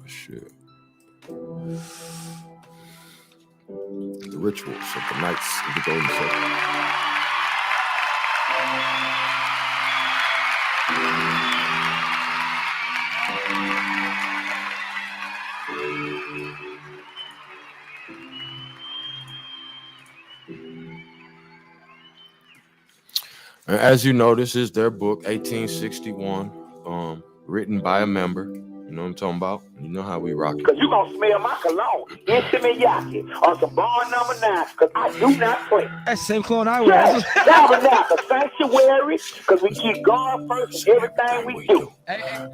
shit. The rituals of the Knights of the Golden Circle. And as you know, this is their book, 1861, written by a member. You know what I'm talking about? You know how we rock it. Because you going to smell my cologne, Intimiyaki, on some bar number 9, because I do not play. That's the same clone I wear. Tabernacle, sanctuary, because we keep God first in everything we do.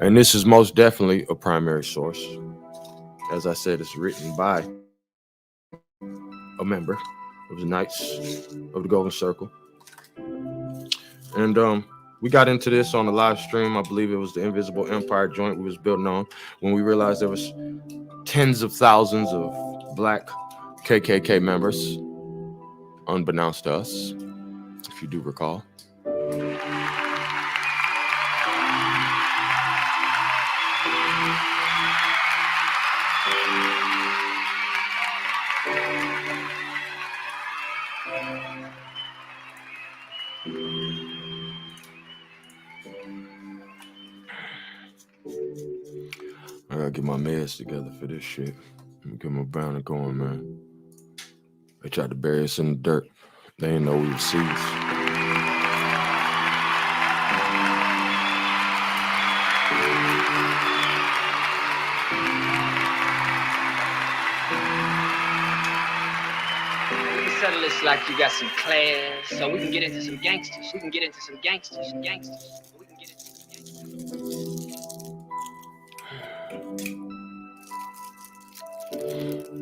And this is most definitely a primary source. As I said, it's written by a member of the Knights of the Golden Circle. And we got into this on the live stream. I believe it was the Invisible Empire joint we was building on when we realized there was tens of thousands of black KKK members, unbeknownst to us, if you do recall. I gotta get my meds together for this shit. Let me get my brownie going, man. They tried to bury us in the dirt. They didn't know we were seeds. We can settle this like you got some class, so we can get into some gangsters. We can get into some gangsters.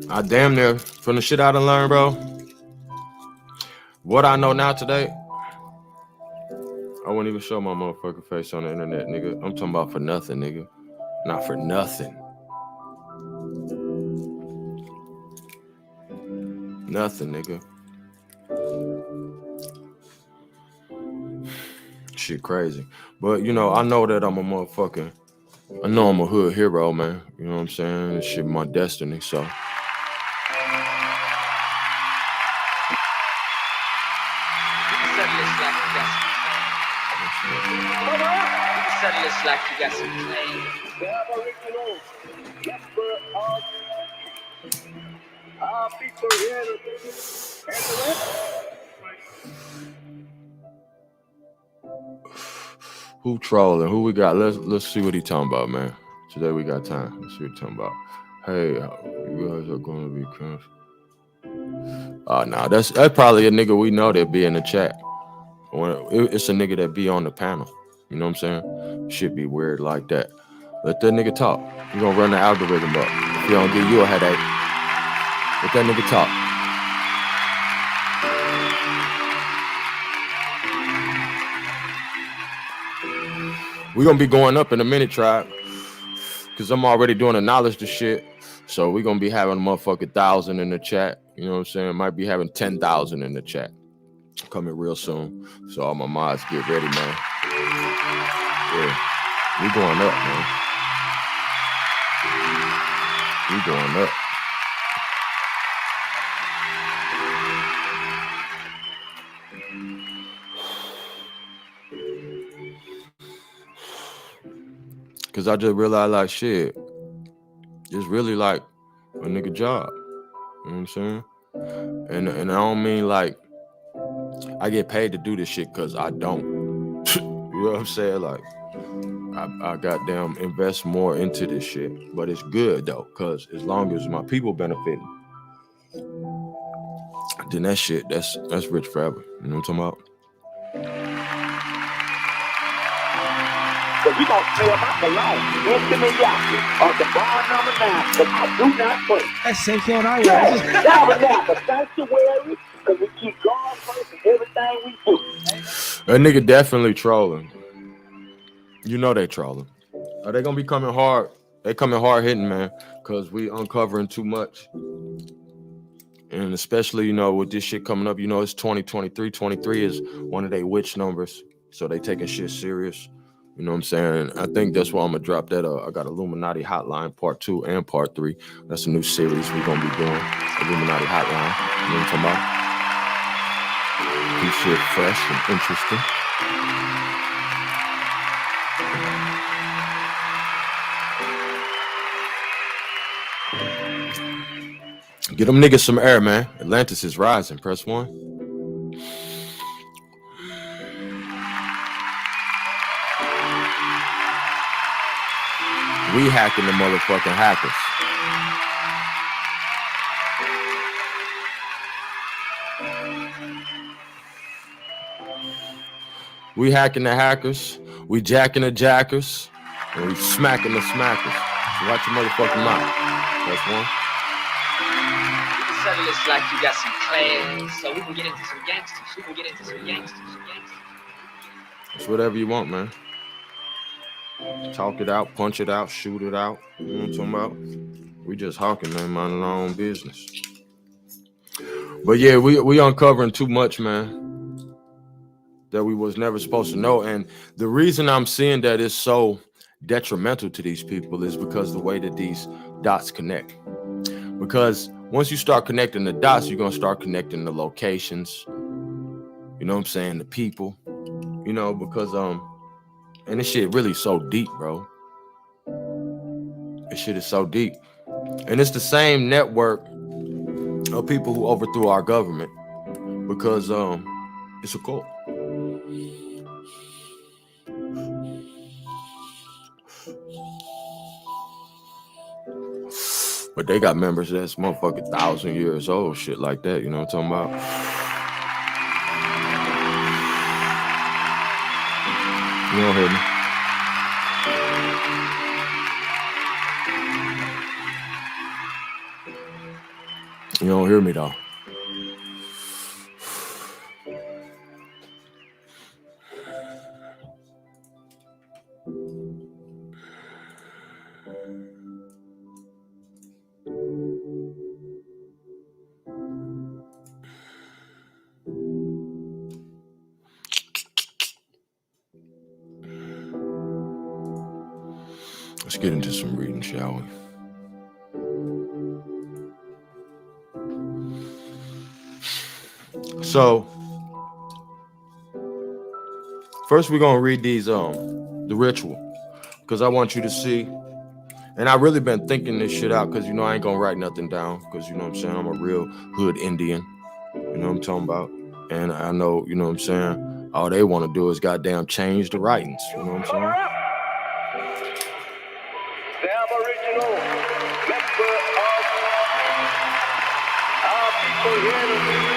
I damn near, from the shit I done learned, bro. What I know now today, I wouldn't even show my motherfucking face on the internet, nigga. I'm talking about for nothing, nigga. Not for nothing. Nothing, nigga. Shit crazy. But, you know, I know that I'm a motherfucking, I know I'm a hood hero, man. You know what I'm saying? This shit my destiny, so. Settle this like you got some claim. The aboriginals, yes, our people here, and the rest. Who trolling? Who we got? Let's see what he talking about, man. Today we got time. Let's see what he talking about. Hey, you guys are gonna be confused. Oh, nah, that's probably a nigga we know that be in the chat. It's a nigga that be on the panel. You know what I'm saying? Shit be weird like that. Let that nigga talk. You gonna run the algorithm up. If he don't give you a headache, let that nigga talk. We gonna be going up in a minute, tribe. Cause I'm already doing the knowledge to shit. So we gonna be having a motherfucking 1,000 in the chat. You know what I'm saying? Might be having 10,000 in the chat. Coming real soon. So all my mods get ready, man. Yeah, we going up, man. We going up. Cause I just realized, like, shit, it's really like a nigga job. You know what I'm saying? And I don't mean like I get paid to do this shit because I don't. You know what I'm saying? Like, I goddamn invest more into this shit. But it's good though, because as long as my people benefiting, then that shit, that's rich forever. You know what I'm talking about? Because we going to smell my cologne, Intimiyaki, on the bar number 9, because I do not play. That's the same clone I wear. Tabernacle, sanctuary, because we keep God first in everything we do. That nigga definitely trolling. You know they trolling. Are they gonna be coming hard? They coming hard hitting, man, because we uncovering too much. And especially, you know, with this shit coming up, you know, it's 2023. 23 is one of their witch numbers. So they taking shit serious. You You know what I'm saying? I think that's why I'm gonna drop that. I got Illuminati Hotline Part 2 and Part 3. That's a new series we're gonna be doing. Illuminati Hotline. You know what I'm talking about? Keep shit fresh and interesting. Get them niggas some air, man. Atlantis is rising. Press 1. We hacking the motherfucking hackers. We hacking the hackers. We jacking the jackers. And we smacking the smackers. So watch your motherfucking mouth. Press 1. You can settle this like you got some clans, so we can get into some gangsters. It's whatever you want, man. Talk it out, punch it out, shoot it out. You know what I'm talking about? We just hawking, man, minding our own business. But yeah, we uncovering too much, man, that we was never supposed to know. And the reason I'm seeing that is so detrimental to these people is because the way that these dots connect. Because once you start connecting the dots, you're gonna start connecting the locations. You know what I'm saying? The people. You know, because and this shit really so deep, bro. This shit is so deep. And it's the same network of people who overthrew our government because it's a cult. But they got members that's motherfucking 1,000 years old, shit like that. You know what I'm talking about? You don't hear me. You don't hear me though. Let's get into some reading, shall we? So, first we're gonna read these the ritual, because I want you to see, and I really been thinking this shit out, because you know I ain't gonna write nothing down, because you know what I'm saying, I'm a real hood Indian, you know what I'm talking about, and I know, you know what I'm saying, all they want to do is goddamn change the writings, you know what I'm saying. The Aboriginal member of our people here in the West.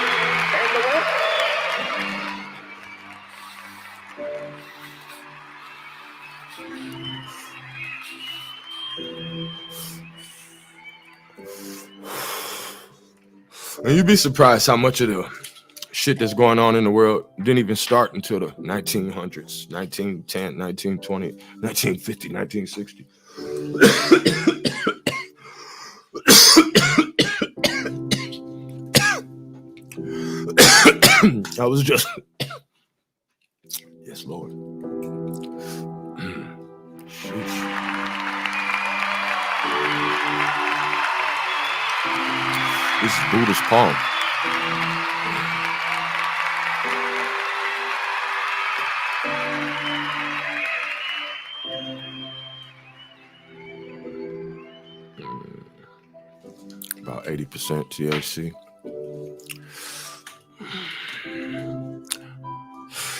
And you'd be surprised how much of the shit that's going on in the world didn't even start until the 1900s, 1910, 1920, 1950, 1960. I was just, yes, Lord. This is Buddha's palm. About 80% THC.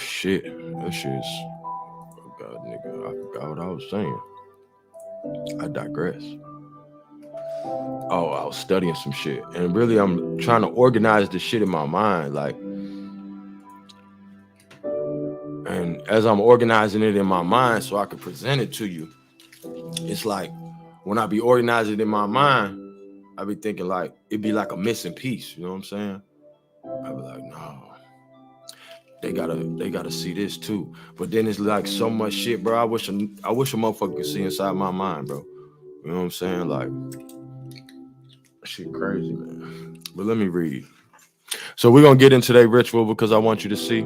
Shit, that shit's, oh God, nigga, I forgot what I was saying. I digress. Oh, I was studying some shit, and really I'm trying to organize the shit in my mind, like, and as I'm organizing it in my mind so I can present it to you, it's like when I be organizing it in my mind, I be thinking like it'd be like a missing piece, you know what I'm saying? I be like, no, they gotta see this too. But then it's like so much shit, bro. I wish a motherfucker could see inside my mind, bro. You know what I'm saying? Like, shit crazy, man. But let me read. So we're gonna get into their ritual because I want you to see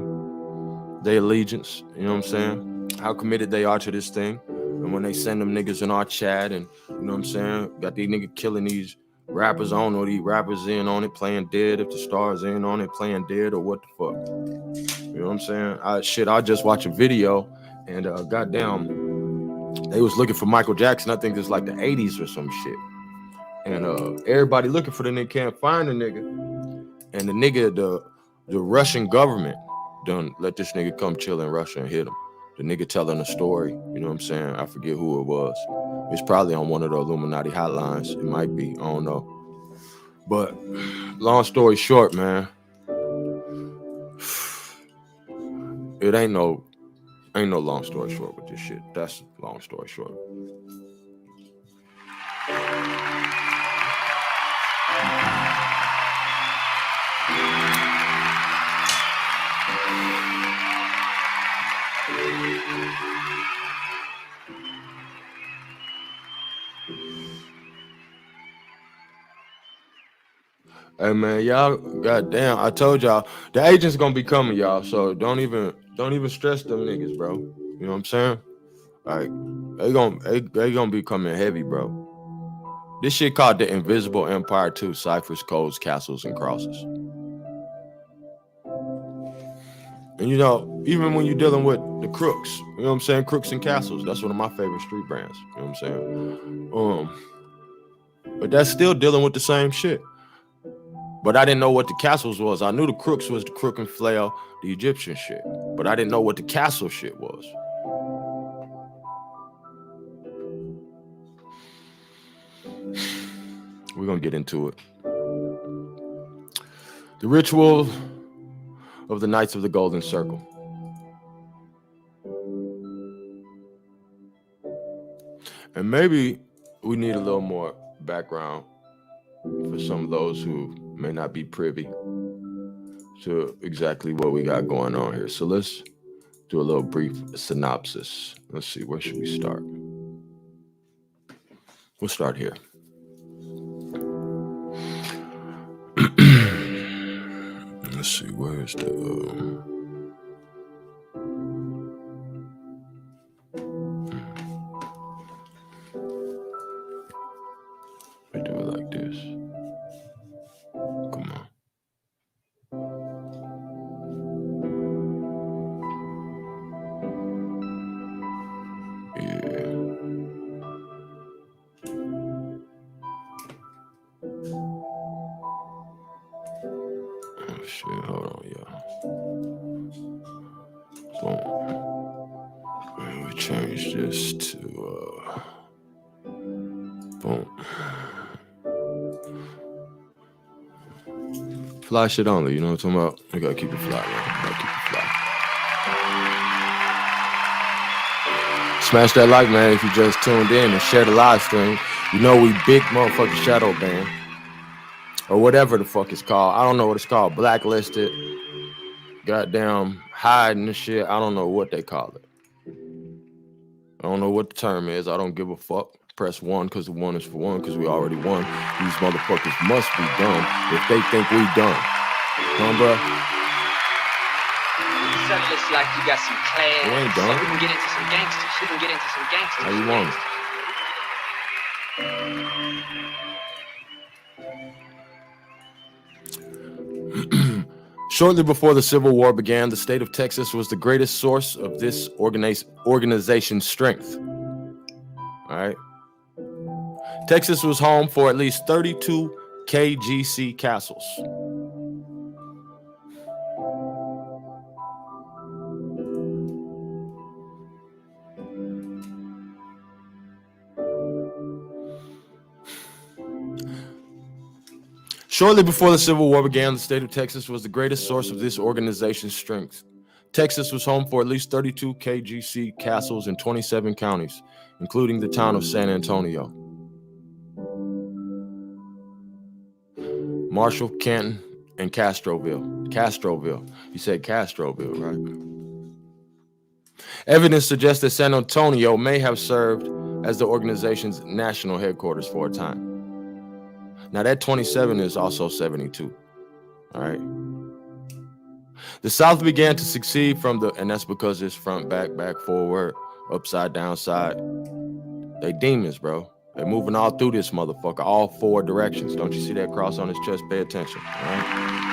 their allegiance. You know what I'm saying? how committed they are to this thing. And when they send them niggas in our chat and, you know what I'm saying, got these niggas killing these rappers on, or these rappers in on it, playing dead, if the stars in on it, playing dead, or what the fuck. You know what I'm saying? I just watched a video, and goddamn, they was looking for Michael Jackson. I think it's like the 80s or some shit. And everybody looking for the nigga, can't find the nigga. And the nigga, the Russian government done let this nigga come chill in Russia and hit him. The nigga telling a story, you know what I'm saying? I forget who it was. It's probably on one of the Illuminati hotlines. It might be, I don't know. But long story short, man, it ain't no long story short with this shit. That's long story short. Hey man, y'all, goddamn, I told y'all the agent's gonna be coming, y'all. So don't even stress them niggas, bro. You know what I'm saying? Like they gonna be coming heavy, bro. This shit called the Invisible Empire 2: Ciphers, Codes, Castles, and Crosses. And you know, even when you're dealing with the crooks, you know what I'm saying? Crooks and Castles, that's one of my favorite street brands. You know what I'm saying? But that's still dealing with the same shit. But I didn't know what the castles was. I knew the crooks was the crook and flail, the Egyptian shit. But I didn't know what the castle shit was. We're gonna get into it. The ritual of the Knights of the Golden Circle. And maybe we need a little more background for some of those who may not be privy to exactly what we got going on here. So let's do a little brief synopsis. Let's see, where should we start? We'll start here. Let's see, where's the... We do it like this. Come on. Yeah. Oh shit, hold on, y'all. Boom. And we change this to boom. Fly shit only, you know what I'm talking about? We gotta keep it fly, man. Gotta keep it fly. Smash that like, man, if you just tuned in, and share the live stream. You know we big motherfucking shadow band. Or whatever the fuck it's called. I don't know what it's called. Blacklisted. Goddamn hiding and shit. I don't know what they call it. I don't know what the term is. I don't give a fuck. Press 1 because the 1 is for 1 because we already won. These motherfuckers must be dumb if they think we dumb. Huh, bro? Son, it looks like you got some class. You ain't So dumb. we can get into some gangsters. We can get into some gangsters. How you want it? Shortly before the Civil War began, the state of Texas was the greatest source of this organization's strength. All right. Texas was home for at least 32 KGC castles. Shortly before the Civil War began, the state of Texas was the greatest source of this organization's strength. Texas was home for at least 32 KGC castles in 27 counties, including the town of San Antonio. Marshall, Canton, and Castroville. Castroville. You said Castroville, right? Evidence suggests that San Antonio may have served as the organization's national headquarters for a time. Now that 27 is also 72. All right. The South began to succeed from the, and that's because it's front, back, forward, upside, down, side. They demons, bro. They're moving all through this motherfucker, all four directions. Don't you see that cross on his chest? Pay attention. All right?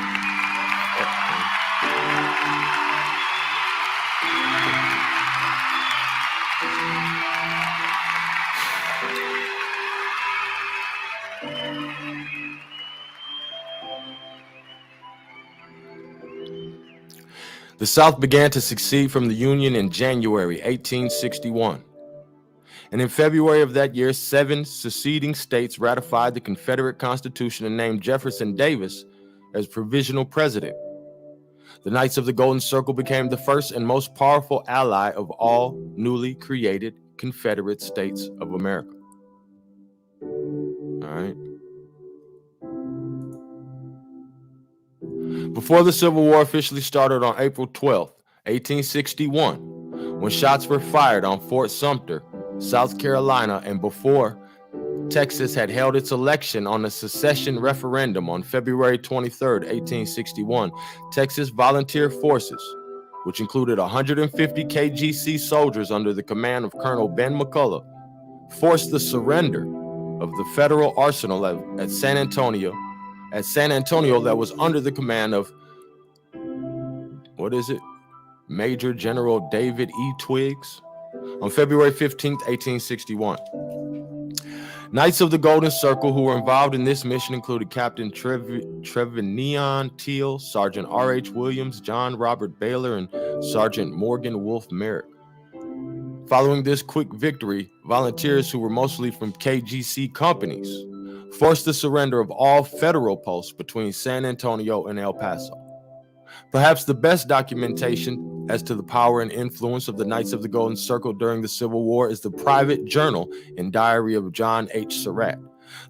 The South began to secede from the Union in January 1861. And in February of that year, 7 seceding states ratified the Confederate Constitution and named Jefferson Davis as provisional president. The Knights of the Golden Circle became the first and most powerful ally of all newly created Confederate States of America. All right. Before the Civil War officially started on April 12th, 1861, when shots were fired on Fort Sumter, South Carolina, and before Texas had held its election on the secession referendum on February 23rd, 1861, Texas volunteer forces, which included 150 KGC soldiers under the command of Colonel Ben McCullough, forced the surrender of the federal arsenal at San Antonio, that was under the command of, Major General David E. Twiggs, on February 15th, 1861. Knights of the Golden Circle who were involved in this mission included Captain Trevanion Teal, Sergeant R.H. Williams, John Robert Baylor, and Sergeant Morgan Wolfe Merrick. Following this quick victory, volunteers who were mostly from KGC companies forced the surrender of all federal posts between San Antonio and El Paso. Perhaps the best documentation as to the power and influence of the Knights of the Golden Circle during the Civil War is the private journal and diary of John H. Surratt,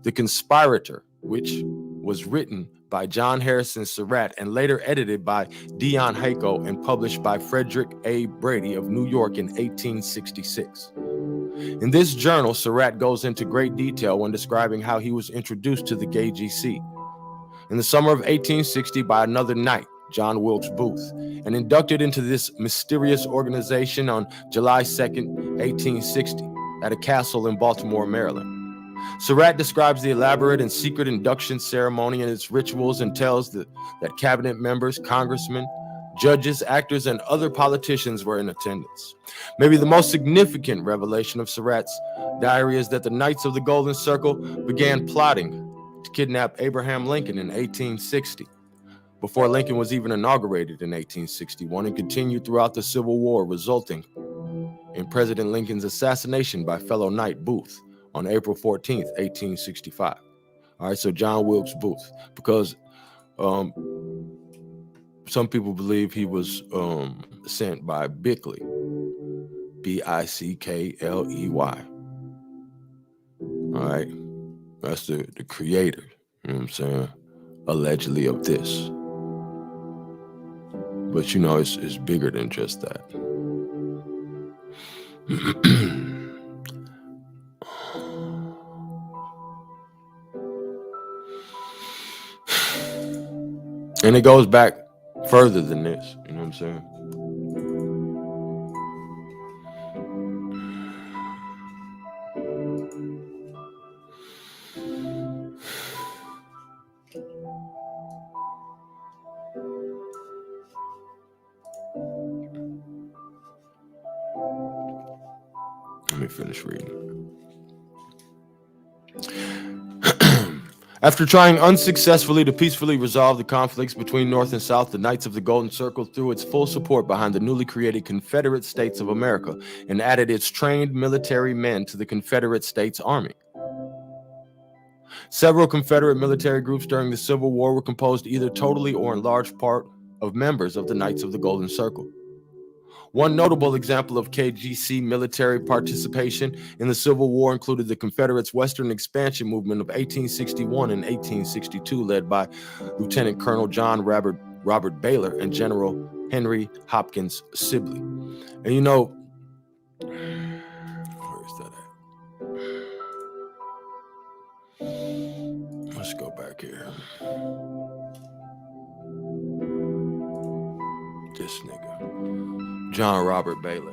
The Conspirator, which was written by John Harrison Surratt and later edited by Dion Hayco and published by Frederick A. Brady of New York in 1866. In this journal, Surratt goes into great detail when describing how he was introduced to the KGC in the summer of 1860 by another knight, John Wilkes Booth, and inducted into this mysterious organization on July 2nd, 1860, at a castle in Baltimore, Maryland. Surratt describes the elaborate and secret induction ceremony and its rituals and tells that cabinet members, congressmen, judges, actors, and other politicians were in attendance. Maybe the most significant revelation of Surratt's diary is that the Knights of the Golden Circle began plotting to kidnap Abraham Lincoln in 1860, before Lincoln was even inaugurated in 1861, and continued throughout the Civil War, resulting in President Lincoln's assassination by fellow knight Booth on April 14th, 1865. All right, so John Wilkes Booth, because some people believe he was sent by Bickley, Bickley. All right, that's the creator, you know what I'm saying, allegedly, of this. But you know, it's bigger than just that. And it goes back further than this, you know what I'm saying? Let me finish reading. After trying unsuccessfully to peacefully resolve the conflicts between North and South, the Knights of the Golden Circle threw its full support behind the newly created Confederate States of America and added its trained military men to the Confederate States Army. Several Confederate military groups during the Civil War were composed either totally or in large part of members of the Knights of the Golden Circle. One notable example of KGC military participation in the Civil War included the Confederates' Western Expansion Movement of 1861 and 1862, led by Lieutenant Colonel John Robert Baylor and General Henry Hopkins Sibley. And you know, where is that at? Let's go back here. John Robert Baylor.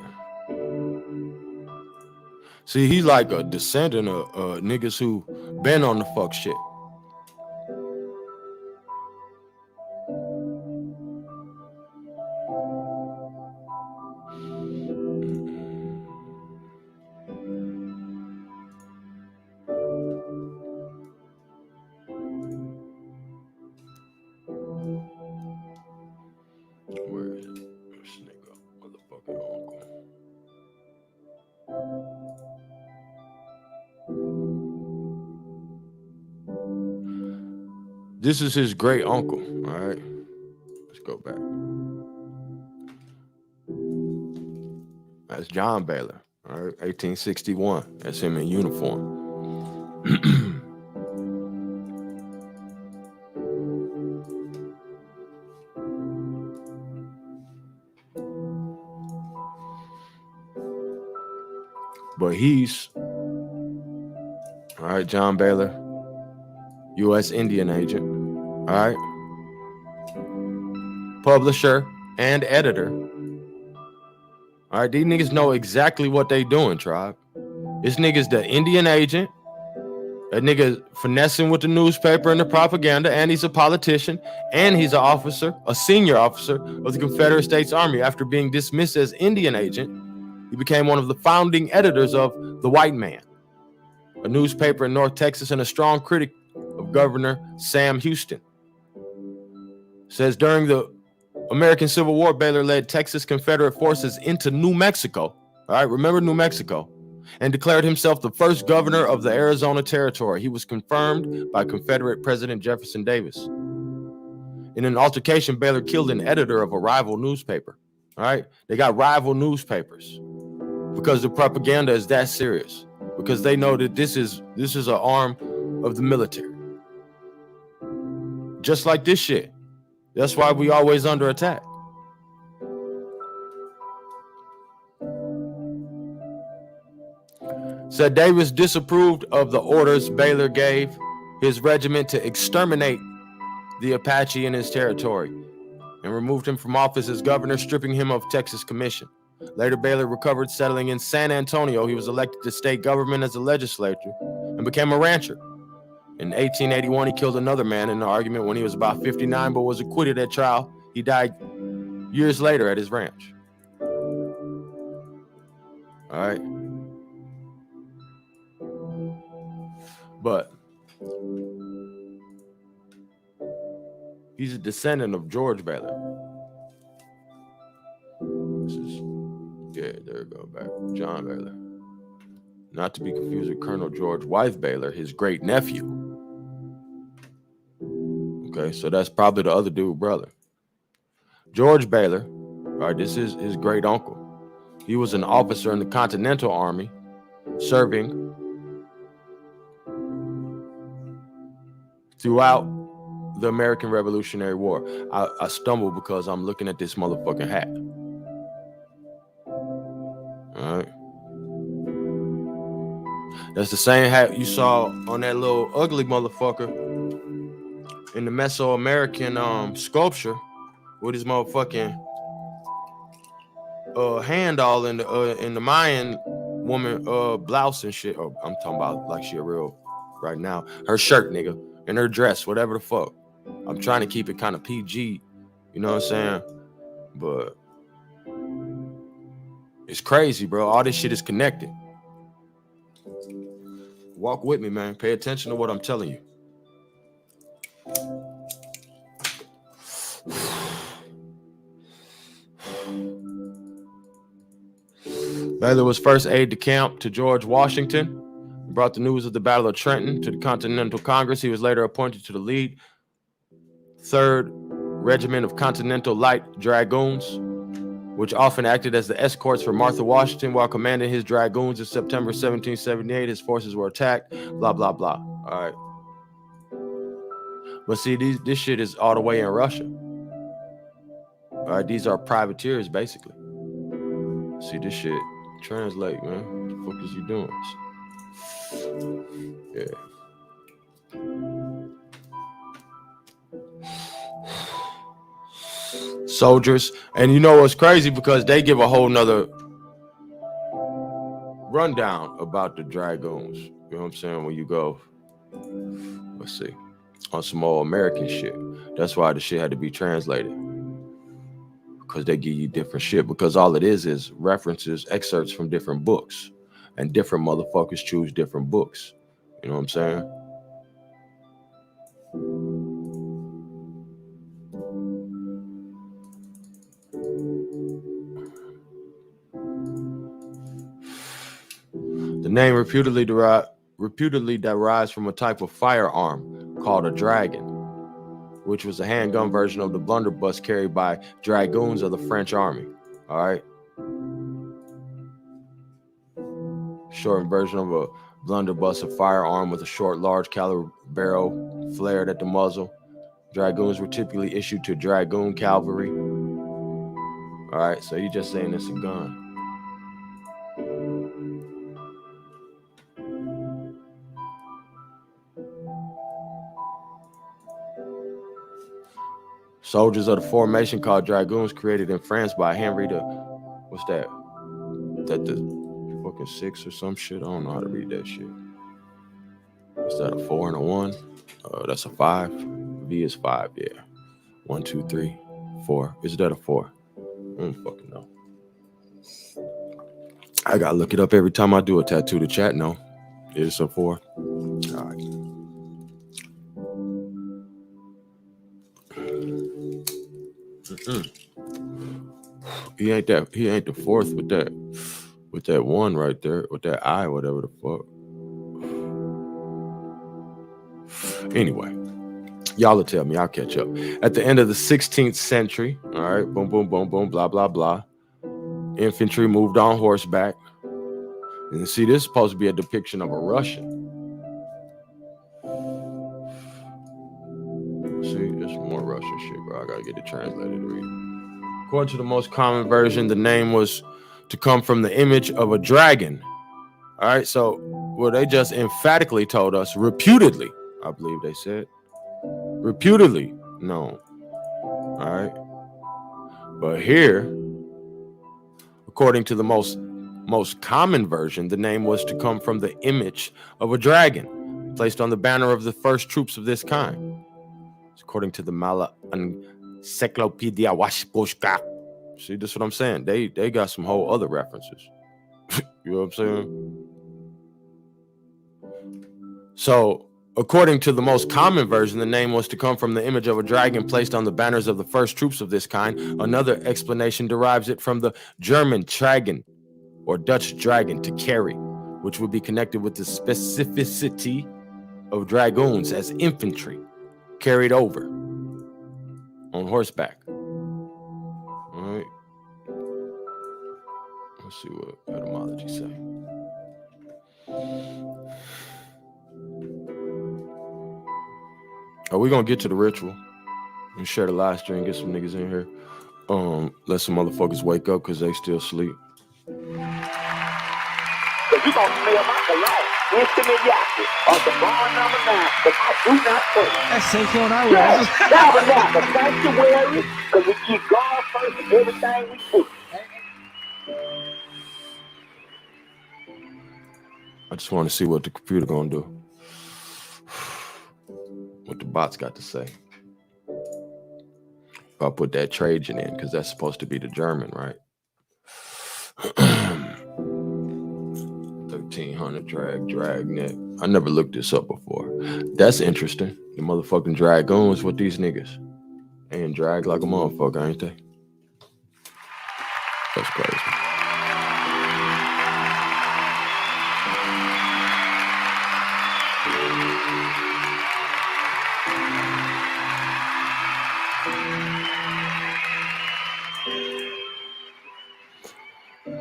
See, he like a descendant of niggas who been on the fuck shit. Where is this nigga? Motherfucking uncle. This is his great uncle. All right. Let's go back. That's John Baylor. All right. 1861. That's him in uniform. But he's, all right, John Baylor, U.S. Indian agent, all right, publisher and editor. All right, these niggas know exactly what they doing, tribe. This nigga's the Indian agent, that nigga finessing with the newspaper and the propaganda, and he's a politician, and he's an officer, a senior officer of the Confederate States Army. After being dismissed as Indian agent, he became one of the founding editors of The White Man, a newspaper in North Texas, and a strong critic of Governor Sam Houston. Says during the American Civil War, Baylor led Texas Confederate forces into New Mexico. All right, remember New Mexico, and declared himself the first governor of the Arizona Territory. He was confirmed by Confederate President Jefferson Davis. In an altercation, Baylor killed an editor of a rival newspaper. All right, they got rival newspapers because the propaganda is that serious, because they know that this is an arm of the military. Just like this shit. That's why we always under attack. Said Davis disapproved of the orders Baylor gave his regiment to exterminate the Apache in his territory and removed him from office as governor, stripping him of Texas commission. Later, Baylor recovered, settling in San Antonio. He was elected to state government as a legislator and became a rancher. In 1881, he killed another man in an argument when he was about 59, but was acquitted at trial. He died years later at his ranch. All right. But he's a descendant of George Baylor. This is, yeah, there we go, back. John Baylor. Not to be confused with Colonel George Wythe Baylor, his great nephew. Okay, so that's probably the other dude brother. George Baylor, all right, this is his great uncle. He was an officer in the Continental Army, serving throughout the American Revolutionary War. I stumbled because I'm looking at this motherfucking hat. All right. That's the same hat you saw on that little ugly motherfucker in the Mesoamerican sculpture with his motherfucking hand all in the Mayan woman blouse and shit. Oh, I'm talking about like she a real right now. Her shirt, nigga, and her dress, whatever the fuck. I'm trying to keep it kind of PG, you know what I'm saying? But it's crazy, bro. All this shit is connected. Walk with me, man. Pay attention to what I'm telling you. Baylor was first aide de camp to George Washington. He brought the news of the Battle of Trenton to the Continental Congress. He was later appointed to the lead 3rd Regiment of Continental Light Dragoons, which often acted as the escorts for Martha Washington while commanding his dragoons. In September 1778, his forces were attacked, blah, blah, blah. All right. But see, this shit is all the way in Russia. All right, these are privateers, basically. See, this shit, translate, man. What the fuck is you doing? Yeah. soldiers. And you know what's crazy? Because they give a whole nother rundown about the dragoons. You know what I'm saying? When you go, let's see, on some old American shit. That's why the shit had to be translated. Because they give you different shit. Because all it is references, excerpts from different books. And different motherfuckers choose different books. You know what I'm saying? The name reputedly derives from a type of firearm called a dragon, which was a handgun version of the blunderbuss carried by dragoons of the French army. All right. Shortened version of a blunderbuss, a firearm with a short, large caliber barrel flared at the muzzle. Dragoons were typically issued to dragoon cavalry. All right, so you're just saying it's a gun. Soldiers of the formation called dragoons, created in France by Henry the, what's that? That the fucking 6 or some shit? I don't know how to read that shit. Is that a 4 and a 1? That's a 5. V is 5, yeah. 1, 2, 3, 4. Is that a 4? I don't fucking know. I gotta look it up every time I do a tattoo to chat. No, it's a 4. All right. He ain't the 4th with that 1 right there, with that I, whatever the fuck. Anyway, y'all will tell me, I'll catch up. At the end of the 16th century, all right, boom, boom, boom, boom, blah, blah, blah. Infantry moved on horseback. And see, this is supposed to be a depiction of a Russian. See, there's more Russian shit, bro. I gotta get it translated to read. According to the most common version, the name was to come from the image of a dragon. All right, so well, they just emphatically told us, reputedly, I believe they said, reputedly known. All right, but here, according to the most common version, the name was to come from the image of a dragon placed on the banner of the first troops of this kind. According to the Mala Encyclopedia Washposhka. See, this is what I'm saying. They got some whole other references. You know what I'm saying? So, according to the most common version, the name was to come from the image of a dragon placed on the banners of the first troops of this kind. Another explanation derives it from the German Tragen or Dutch dragon, to carry, which would be connected with the specificity of dragoons as infantry carried over on horseback. All right. Let's see what etymology say. Are we gonna get to the ritual and share the live stream, get some niggas in here? Let some motherfuckers wake up because they still sleep. Cause you gonna smell my cologne. Instrument Yaki or the bar number 9, but I do not think. That's Saquon I Yeah, wear. tabernacle, sanctuary, cause we keep God first in everything we do. I just want to see what the computer gonna do. What the bots got to say. I'll put that Trajan in because that's supposed to be the German, right? 1300 dragnet. I never looked this up before. That's interesting. The motherfucking dragoons with these niggas. And drag like a motherfucker, ain't they? That's crazy.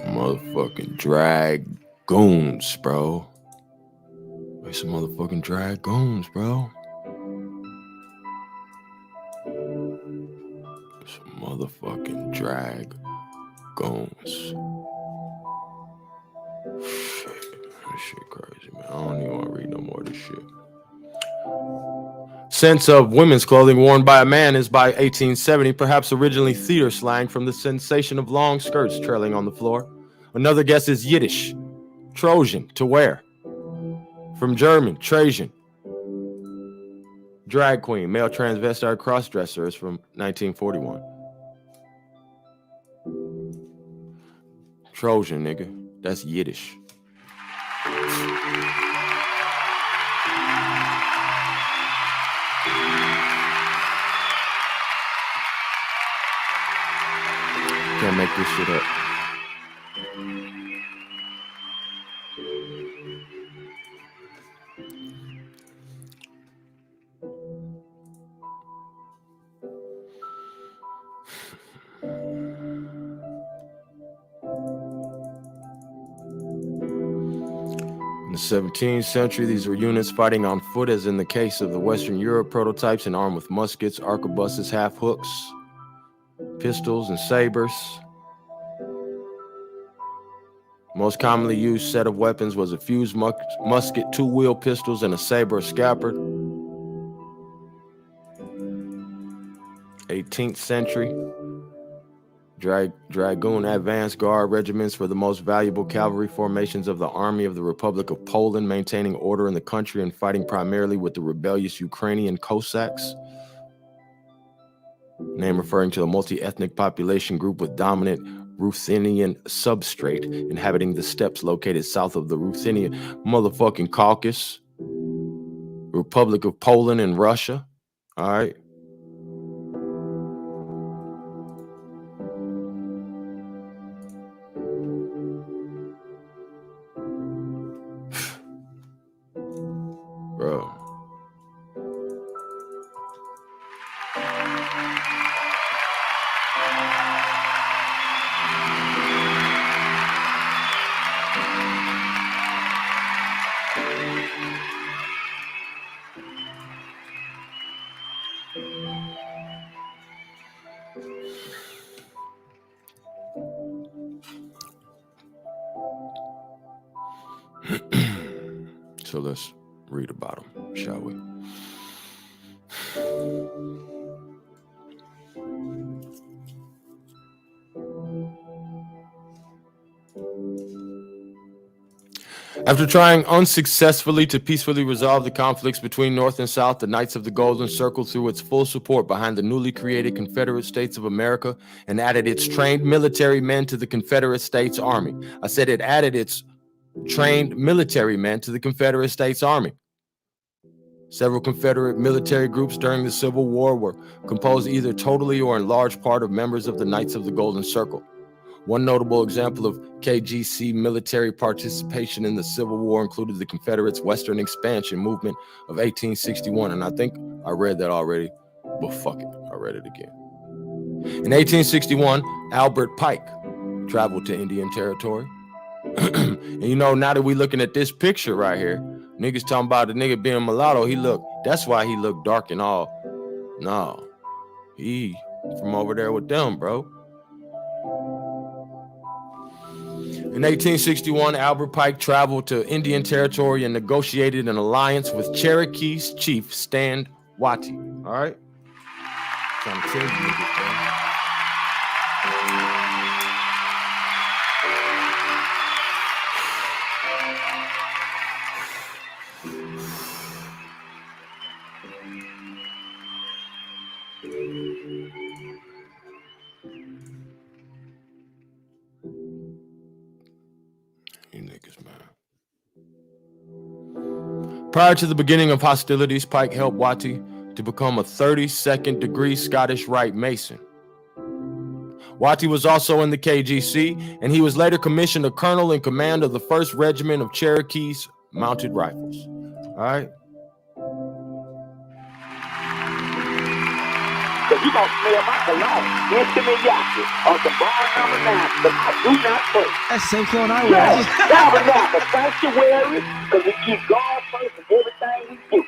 Motherfucking dragoons, bro. There's some motherfucking dragoons, bro. Some motherfucking dragoons. Shit. This shit crazy, man. I don't even want to read no more of this shit. sense of women's clothing worn by a man is by 1870, perhaps originally theater slang from the sensation of long skirts trailing on the floor. Another guess is Yiddish, Trojan, to wear. From German, Trajan. Drag queen, male transvestite crossdresser is from 1941. Trojan, nigga. That's Yiddish. Can't make this shit up. In the 17th century, these were units fighting on foot, as in the case of the Western Europe prototypes, and armed with muskets, arquebuses, half hooks, pistols, and sabers. Most commonly used set of weapons was a fused musket, two-wheel pistols, and a saber or scabbard. 18th century, Dragoon advance guard regiments were the most valuable cavalry formations of the Army of the Republic of Poland, maintaining order in the country and fighting primarily with the rebellious Ukrainian Cossacks. Name referring to a multi-ethnic population group with dominant Ruthenian substrate inhabiting the steppes located south of the Ruthenian motherfucking Caucasus, Republic of Poland and Russia. All right. Bro. So let's read about them, shall we? After trying unsuccessfully to peacefully resolve the conflicts between North and South, the Knights of the Golden Circle threw its full support behind the newly created Confederate States of America and added its trained military men to the Confederate States Army. I said it added its trained military men to the Confederate States Army. Several Confederate military groups during the Civil War were composed either totally or in large part of members of the Knights of the Golden Circle. One notable example of KGC military participation in the Civil War included the Confederates' Western Expansion Movement of 1861, and I think I read that already, but fuck it, I read it again. In 1861, Albert Pike traveled to Indian Territory. And you know, now that we looking at this picture right here, niggas talking about the nigga being mulatto, that's why he looked dark and all. No, he from over there with them, bro. In 1861, Albert Pike traveled to Indian Territory and negotiated an alliance with Cherokee's chief, Stand Watie. All right? Trying to tell you niggas, bro. You niggas, man. Prior to the beginning of hostilities, Pike helped Watie to become a 32nd degree Scottish Rite Mason. Watie was also in the KGC, and he was later commissioned a colonel in command of the 1st Regiment of Cherokee's Mounted Rifles. All right? Because you going to smell my cologne. Intimate Yaki on some bar number 9, because I do not play. That's the same clone I wear. Yes, tabernacle, sanctuary, because we keep God first in everything we do.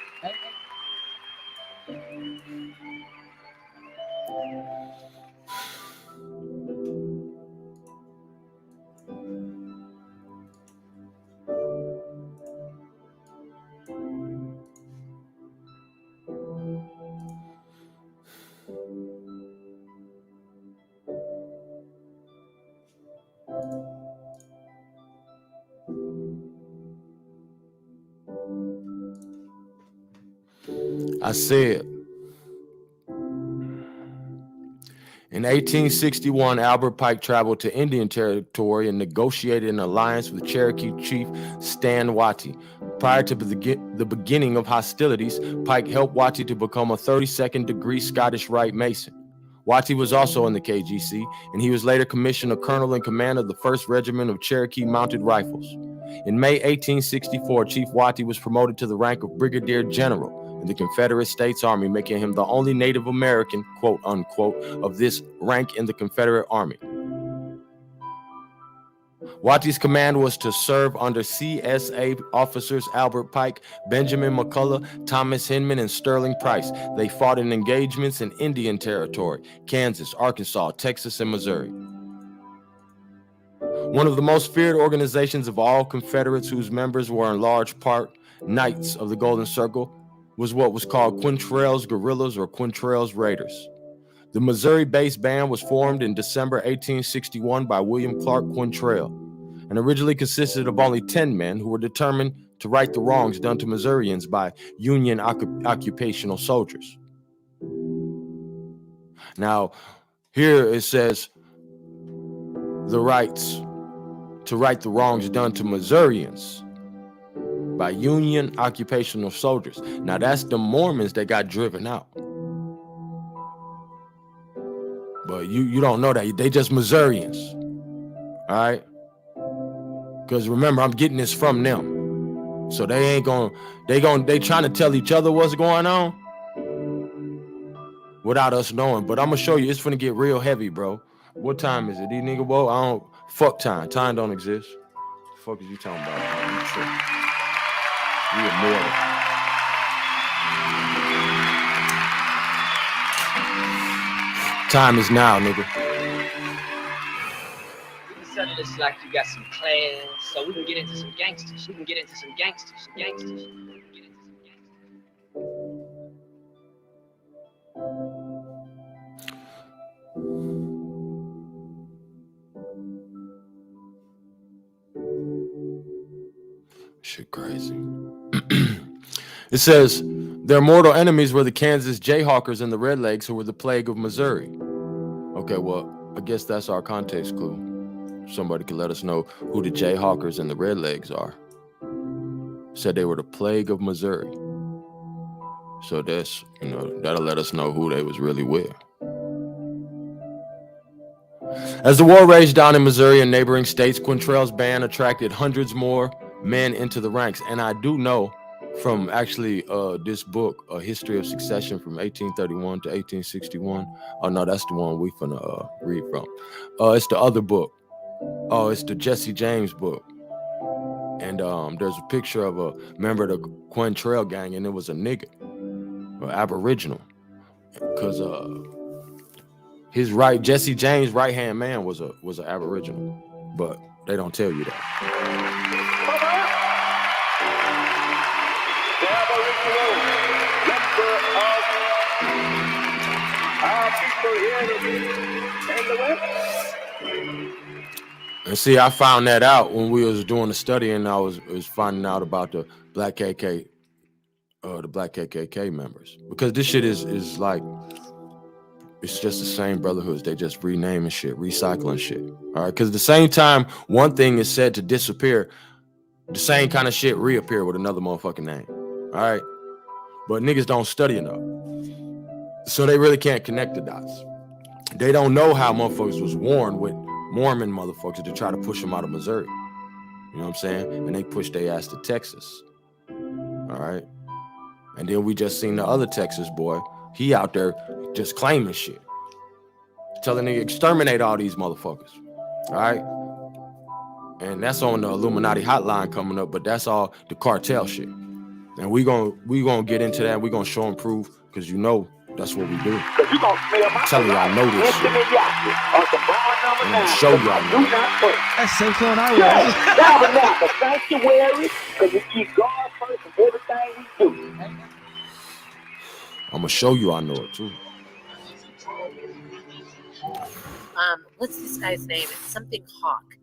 I said, in 1861, Albert Pike traveled to Indian Territory and negotiated an alliance with Cherokee chief Stan Watty. Prior to the beginning of hostilities, Pike helped Watty to become a 32nd degree Scottish Rite Mason. Watty was also in the KGC, and he was later commissioned a colonel in command of the 1st Regiment of Cherokee Mounted Rifles. In May 1864, Chief Watty was promoted to the rank of Brigadier General in the Confederate States Army, making him the only Native American, quote unquote, of this rank in the Confederate Army. Watty's command was to serve under CSA officers Albert Pike, Benjamin McCullough, Thomas Hinman, and Sterling Price. They fought in engagements in Indian Territory, Kansas, Arkansas, Texas, and Missouri. One of the most feared organizations of all Confederates, whose members were in large part Knights of the Golden Circle, was what was called Quantrell's Guerrillas or Quantrell's Raiders. The Missouri-based band was formed in December 1861 by William Clark Quantrell and originally consisted of only 10 men who were determined to right the wrongs done to Missourians by Union occupational soldiers. Now, here it says the rights to right the wrongs done to Missourians by Union occupational soldiers. Now, that's the Mormons that got driven out. But you don't know that. They just Missourians. All right? Because remember, I'm getting this from them. So they trying to tell each other what's going on without us knowing. But I'm going to show you, it's finna get real heavy, bro. What time is it? These nigga, whoa, I don't, fuck time. Time don't exist. The fuck is you talking about? You immortal. Time is now, nigga. We can settle this like you got some class, so we can get into some gangsters. We can get into some gangsters. We can get into some gangsters. Shit crazy. It says their mortal enemies were the Kansas Jayhawkers and the Redlegs, who were the plague of Missouri. Okay, well, I guess that's our context clue. Somebody could let us know who the Jayhawkers and the Redlegs are. Said they were the plague of Missouri. So that's, that'll let us know who they was really with. As the war raged on in Missouri and neighboring states, Quantrell's band attracted hundreds more men into the ranks. And I do know from actually this book, A History of Succession from 1831 to 1861. Oh, no, that's the one we finna read from. It's the other book. Oh, it's the Jesse James book. And there's a picture of a member of the Quantrell gang, and it was a nigga, or Aboriginal. Because Jesse James' right-hand man was an Aboriginal. But they don't tell you that. And see, I found that out when we was doing the study, and I was finding out about the Black KKK members, because this shit is like, it's just the same brotherhoods. They just renaming shit, recycling shit. All right, because at the same time one thing is said to disappear, the same kind of shit reappear with another motherfucking name. All right, but niggas don't study enough, so they really can't connect the dots. They don't know how motherfuckers was warned with Mormon motherfuckers to try to push them out of Missouri. You know what I'm saying? And they pushed their ass to Texas. All right. And then we just seen the other Texas boy. He out there just claiming shit. Telling nigga exterminate all these motherfuckers. All right. And that's on the Illuminati hotline coming up, but that's all the cartel shit. And we gonna get into that. We gonna show and prove, because that's what we do. I'm telling y'all, I know this shit. I'm gonna show y'all. That's same clone I Tabernacle, sanctuary, because we keep God first in everything we do. I'm gonna show you I know it too. What's this guy's name? It's something Hawk.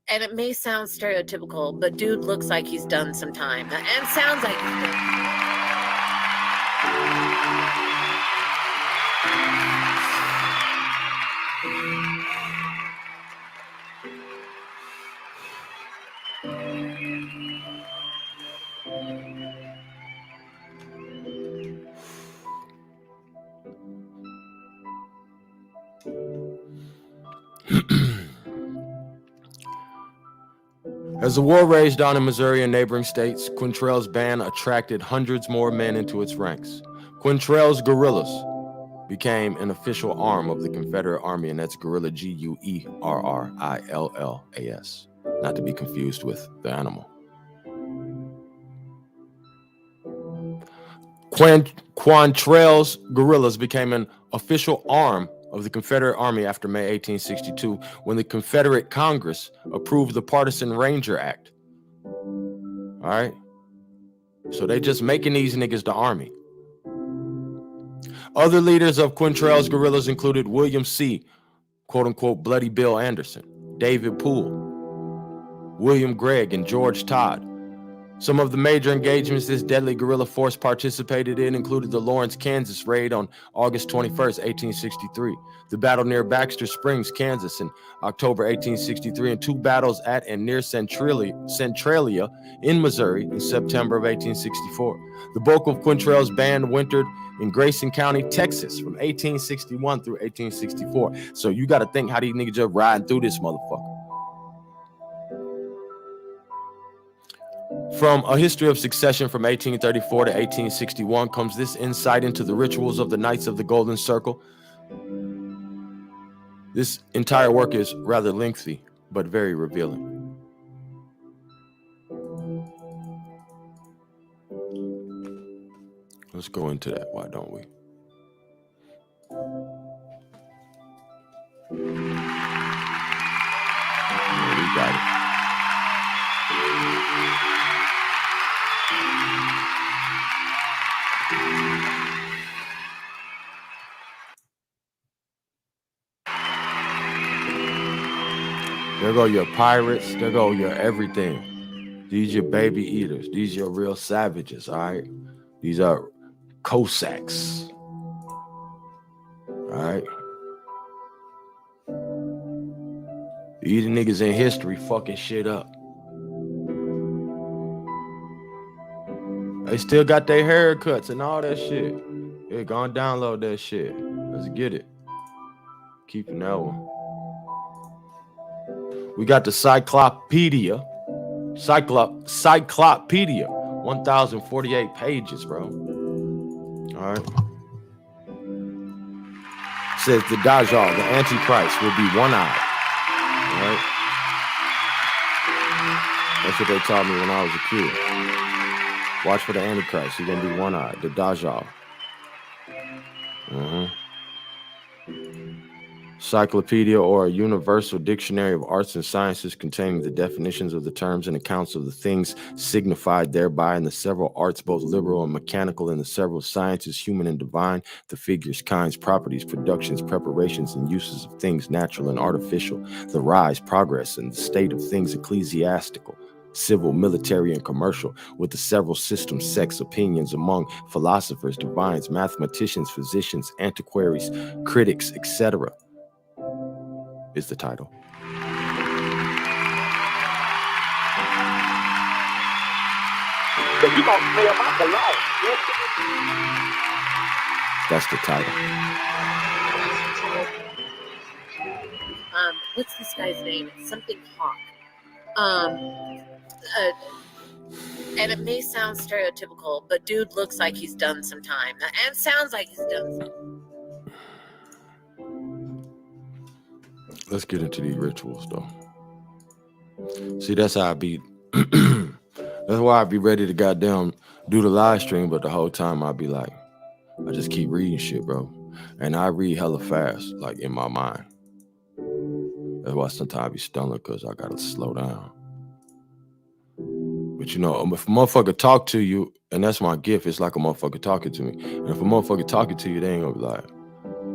And it may sound stereotypical, but dude looks like he's done some time. And sounds like he's done. As the war raged on in Missouri and neighboring states, Quantrell's band attracted hundreds more men into its ranks. Quantrell's guerrillas became an official arm of the Confederate Army, and that's guerrilla Guerrillas, not to be confused with the animal. Quantrell's guerrillas became an official arm of the Confederate Army after May 1862, when the Confederate Congress approved the Partisan Ranger Act. All right? So they just making these niggas the army. Other leaders of Quantrell's guerrillas included William C., quote-unquote, Bloody Bill Anderson, David Poole, William Gregg, and George Todd. Some of the major engagements this deadly guerrilla force participated in included the Lawrence, Kansas raid on August 21st, 1863, the battle near Baxter Springs, Kansas in October 1863, and two battles at and near Centralia in Missouri in September of 1864. The bulk of Quantrell's band wintered in Grayson County, Texas from 1861 through 1864. So you got to think how these niggas just riding through this motherfucker. From A History of Succession from 1834 to 1861 comes this insight into the rituals of the Knights of the Golden Circle. This entire work is rather lengthy, but very revealing. Let's go into that, why don't we? Yeah, we got it. There go your pirates. There go your everything. These your baby eaters. These your real savages, all right? These are Cossacks. All right? These niggas in history fucking shit up. They still got their haircuts and all that shit. Yeah, go and download that shit. Let's get it. Keeping that one. We got the Cyclopedia. 1,048 pages, bro. All right. It says the Dajjal, the Antichrist, will be one-eyed. All right. That's what they taught me when I was a kid. Watch for the Antichrist. He's going to be one-eyed. The Dajjal. Cyclopedia, or a universal dictionary of arts and sciences containing the definitions of the terms and accounts of the things signified thereby in the several arts, both liberal and mechanical, in the several sciences, human and divine, the figures, kinds, properties, productions, preparations, and uses of things natural and artificial, the rise, progress, and the state of things ecclesiastical, civil, military, and commercial, with the several systems, sects, opinions among philosophers, divines, mathematicians, physicians, antiquaries, critics, etc., is the title. So you gonna smell my cologne? That's the title. What's this guy's name? It's something Hawk. And it may sound stereotypical, but dude looks like he's done some time. And sounds like he's done some. Let's get into these rituals, though. See, that's how I be. That's why I be ready to goddamn do the live stream, but the whole time I be like, I just keep reading shit, bro. And I read hella fast, like in my mind. That's why sometimes I be stumbling, because I gotta slow down. But you know, if a motherfucker talk to you, and that's my gift, it's like a motherfucker talking to me. And if a motherfucker talking to you, they ain't gonna be like,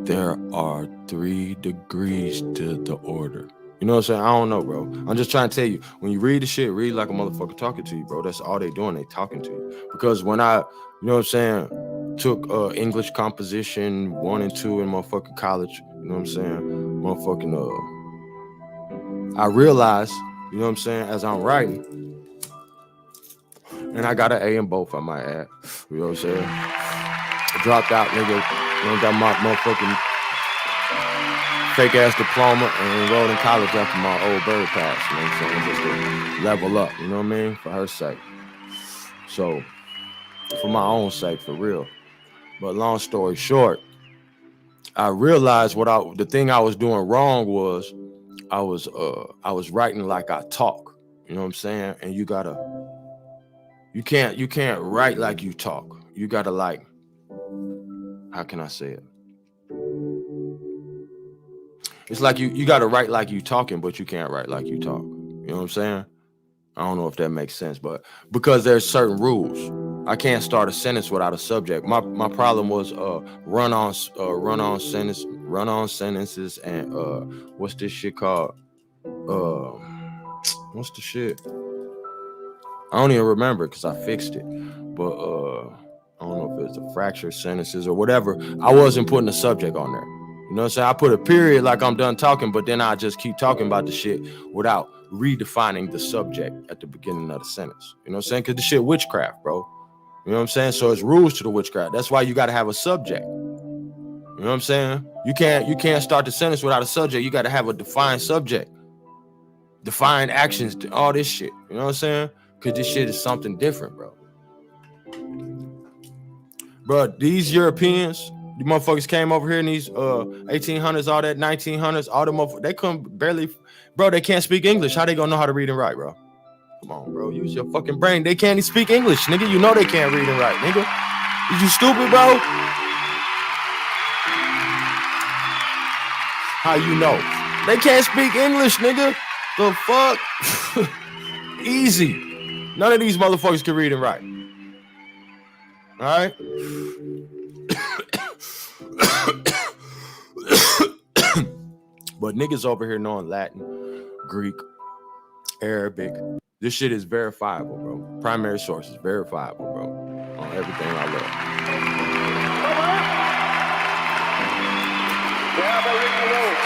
there are 3 degrees to the order. You know what I'm saying? I don't know, bro. I'm just trying to tell you, when you read the shit, read like a motherfucker talking to you, bro. That's all they doing. They talking to you. Because when I, you know what I'm saying, took English composition 1 and 2 in motherfucking college, you know what I'm saying? Motherfucking, I realized, you know what I'm saying, as I'm writing, and I got an A in both, I might add. You know what I'm saying? I dropped out, nigga. You know, got my motherfucking fake ass diploma and enrolled in college after my old bird pass. You know what I'm saying? Just to level up, you know what I mean? For her sake. So, for my own sake, for real. But long story short, I realized the thing I was doing wrong was I was writing like I talk. You know what I'm saying? And you can't write like you talk. You gotta, like, how can I say it? It's like you gotta write like you talking, but you can't write like you talk. You know what I'm saying? I don't know if that makes sense, but because there's certain rules. I can't start a sentence without a subject. My problem was run-on sentences, and what's this shit called? What's the shit? I don't even remember because I fixed it. But I don't know if it's the fractured sentences or whatever. I wasn't putting a subject on there. You know what I'm saying? I put a period like I'm done talking, but then I just keep talking about the shit without redefining the subject at the beginning of the sentence. You know what I'm saying? Because the shit witchcraft, bro. You know what I'm saying? So it's rules to the witchcraft. That's why you got to have a subject. You know what I'm saying? You can't start the sentence without a subject. You got to have a defined subject, defined actions, all this shit. You know what I'm saying? Because this shit is something different, bro. Bro, these Europeans, the motherfuckers came over here in these 1800s, all that 1900s, all the motherfuckers, they couldn't barely, bro, they can't speak English. How they gonna know how to read and write, bro? Come on, bro, use your fucking brain. They can't even speak English, nigga. You know they can't read and write, nigga. Is you stupid, bro? How you know? They can't speak English, nigga. The fuck? Easy. None of these motherfuckers can read and write. All right? But niggas over here knowing Latin, Greek, Arabic. This shit is verifiable, bro. Primary sources, verifiable, bro. On everything I love.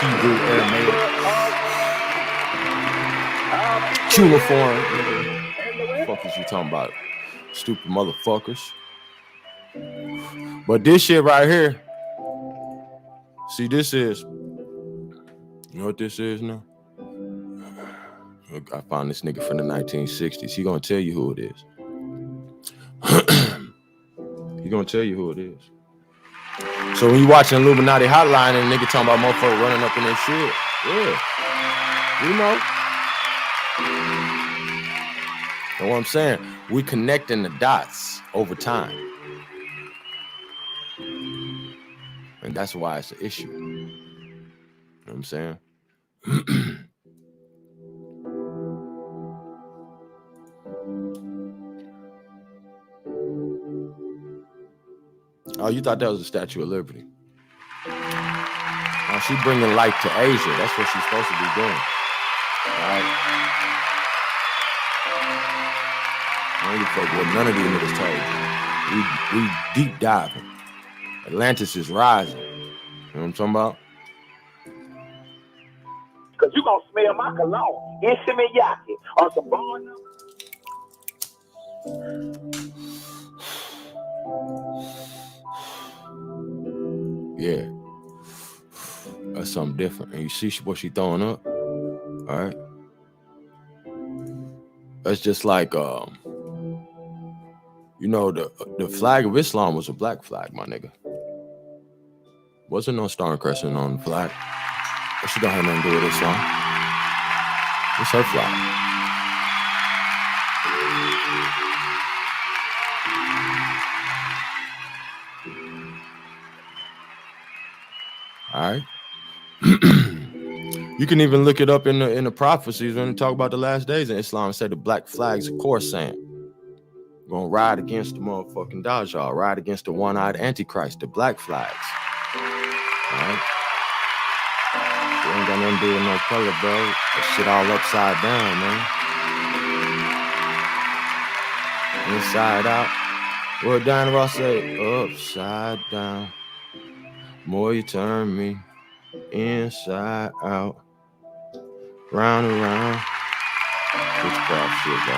Hebrew, Aramaic, cuneiform. What the fuck is you talking about? Stupid motherfuckers. But this shit right here, see, this is, you know what this is now? I found this nigga from the 1960s. He gonna tell you who it is. He gonna tell you who it is. So when you watching Illuminati Hotline and nigga talking about motherfucker running up in their shit, yeah, you know. Know what I'm saying? We connecting the dots over time. And that's why it's an issue. You know what I'm saying? Oh, you thought that was the Statue of Liberty? Oh, she bringing light to Asia. That's what she's supposed to be doing. All right. I don't give a fuck what none of these niggas told you. We deep diving. Atlantis is rising. You know what I'm talking about? Because you going to smell my cologne. Insimiyaki. Or some bond number. Yeah. That's something different. And you see what she throwing up? All right. That's just like, you know, the flag of Islam was a black flag, my nigga. Wasn't no star and crescent on the flag. But she don't have nothing to do with Islam. It's her flag. All right. You can even look it up in the prophecies when they talk about the last days in Islam. It said the black flags of Khorasan gonna ride against the motherfucking Dajjal, ride against the one-eyed Antichrist, the black flags. All right. We ain't got nothing to do with no color, bro. That shit all upside down, man. Inside out. What Diana Ross say? Upside down. More you turn me inside out. Round and round. Witchcraft shit, bro.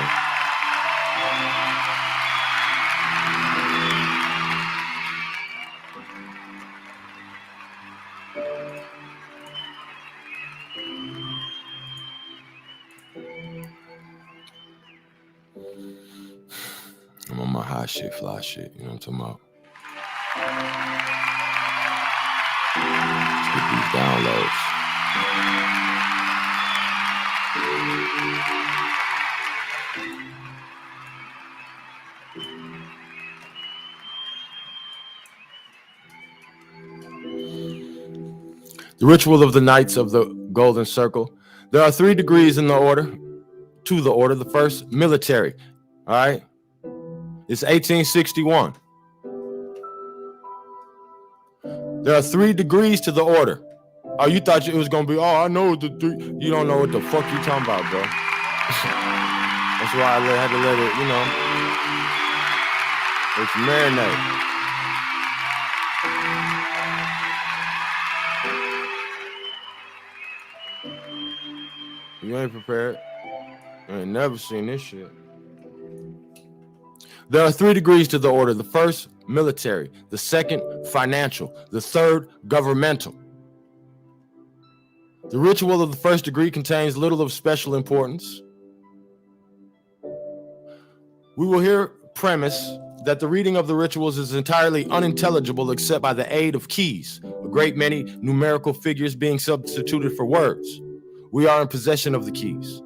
I'm on my high shit, fly shit. You know what I'm talking about? Let's get these downloads. The ritual of the Knights of the Golden Circle. There are 3 degrees in the order, to the order. The first, military. All right? It's 1861. There are 3 degrees to the order. Oh, you thought it was going to be, I know the 3. You don't know what the fuck you talking about, bro. That's why I had to let it, it's marinate. You ain't prepared. I ain't never seen this shit. There are 3 degrees to the order. The first, military. The second, financial. The third, governmental. The ritual of the first degree contains little of special importance. We will here premise that the reading of the rituals is entirely unintelligible except by the aid of keys, a great many numerical figures being substituted for words. We are in possession of the keys,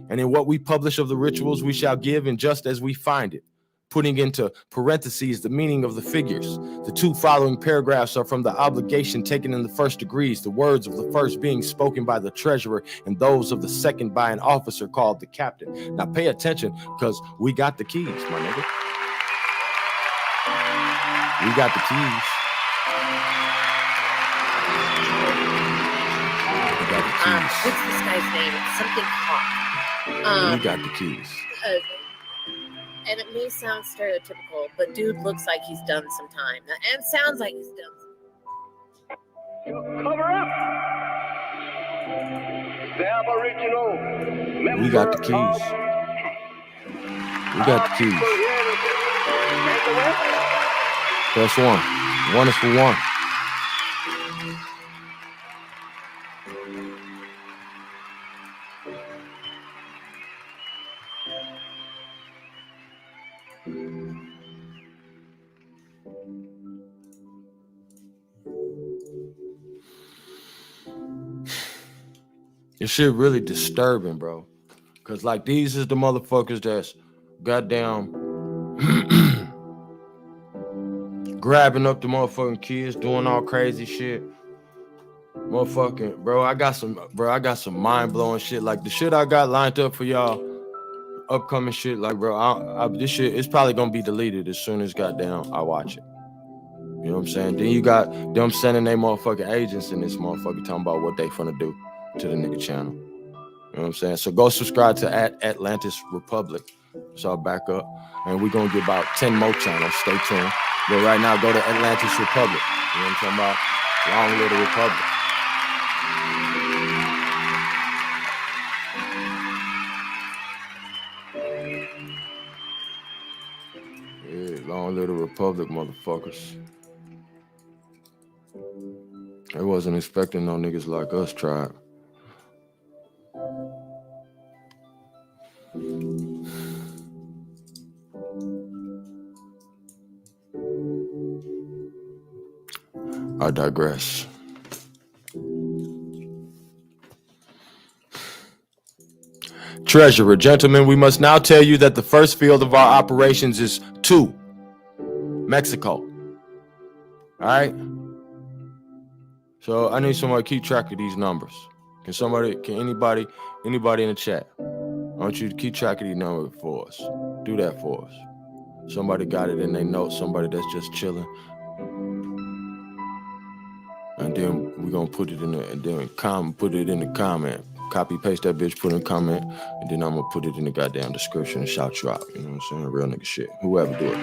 and in what we publish of the rituals we shall give in just as we find it, putting into parentheses the meaning of the figures. The 2 following paragraphs are from the obligation taken in the first degrees, the words of the first being spoken by the treasurer and those of the second by an officer called the captain. Now pay attention, because we got the keys, my nigga. We got the keys. We got the keys. What's this guy's name? It's something Hawk. We got the keys. And it may sound stereotypical, but dude looks like he's done some time. And sounds like he's done some. Cover up. The Aboriginal. We got the keys. We got the keys. Press 1. 1 is for 1. This shit really disturbing, bro. Cause like these is the motherfuckers that's goddamn grabbing up the motherfucking kids, doing all crazy shit. Motherfucking, bro, I got some mind-blowing shit. Like the shit I got lined up for y'all, upcoming shit, like bro, this shit it's probably gonna be deleted as soon as goddamn I watch it. You know what I'm saying? Then you got them sending their motherfucking agents in this motherfucker talking about what they finna do to the nigga channel. You know what I'm saying? So go subscribe to Atlantis Republic. So I'll back up. And we're gonna get about 10 more channels. Stay tuned. But right now go to Atlantis Republic. You know what I'm talking about? Long live the Republic. Yeah, long live the Republic, motherfuckers. I wasn't expecting no niggas like us, tribe. I digress. Treasurer, gentlemen, we must now tell you that the first field of our operations is 2, Mexico. All right? So I need somebody to keep track of these numbers. Can anybody in the chat? I want you to keep track of these numbers for us. Do that for us. Somebody got it in their notes. Somebody that's just chilling. And then we're gonna put it in the put it in the comment. Copy paste that bitch, put in the comment, and then I'm gonna put it in the goddamn description and shout you out. You know what I'm saying? Real nigga shit. Whoever do it.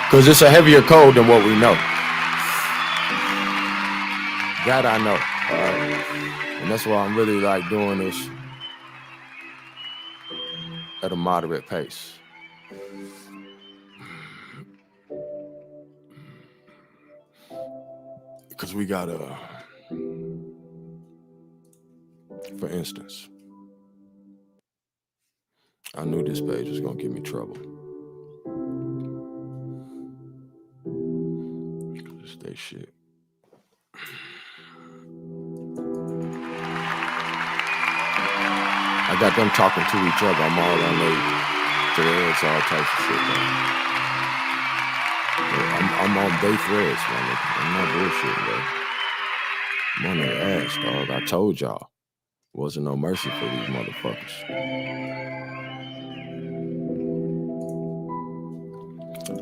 Cause it's a heavier code than what we know. That I know. All right. And that's why I'm really like doing this at a moderate pace. Because we gotta, for instance, I knew this page was gonna give me trouble. Because it's they shit. I got them talking to each other. I'm all on their threads, all types of shit, man. I'm on their threads, man. I'm not bullshitting, bro. I'm on their ass, dog. I told y'all. Wasn't no mercy for these motherfuckers.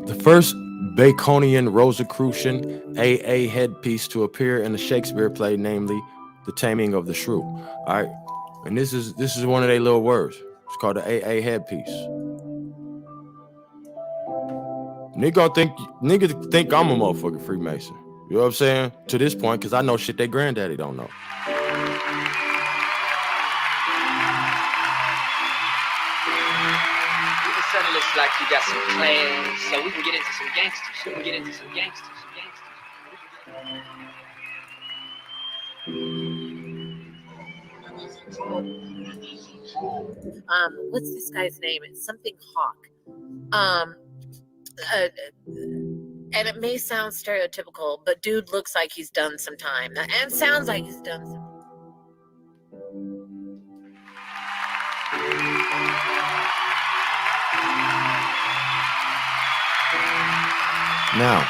The first Baconian Rosicrucian AA headpiece to appear in a Shakespeare play, namely The Taming of the Shrew. All right. And this is one of their little words. It's called the AA headpiece. Nigga think I'm a motherfucking Freemason. You know what I'm saying? To this point, because I know shit they granddaddy don't know. You can settle this like you got some plans, so we can get into some gangsters. What's this guy's name? It's something Hawk. And it may sound stereotypical, but dude looks like he's done some time and sounds like he's done some. Now,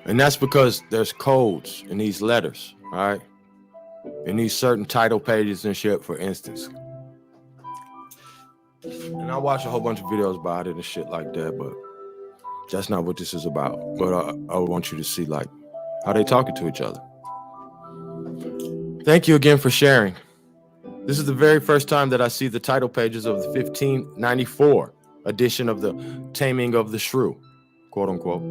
and that's because there's codes in these letters, all right? In these certain title pages and shit, for instance. And I watched a whole bunch of videos about it and shit like that, but that's not what this is about. But I want you to see, like, how they talking to each other. Thank you again for sharing. This is the very first time that I see the title pages of the 1594 edition of the Taming of the Shrew, quote unquote.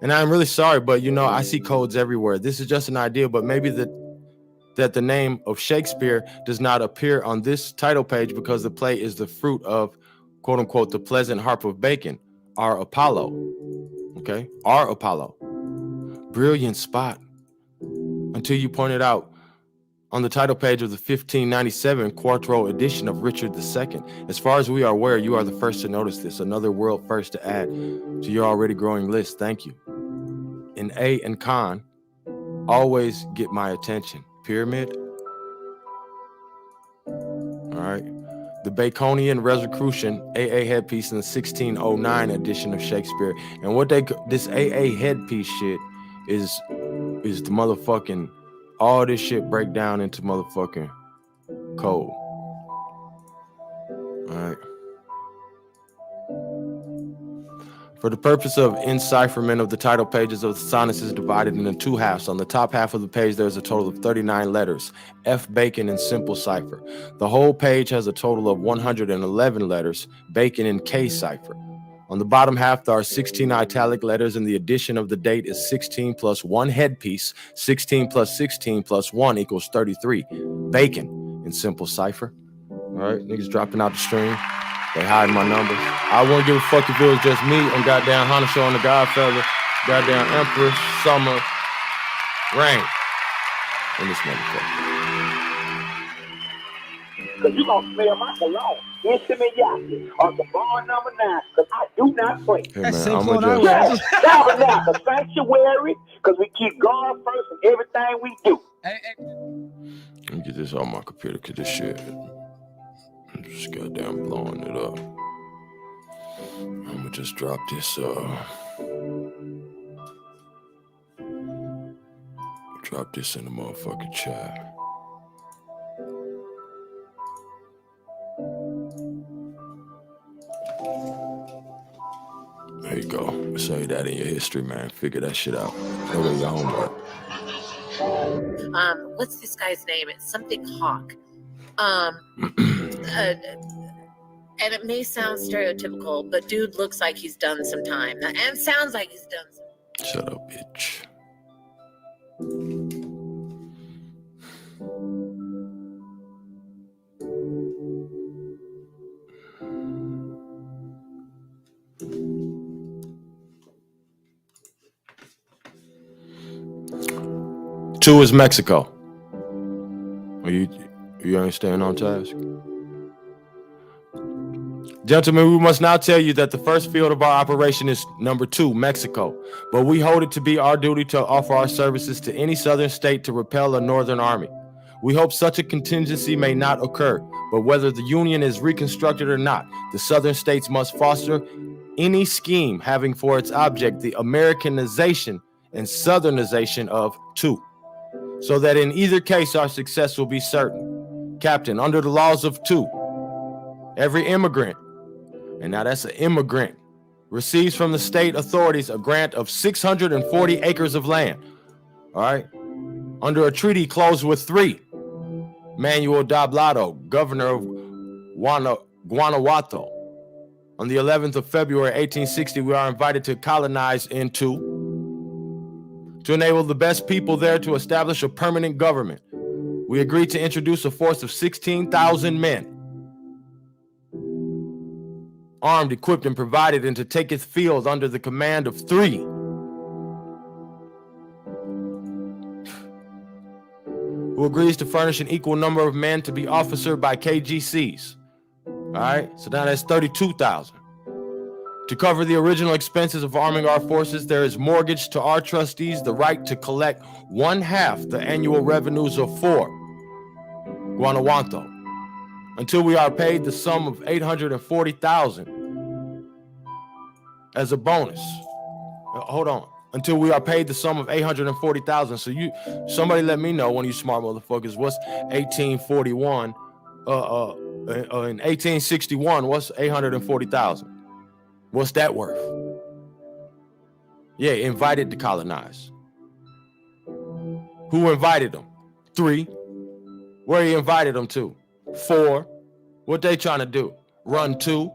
And I'm really sorry, but you know, I see codes everywhere. This is just an idea, but maybe that the name of Shakespeare does not appear on this title page because the play is the fruit of, quote unquote, the pleasant harp of Bacon, our Apollo. Okay, our Apollo. Brilliant spot. Until you pointed out on the title page of the 1597 quarto edition of Richard II. As far as we are aware, you are the first to notice this. Another world first to add to your already growing list. Thank you. In A and Con, always get my attention. Pyramid. All right. The Baconian Rosicrucian AA headpiece in the 1609 edition of Shakespeare. And what this AA headpiece shit is the motherfucking, all this shit break down into motherfucking code. All right. For the purpose of encipherment of the title pages of the sonnets is divided into two halves. On the top half of the page, there's a total of 39 letters, F Bacon in simple cipher. The whole page has a total of 111 letters, Bacon in K cipher. On the bottom half, there are 16 italic letters, and the addition of the date is 16 plus 1 headpiece. 16 plus 16 plus 1 equals 33. Bacon in simple cipher. All right, niggas dropping out the stream. They hiding my numbers. I wouldn't give a fuck if it was just me and goddamn Hanasho and the Godfather, goddamn Empress, Summer, Rain, in this motherfucker. Cause you gonna smell my cologne. Intimate Yaki or the bar number 9, cause I do not play. Hey, That's man, same phone I Yes, was. tabernacle, sanctuary, cause we keep God first in everything we do. Hey. Let me get this on my computer, cause this shit, I'm just goddamn blowing it up. I'm gonna just drop this, drop this in the motherfucking chat. There you go. Say that in your history, man. Figure that shit out. Go to your homework. What's this guy's name? It's something Hawk. And it may sound stereotypical, but dude looks like he's done some time. And sounds like he's done some. Shut up, bitch. Two is Mexico. Are you ain't staying on task? Gentlemen, we must now tell you that the first field of our operation is number 2, Mexico. But we hold it to be our duty to offer our services to any southern state to repel a northern army. We hope such a contingency may not occur, but whether the Union is reconstructed or not, the southern states must foster any scheme having for its object the Americanization and southernization of 2. So that in either case our success will be certain. Captain, under the laws of 2, every immigrant, and now that's an immigrant, receives from the state authorities a grant of 640 acres of land. All right? Under a treaty closed with 3, Manuel Doblado, governor of Guanajuato. On the 11th of February, 1860, we are invited to colonize in 2, to enable the best people there to establish a permanent government. We agreed to introduce a force of 16,000 men, armed, equipped, and provided, and to take its field under the command of 3. Who agrees to furnish an equal number of men to be officered by KGCs. All right, so now that's 32,000. To cover the original expenses of arming our forces, there is mortgaged to our trustees the right to collect 1/2 the annual revenues of 4, Guanajuato, until we are paid the sum of 840,000 as a bonus. Hold on. Until we are paid the sum of 840,000. So somebody let me know, one of you smart motherfuckers, what's 1841? In 1861, what's 840,000? What's that worth? Yeah, invited to colonize. Who invited them? 3. Where he invited them to? 4. What they trying to do? Run 2.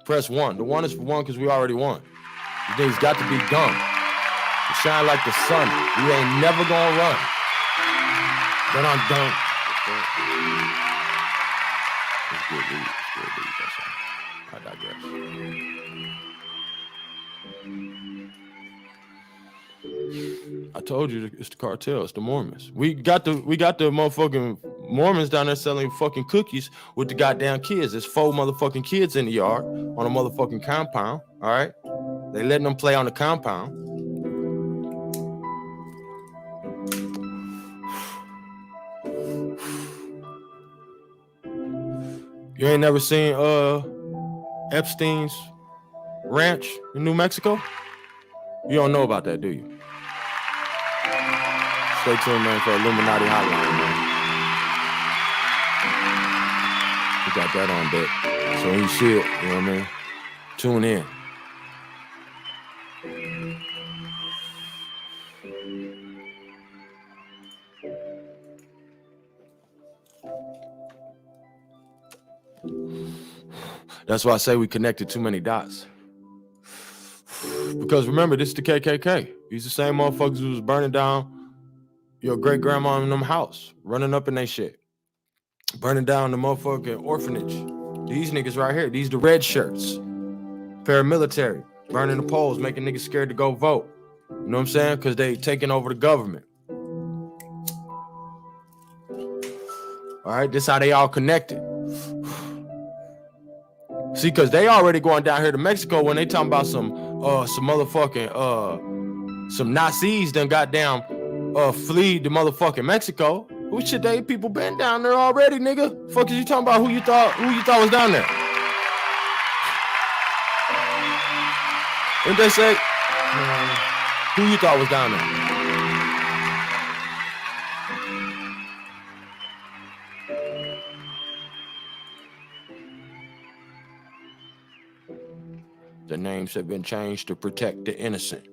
Press 1. The 1 is for 1 because we already won. These things got to be done. You shine like the sun. You ain't never gonna run. Then I'm done. It's good, dude. It's good, dude. That's all. I digress. I told you it's the cartel, it's the Mormons. We got the motherfucking Mormons down there selling fucking cookies with the goddamn kids. There's 4 motherfucking kids in the yard on a motherfucking compound. All right, they letting them play on the compound. You ain't never seen Epstein's ranch in New Mexico? You don't know about that, do you? Stay tuned, man, for Illuminati Hotline, man. We got that on deck. So when you see it, you know what I mean? Tune in. That's why I say we connected too many dots. Because remember, this is the KKK. These the same motherfuckers who was burning down your great grandma in them house, running up in they shit, burning down the motherfucking orphanage. These niggas right here, these the red shirts, paramilitary, burning the polls, making niggas scared to go vote. You know what I'm saying? Because they taking over the government. All right, this how they all connected. See, because they already going down here to Mexico when they talking about some motherfucking some Nazis done goddamn flee to motherfucking Mexico. Who shit, they people been down there already, nigga? Fuck is you talking about? Who you thought was down there? What they say? Who you thought was down there? The names have been changed to protect the innocent.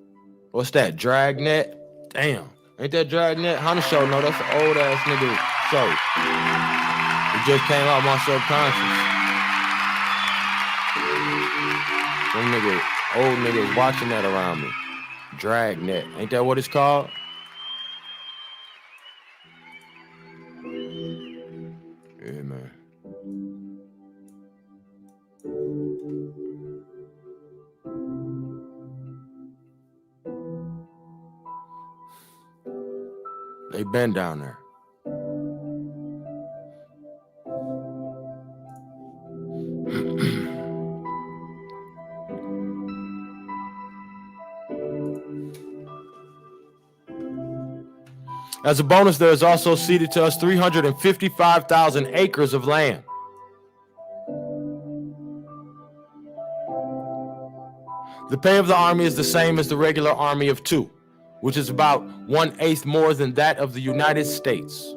What's that? Dragnet? Damn. Ain't that Dragnet? Hunter show? No, that's an old ass nigga show. It just came out my subconscious. Them niggas, old niggas watching that around me. Dragnet. Ain't that what it's called? Yeah, man. They been down there. As a bonus, there is also ceded to us 355,000 acres of land. The pay of the army is the same as the regular army of 2, which is about 1/8 more than that of the United States.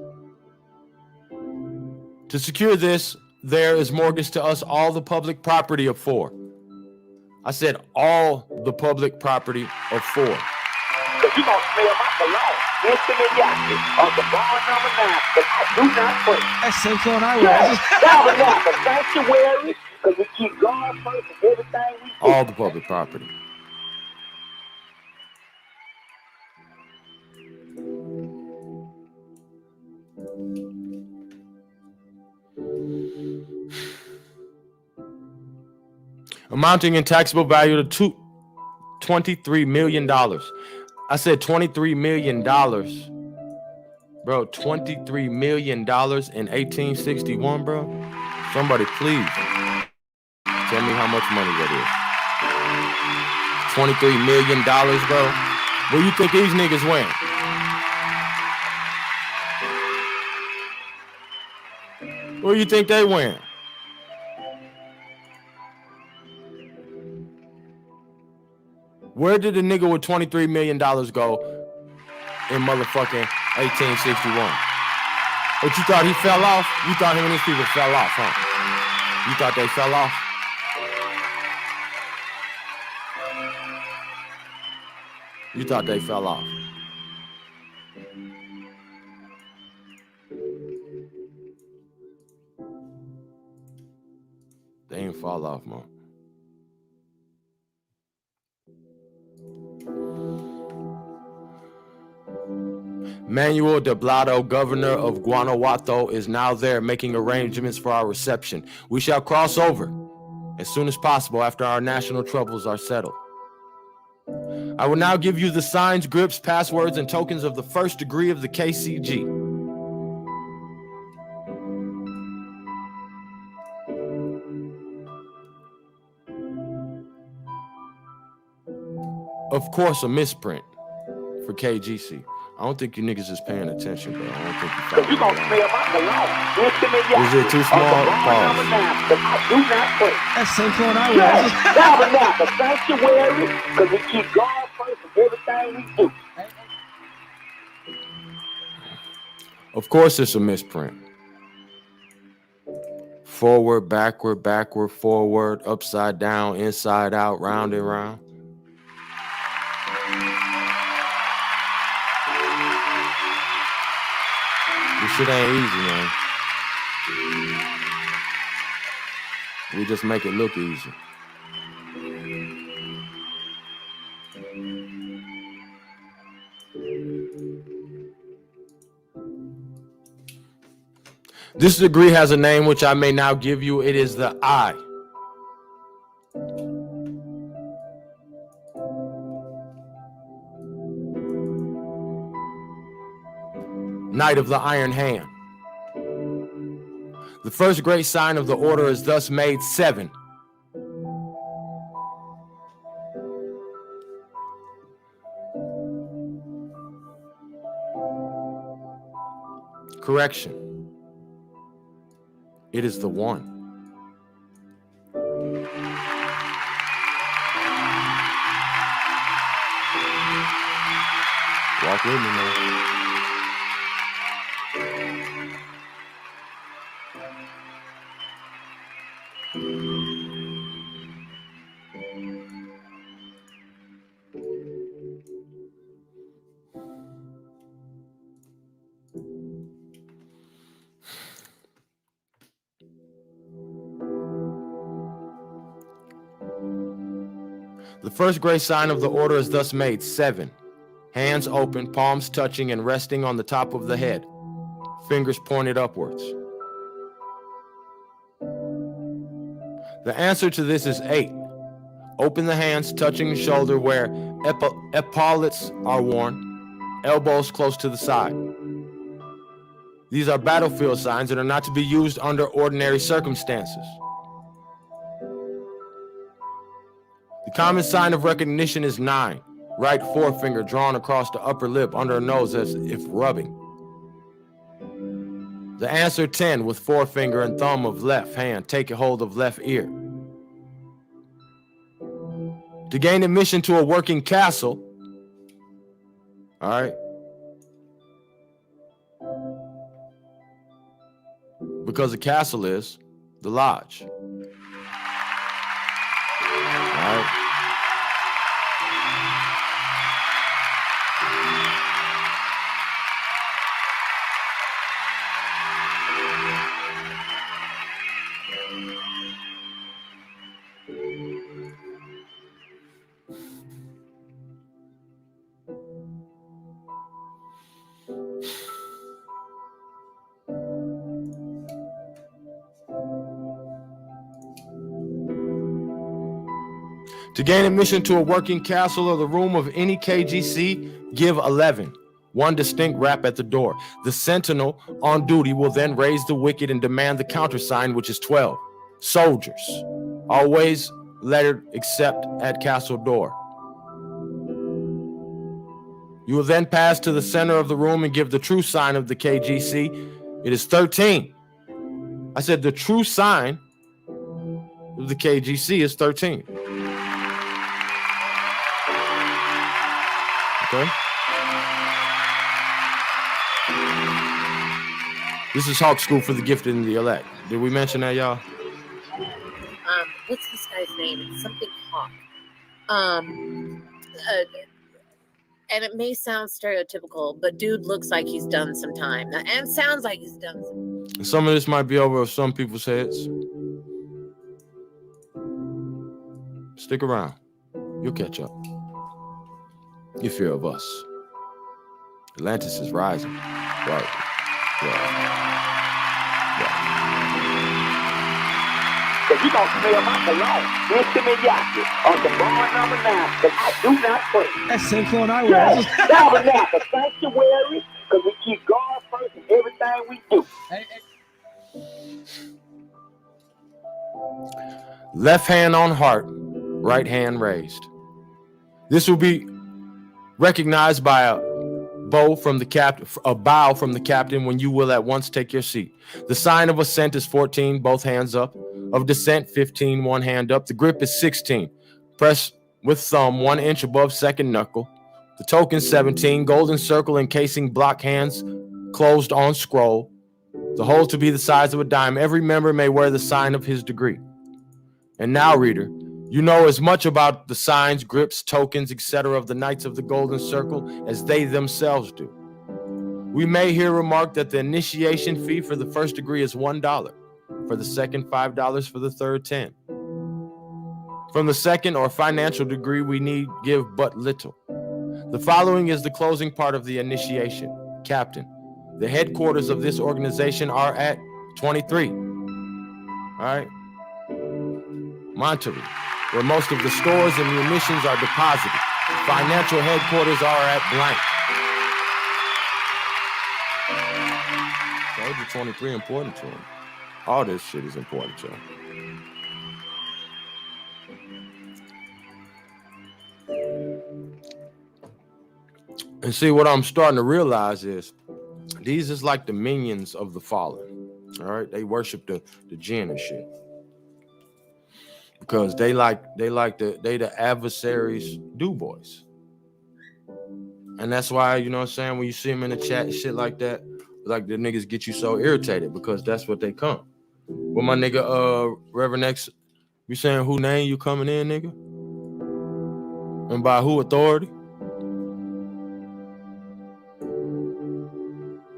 To secure this, there is mortgaged to us all the public property of 4. I said all the public property of 4. Cause you gonna smell my cologne. Intimate Yaki on the bar number 9. Cause I do not play. That's Cyclone Highway. Yeah, Tabernacle Sanctuary. Cause we keep God first in everything we do. All the public property. Amounting in taxable value to $23 million. I said $23 million. Bro, $23 million in 1861, bro. Somebody please tell me how much money that is. $23 million, bro. Where you think these niggas went? Where you think they went? Where did the nigga with $23 million go in motherfucking 1861? But you thought he fell off? You thought him and his people fell off, huh? You thought they fell off? You thought they fell off? They ain't fall off, man. Manuel de Blado, governor of Guanajuato, is now there making arrangements for our reception. We shall cross over as soon as possible after our national troubles are settled. I will now give you the signs, grips, passwords, and tokens of the first degree of the KCG. Of course, a misprint for KGC. I don't think you niggas is paying attention, bro. I don't think Cause you gonna smell my cologne. Intimate Yaki. Is it too small? On the bar Pause. number 9. Cause I do not play. That's Cyclone Highway. Yeah, Tabernacle Sanctuary. Cause we keep God first in everything we do. Of course, it's a misprint. Forward, backward, forward, upside down, inside out, round and round. This shit ain't easy, man. We just make it look easy. This degree has a name which I may now give you. It is the I. Knight of the Iron Hand. The first great sign of the order is thus made 7. Correction. It is the 1. Walk with me, man. The first great sign of the order is thus made, 7. Hands open, palms touching and resting on the top of the head, fingers pointed upwards. The answer to this is 8. Open the hands, touching the shoulder where epaulets are worn, elbows close to the side. These are battlefield signs that are not to be used under ordinary circumstances. The common sign of recognition is 9. Right forefinger drawn across the upper lip under a nose as if rubbing. The answer 10 with forefinger and thumb of left hand taking hold of left ear. To gain admission to a working castle, all right, because a castle is the lodge. All right. To gain admission to a working castle or the room of any KGC, give 11. One distinct rap at the door. The sentinel on duty will then raise the wicket and demand the countersign, which is 12. Soldiers, always lettered except at castle door. You will then pass to the center of the room and give the true sign of the KGC. It is 13. I said the true sign of the KGC is 13. Okay. This is Hawk School for the Gifted and the Elect. Did we mention that, y'all? What's this guy's name? It's something Hawk. And it may sound stereotypical, but dude looks like he's done some time. And sounds like he's done some. Some of this might be over some people's heads. Stick around. You'll catch up. You fear of us. Atlantis is rising. Right. Cause you gonna smell my cologne. Intimidate on the bar number 9. Cause I do not pray. That's same phone I wear. Yeah, tabernacle, sanctuary. Cause we keep God first in everything we do. Left hand on heart, right hand raised. This will be recognized by a bow from the captain when you will at once take your seat. The sign of assent is 14, both hands up. Of dissent, 15, one hand up. The grip is 16. Press with thumb 1 inch above second knuckle. The token 17, golden circle encasing block hands closed on scroll. The whole to be the size of a dime. Every member may wear the sign of his degree. And now, reader, you know as much about the signs, grips, tokens, etc. of the Knights of the Golden Circle as they themselves do. We may here remark that the initiation fee for the first degree is $1, for the second $5, for the third $10. From the second or financial degree, we need give but little. The following is the closing part of the initiation. Captain, the headquarters of this organization are at 23. All right. Monterey, where most of the stores and munitions are deposited. Financial headquarters are at blank. Told you 23 important to him. All this shit is important to him. And see, what I'm starting to realize is these is like the minions of the fallen. All right, they worship the jinn and shit. Because they the adversaries do boys. And that's why, you know what I'm saying, when you see them in the chat and shit like that, like the niggas get you so irritated because that's what they come. Well, my nigga, Reverend X, you saying who name you coming in, nigga? And by who authority?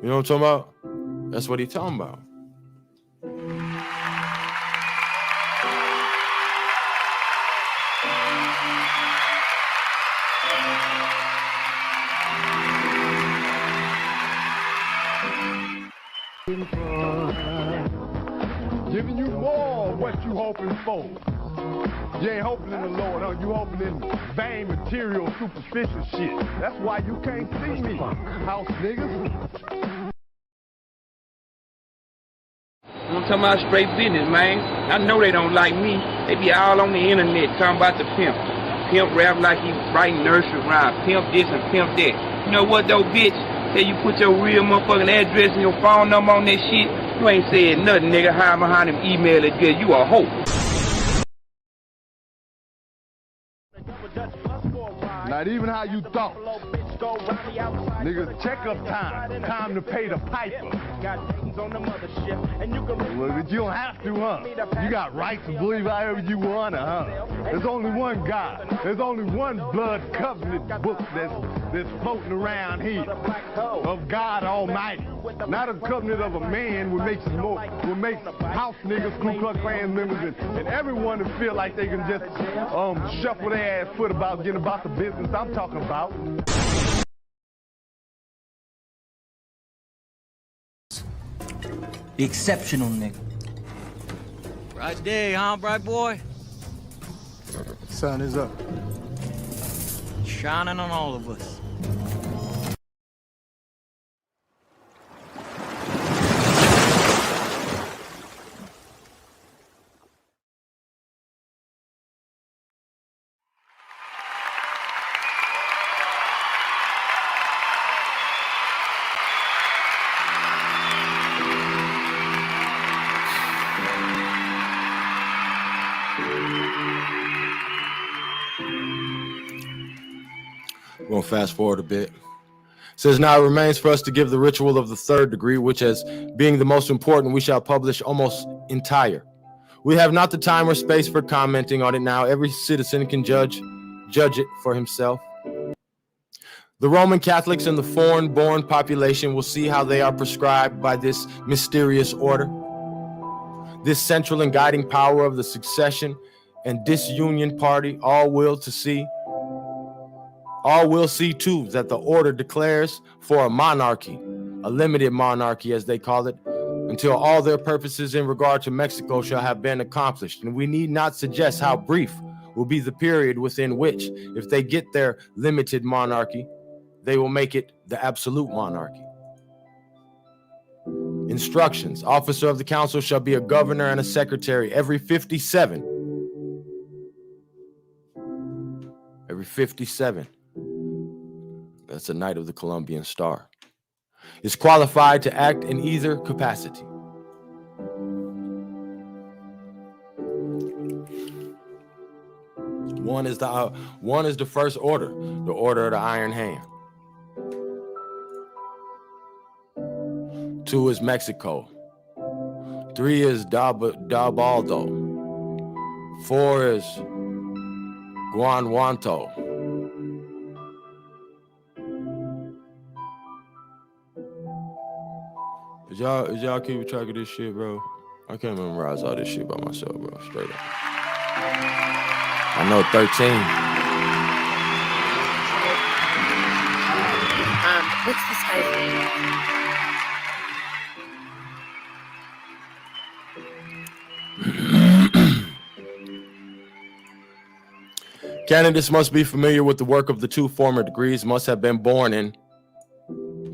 You know what I'm talking about? That's what he talking about. Giving you more of what you hoping for. You ain't hoping in the Lord, huh? You hoping in vain, material, superficial shit. That's why you can't see me, house niggas. I'm talking about straight business, man. I know they don't like me. They be all on the internet talking about the pimp. Pimp rap like he writing nursery rhyme. Pimp this and pimp that. You know what though, bitch? Say you put your real motherfucking address and your phone number on that shit. You ain't said nothing, nigga. Hide behind them email address. You a hoe. Not even how you thought. Niggas, checkup time. Time to pay the piper. Well, but you don't have to, huh? You got rights to believe however you wanna, huh? There's only one God. There's only one blood covenant book that's floating around here of God Almighty. Not a covenant of a man will make house niggas, Ku Klux Klan members, and everyone to feel like they can just shuffle their ass foot about getting about the business I'm talking about. Exceptional nigga. Right there, huh, bright boy? Sun is up. Shining on all of us. We're going to fast forward a bit. It says, now it remains for us to give the ritual of the third degree, which as being the most important, we shall publish almost entire. We have not the time or space for commenting on it now. Every citizen can judge it for himself. The Roman Catholics and the foreign-born population will see how they are prescribed by this mysterious order. This central and guiding power of the succession and disunion party all will see too that the order declares for a monarchy, a limited monarchy as they call it, until all their purposes in regard to Mexico shall have been accomplished. And we need not suggest how brief will be the period within which, if they get their limited monarchy, they will make it the absolute monarchy. Instructions. Officer of the council shall be a governor and a secretary every 57. Every 57. That's a Knight of the Columbian Star. Is qualified to act in either capacity. One is the first order, the order of the Iron Hand. 2 is Mexico. 3 is Dabaldo. 4 is Guanajuato. Is y'all keeping track of this shit, bro? I can't memorize all this shit by myself, bro. Straight up. I know 13. What's this guy's name? Candidates must be familiar with the work of the 2 former degrees, must have been born in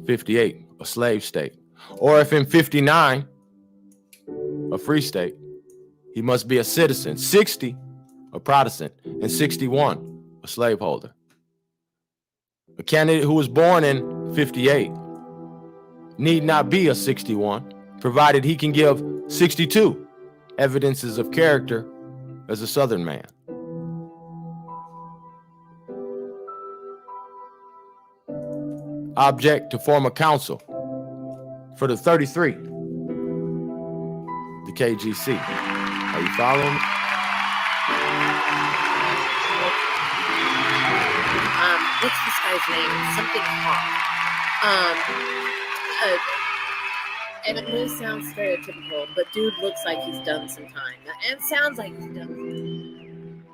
58, a slave state. Or if in 59, a free state, he must be a citizen. 60, a Protestant. And 61, a slaveholder. A candidate who was born in 58 need not be a 61, provided he can give 62 evidences of character as a Southern man. Object to form a council for the 33, the KGC. Are you following me? What's this guy's name? Something Hawk. And it may sound stereotypical, but dude looks like he's done some time. And sounds like he's done some time.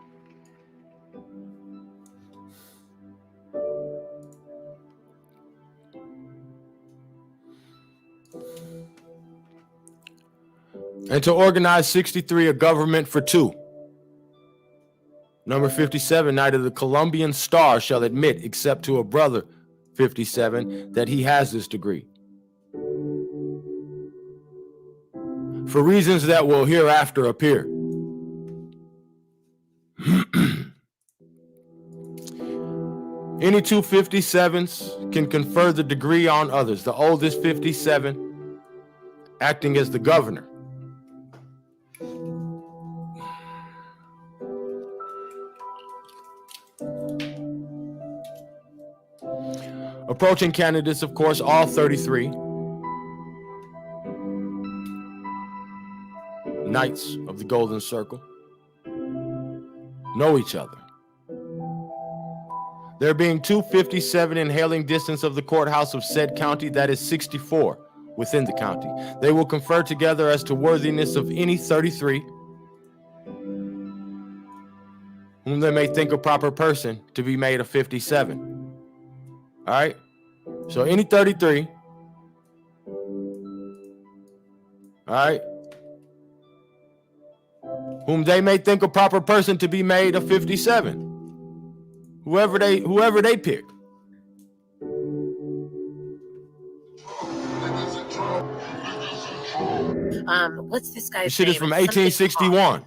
And to organize 63, a government for two. Number 57, Knight of the Columbian Star shall admit, except to a brother, 57, that he has this degree. For reasons that will hereafter appear. Any two 57s can confer the degree on others. The oldest 57 acting as the governor. Approaching candidates, of course, all 33. Knights of the Golden Circle know each other. There being 257 in hailing distance of the courthouse of said county, that is 64 within the county. They will confer together as to worthiness of any 33 whom they may think a proper person to be made a 57. All right? So any 33. All right? Whom they may think a proper person to be made a 57. Whoever they pick. What's this guy's This shit name? is from 1861.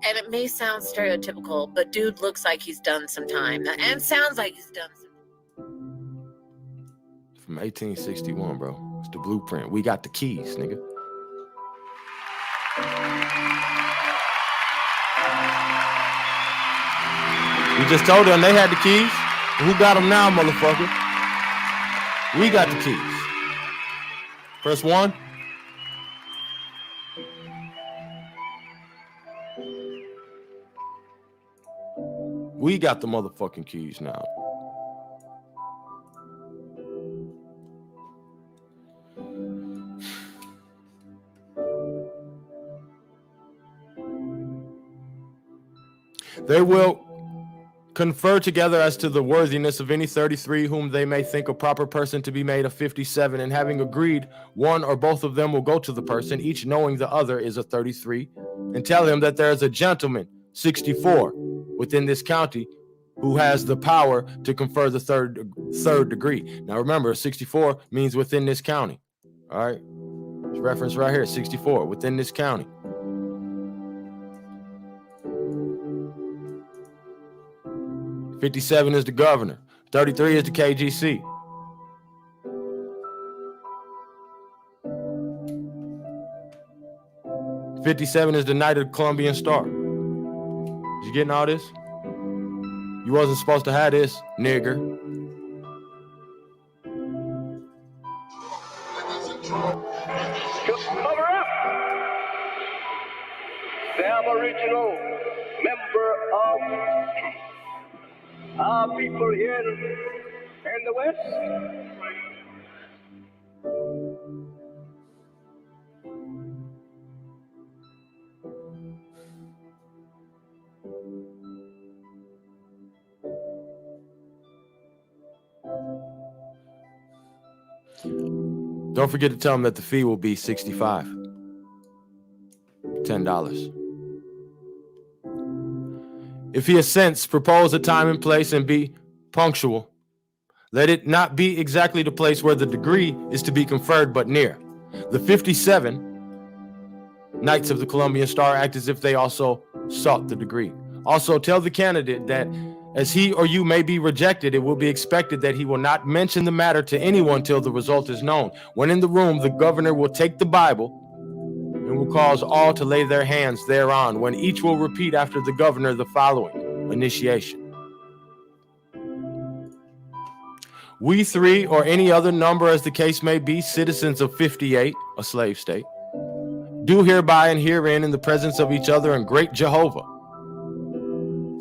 And it may sound stereotypical, but dude looks like he's done some time and sounds like he's done some. From 1861, bro. It's the blueprint. We got the keys, nigga. We just told them they had the keys. Who got them now, motherfucker? We got the keys. First one. We got the motherfucking keys now. They will confer together as to the worthiness of any 33 whom they may think a proper person to be made a 57, and having agreed, one or both of them will go to the person, each knowing the other is a 33, and tell him that there is a gentleman, 64, within this county who has the power to confer the third degree. Now remember, 64 means within this county. All right, it's reference right here, 64, within this county. $57 is the governor. 33 is the KGC. $57 is the Knight of the Columbian Star. You getting all this? You wasn't supposed to have this, nigger. Cover up! The Aboriginal member of our people here in the West. Don't forget to tell them that the fee will be $65. $10. If he assents, propose a time and place and be punctual. Let it not be exactly the place where the degree is to be conferred, but near. The 57 Knights of the Columbian Star act as if they also sought the degree. Also, tell the candidate that as he or you may be rejected, it will be expected that he will not mention the matter to anyone till the result is known. When in the room, the governor will take the Bible and will cause all to lay their hands thereon, when each will repeat after the governor the following initiation. We three, or any other number as the case may be, citizens of 58, a slave state, do hereby and herein in the presence of each other and great Jehovah,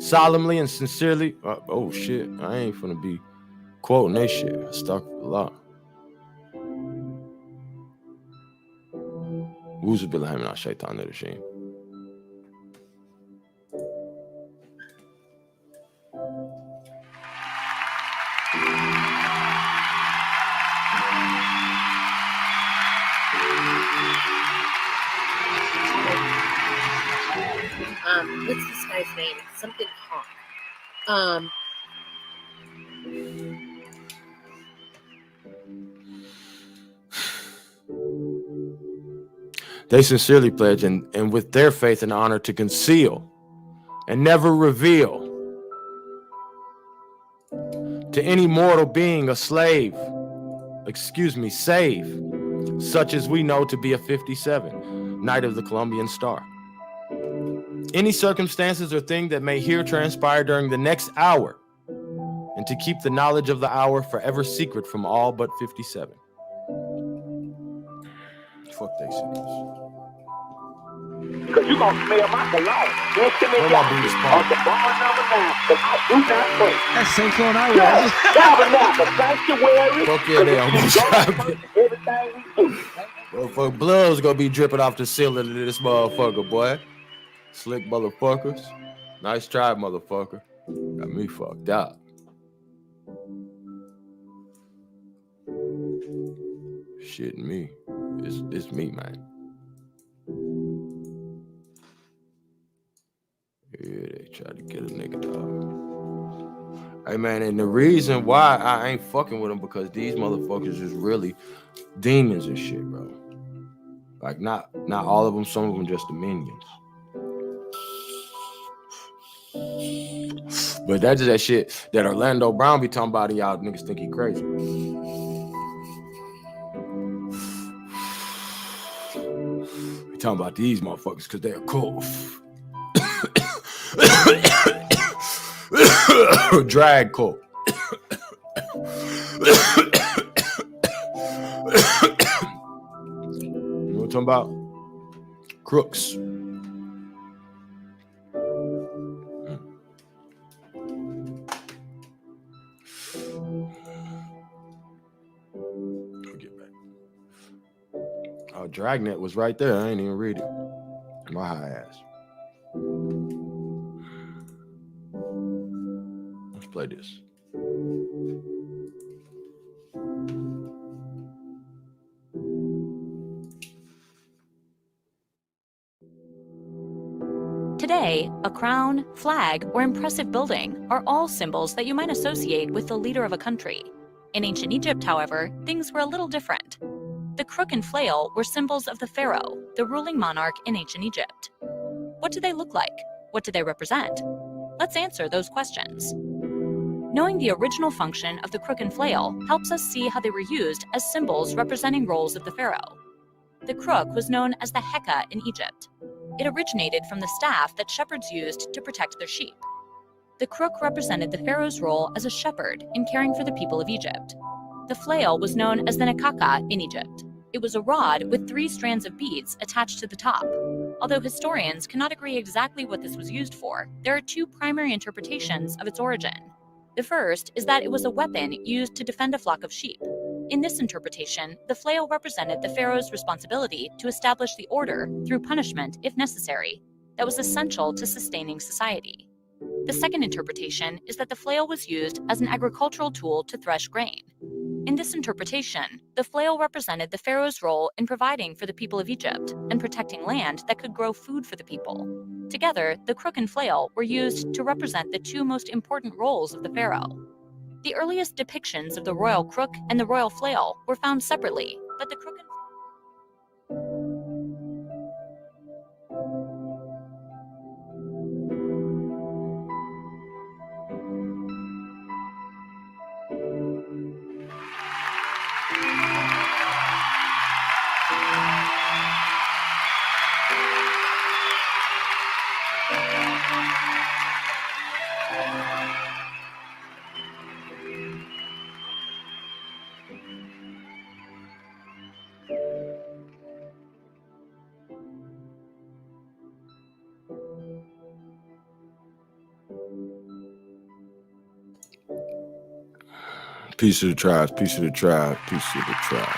solemnly and sincerely, oh shit, I ain't finna be quoting that shit. I stuck a lot. Wuzu billahi minash shaitanir rajim. What's this guy's name? Something Hawk. They sincerely pledge and with their faith and honor to conceal and never reveal to any mortal being a save, such as we know to be a 57, Knight of the Columbian Star. Any circumstances or thing that may here transpire during the next hour, and to keep the knowledge of the hour forever secret from all but 57. Fuck they secrets. Cause you gonna smell my cologne. Intimate Where my booty spot? on the bar number 9. Cause I do not play. That's Central and Iowa. Tabernacle, sanctuary. Fuck yeah, they almost got me. Everything we do. Motherfucker, blood's gonna be dripping off the ceiling of this motherfucker, boy. Slick motherfuckers. Nice try, motherfucker. Got me fucked up. Shit, me. It's me, man. Yeah, they tried to get a nigga, dog. Hey, man, and the reason why I ain't fucking with them because these motherfuckers is really demons and shit, bro. Like, not all of them, some of them just the minions. But that's just that shit that Orlando Brown be talking about, and y'all niggas think he crazy. We talking about these motherfuckers because they're cool. Drag cult. You know what I'm talking about? Crooks. Dragnet was right there. I ain't even read it. My high ass. Let's play this. Today, a crown, flag, or impressive building are all symbols that you might associate with the leader of a country. In ancient Egypt, however, things were a little different. The crook and flail were symbols of the pharaoh, the ruling monarch in ancient Egypt. What do they look like? What do they represent? Let's answer those questions. Knowing the original function of the crook and flail helps us see how they were used as symbols representing roles of the pharaoh. The crook was known as the Heka in Egypt. It originated from the staff that shepherds used to protect their sheep. The crook represented the pharaoh's role as a shepherd in caring for the people of Egypt. The flail was known as the Nekaka in Egypt. It was a rod with 3 strands of beads attached to the top. Although historians cannot agree exactly what this was used for, there are 2 primary interpretations of its origin. The first is that it was a weapon used to defend a flock of sheep. In this interpretation, the flail represented the pharaoh's responsibility to establish the order through punishment, if necessary, that was essential to sustaining society. The second interpretation is that the flail was used as an agricultural tool to thresh grain. In this interpretation, the flail represented the pharaoh's role in providing for the people of Egypt and protecting land that could grow food for the people. Together, the crook and flail were used to represent the 2 most important roles of the pharaoh. The earliest depictions of the royal crook and the royal flail were found separately, but the crook and Peace to the tribes, peace to the tribe, peace to the tribes.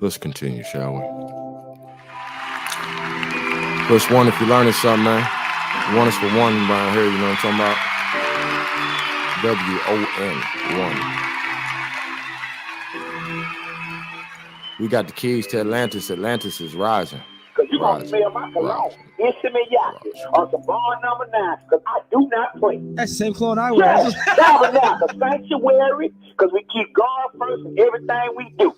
Let's continue, shall we? First one, if you're learning something, man. One is for one around here, you know what I'm talking about? WON, 1. We got the keys to Atlantis. Atlantis is rising. Because you're going to smell my cologne. Intimate on some bar number 9. Because I do not play. That's the same clone I wear. Yes, tabernacle, sanctuary. Because we keep God first in everything we do.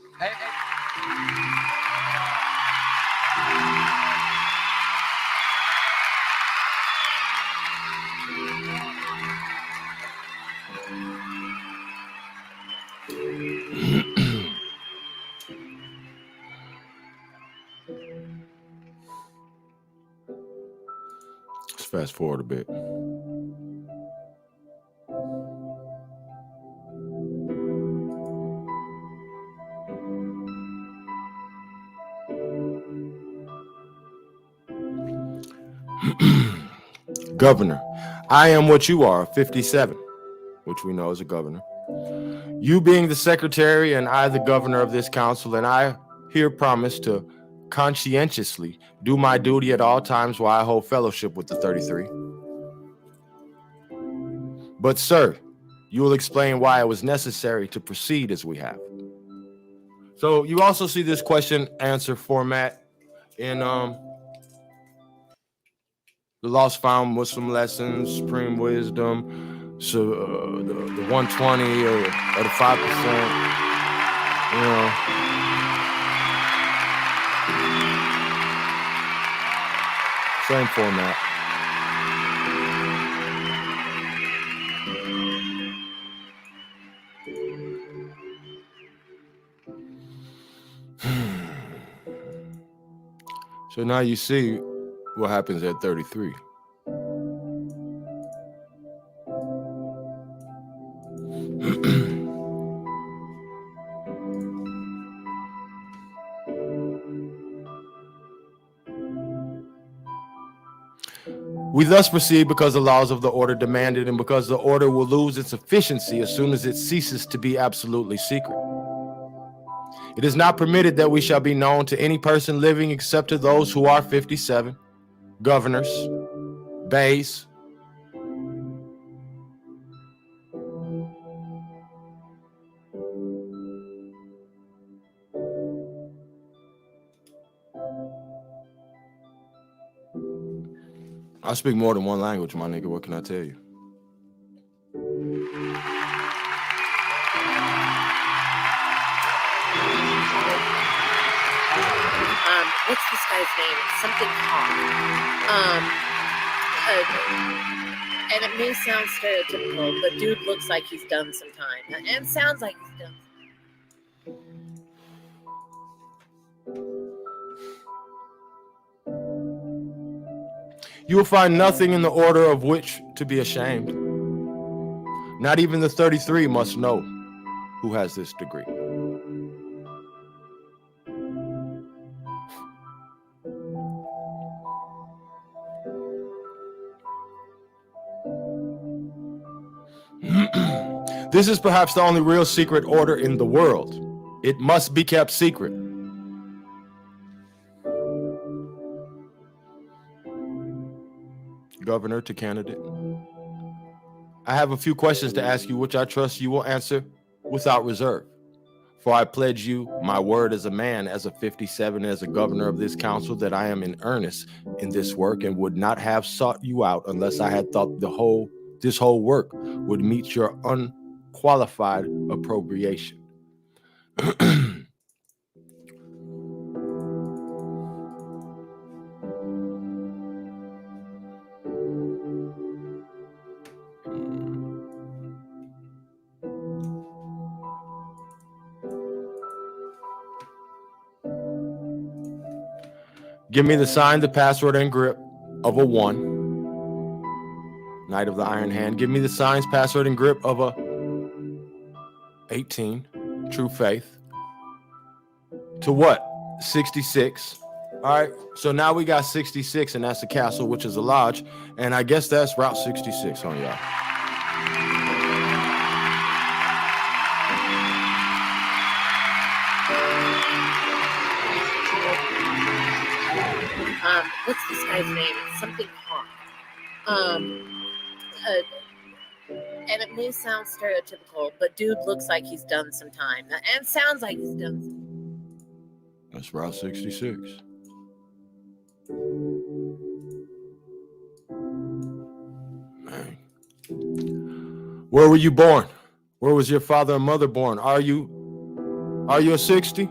Let's fast forward a bit. Governor, I am what you are, 57, which we know is a governor. You being the secretary and I the governor of this council, and I here promise to conscientiously do my duty at all times while I hold fellowship with the 33. But sir, you will explain why it was necessary to proceed as we have. So you also see this question answer format in the Lost Found Muslim Lessons, Supreme Wisdom, so the 120 or the 5%, you know. Same format. So now you see what happens at 33. We thus proceed because the laws of the order demand it, and because the order will lose its efficiency as soon as it ceases to be absolutely secret. It is not permitted that we shall be known to any person living except to those who are 57, governors, bays, I speak more than one language, my nigga. What can I tell you? What's this guy's name? Something Hawk. And it may sound stereotypical, but dude looks like he's done some time. And sounds like he's done. You will find nothing in the order of which to be ashamed. Not even the 33 must know who has this degree. This is perhaps the only real secret order in the world. It must be kept secret. Governor to candidate. I have a few questions to ask you, which I trust you will answer without reserve. For I pledge you my word as a man, as a 57, as a governor of this council, that I am in earnest in this work and would not have sought you out unless I had thought this whole work would meet your unqualified appropriation. Give me the sign, the password, and grip of a 1. Knight of the Iron Hand. Give me the signs, password, and grip of a 18. True faith. To what? 66. All right. So now we got 66, and that's the castle, which is a lodge. And I guess that's Route 66, huh, y'all? What's this guy's name? It's something Hawk. And it may sound stereotypical, but dude looks like he's done some time. And sounds like he's done some. That's Route 66. Man. Where were you born? Where was your father and mother born? Are you a 60?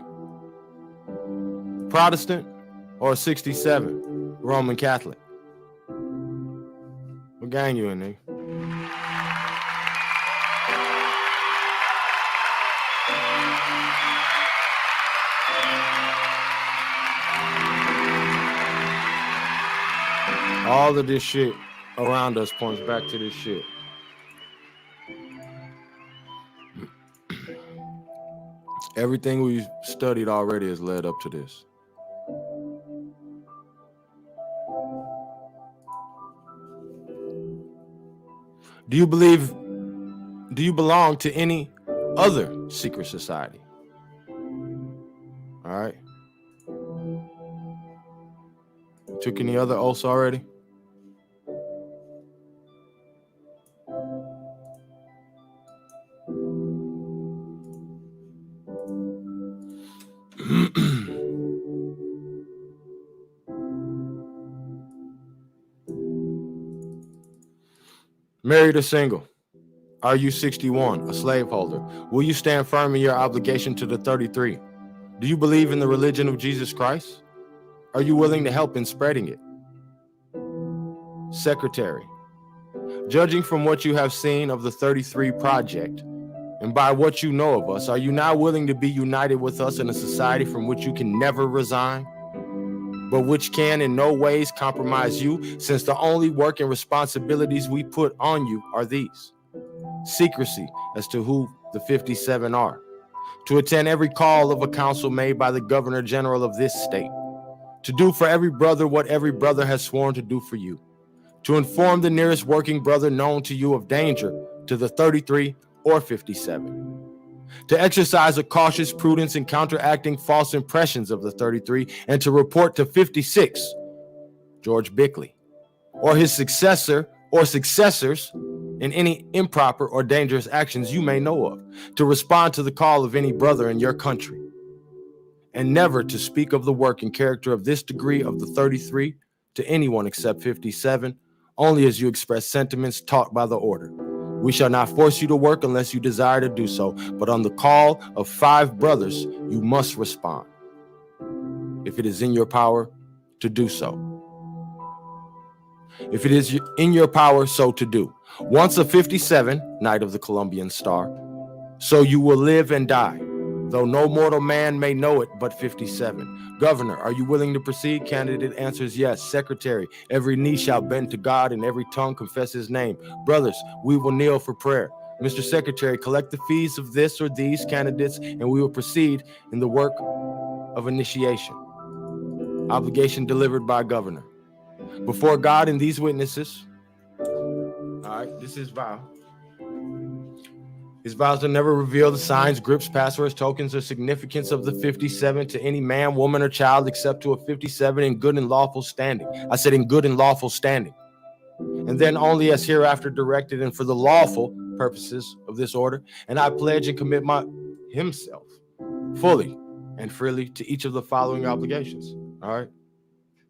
Protestant or a 67? Roman Catholic? What gang you in, nigga? All of this shit around us points back to this shit. Everything we've studied already has led up to this. Do you belong to any other secret society? All right. Took any other oaths already? Married or single? Are you 61, a slaveholder? Will you stand firm in your obligation to the 33? Do you believe in the religion of Jesus Christ? Are you willing to help in spreading it? Secretary, judging from what you have seen of the 33 Project and by what you know of us, are you now willing to be united with us in a society from which you can never resign, but which can in no ways compromise you, since the only work and responsibilities we put on you are these: secrecy as to who the 57 are, to attend every call of a council made by the Governor General of this state, to do for every brother what every brother has sworn to do for you, to inform the nearest working brother known to you of danger to the 33 or 57, to exercise a cautious prudence in counteracting false impressions of the 33, and to report to 56, George Bickley, or his successor or successors in any improper or dangerous actions you may know of, to respond to the call of any brother in your country, and never to speak of the work and character of this degree of the 33 to anyone except 57, only as you express sentiments taught by the order. We shall not force you to work unless you desire to do so, but on the call of 5 brothers, you must respond, if it is in your power to do so. If it is in your power so to do. Once a 57, Knight of the Columbian Star, so you will live and die, though no mortal man may know it but 57. Governor, are you willing to proceed? Candidate answers yes. Secretary, every knee shall bend to God and every tongue confess his name. Brothers, we will kneel for prayer. Mr. Secretary, collect the fees of this or these candidates and we will proceed in the work of initiation. Obligation delivered by Governor. Before God and these witnesses, all right, this is vow. His vows to never reveal the signs, grips, passwords, tokens, or significance of the 57 to any man, woman, or child except to a 57 in good and lawful standing. I said in good and lawful standing. And then only as hereafter directed and for the lawful purposes of this order. And I pledge and commit himself fully and freely to each of the following obligations. All right,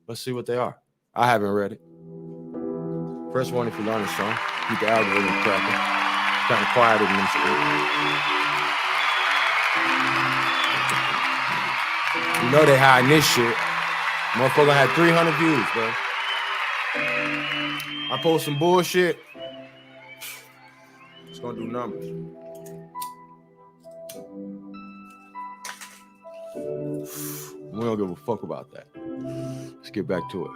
let's see what they are. I haven't read it. Press 1 if you learn a song. Keep the algorithm cracking. Kind of quiet in this street. You know they hiding this shit. Motherfucker had 300 views, bro. I post some bullshit. It's gonna do numbers. We don't give a fuck about that. Let's get back to it.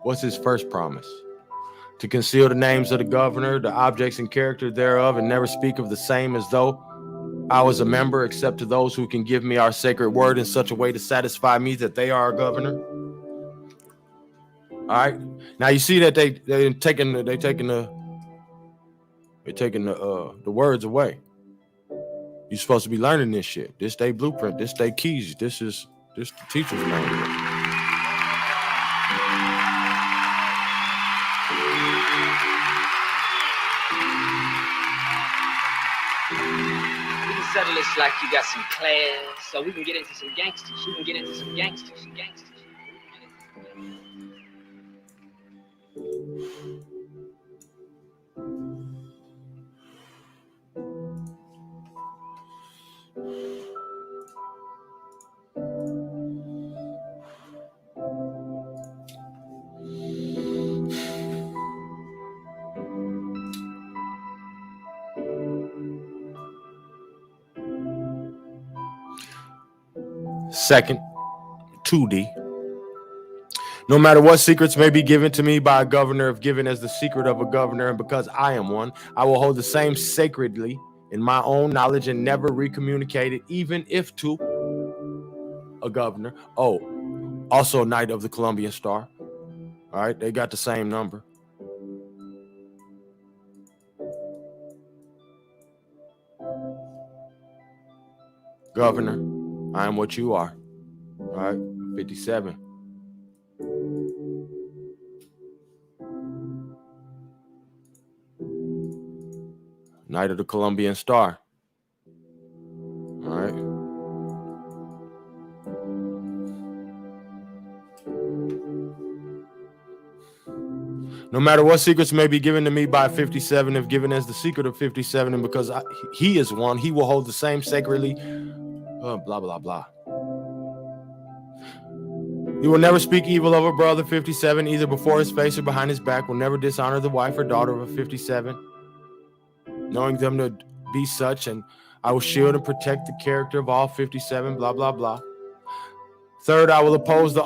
What's his first promise? To conceal the names of the governor, the objects and character thereof, and never speak of the same as though I was a member, except to those who can give me our sacred word in such a way to satisfy me that they are our governor. All right. Now you see that they're taking the words away. You're supposed to be learning this shit. This they blueprint. This they keys. This is This the teacher's manual. We can settle this like you got some class, so we can get into some gangsters. You can get into some gangsters. Second, 2D. No matter what secrets may be given to me by a governor, if given as the secret of a governor, and because I am one, I will hold the same sacredly in my own knowledge and never recommunicate it, even if to a governor. Oh, also Knight of the Columbian Star. All right, they got the same number. Governor, I am what you are. All right, 57. Knight of the Columbian Star. All right. No matter what secrets may be given to me by 57, if given as the secret of 57, and because he is one, he will hold the same sacredly. Blah, blah, blah. He will never speak evil of a brother, 57, either before his face or behind his back, will never dishonor the wife or daughter of a 57, knowing them to be such, and I will shield and protect the character of all 57, blah, blah, blah. Third, I will oppose to the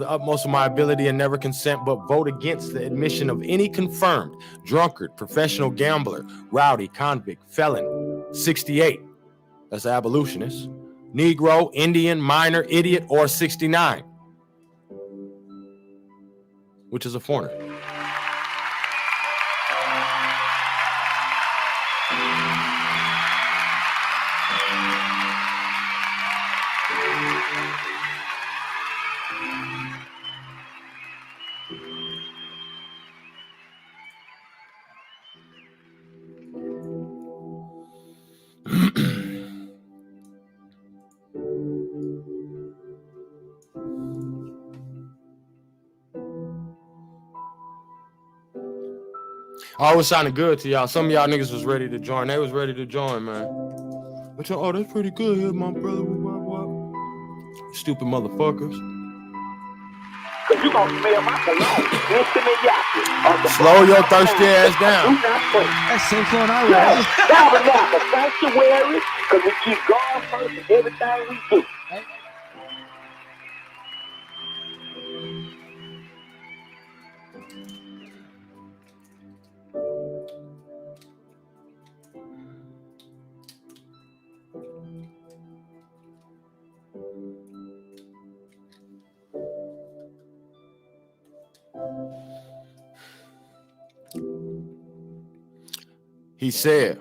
utmost of my ability and never consent but vote against the admission of any confirmed drunkard, professional gambler, rowdy, convict, felon, 68, that's abolitionist, Negro, Indian, minor, idiot, or 69, which is a foreigner. I was sounding good to y'all. Some of y'all niggas was ready to join. They was ready to join, man. But y'all, oh, that's pretty good here, my brother. Stupid motherfuckers. Cause you gonna smell my cologne. Slow your thirsty ass down. That's Central and Yeah, tabernacle, sanctuary, cause we keep God first in everything we do. He said,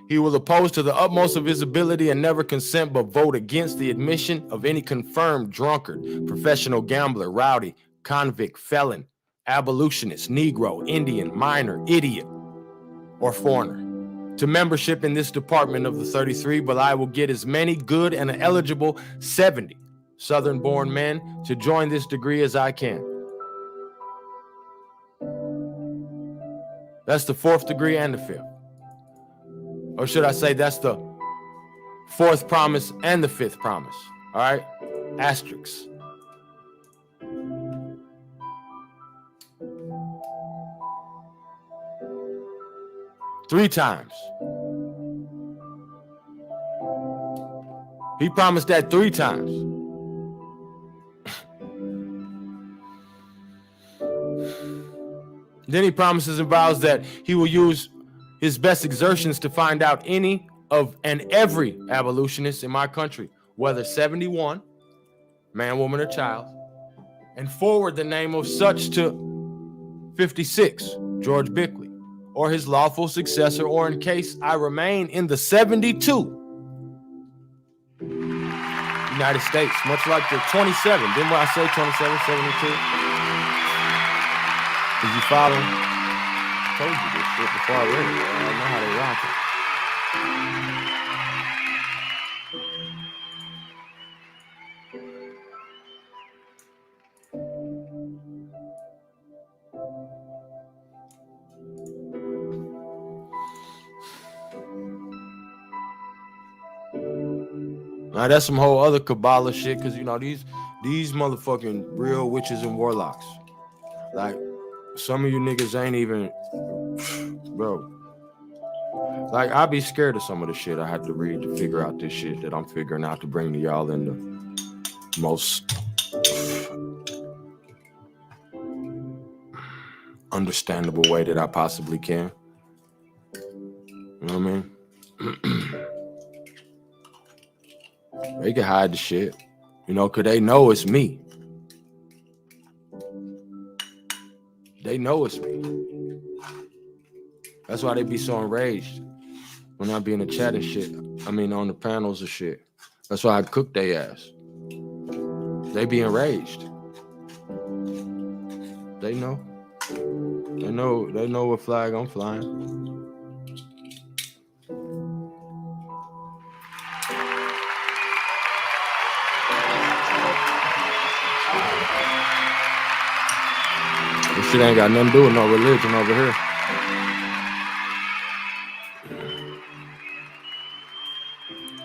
he will oppose to the utmost of his ability and never consent but vote against the admission of any confirmed drunkard, professional gambler, rowdy, convict, felon, abolitionist, Negro, Indian, minor, idiot, or foreigner to membership in this department of the 33, but I will get as many good and eligible 70 Southern-born men to join this degree as I can. That's the 4th degree and the 5th. Or should I say that's the 4th promise and the 5th promise. All right? Asterisks. Three times. He promised that 3 times. Then he promises and vows that he will use his best exertions to find out any of and every abolitionist in my country, whether 71, man, woman, or child, and forward the name of such to 56, George Bickley, or his lawful successor, or in case I remain in the 72, United States, much like the 27. Didn't I say 27, 72? Did you follow? I told you this shit before I read it. I know how they rock it. Now that's some whole other Kabbalah shit, because you know these motherfucking real witches and warlocks. Like some of you niggas ain't even, bro. Like I'd be scared of some of the shit I had to read to figure out this shit that I'm figuring out to bring to y'all in the most understandable way that I possibly can. You know what I mean? They can hide the shit, you know, because they know it's me. They know it's me. That's why they be so enraged when I be in the chat and shit. I mean, on the panels and shit. That's why I cook they ass. They be enraged. They know. They know what flag I'm flying. This shit ain't got nothing to do with no religion over here.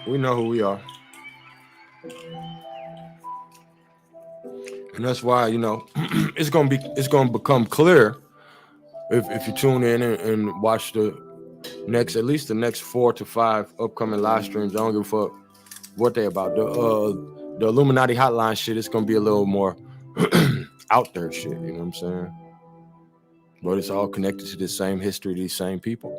We know who we are. And that's why, you know, it's gonna become clear if you tune in and watch at least the next 4 to 5 upcoming live streams. I don't give a fuck what they about. The Illuminati hotline shit, it's gonna be a little more out there shit, you know what I'm saying? But it's all connected to the same history, these same people.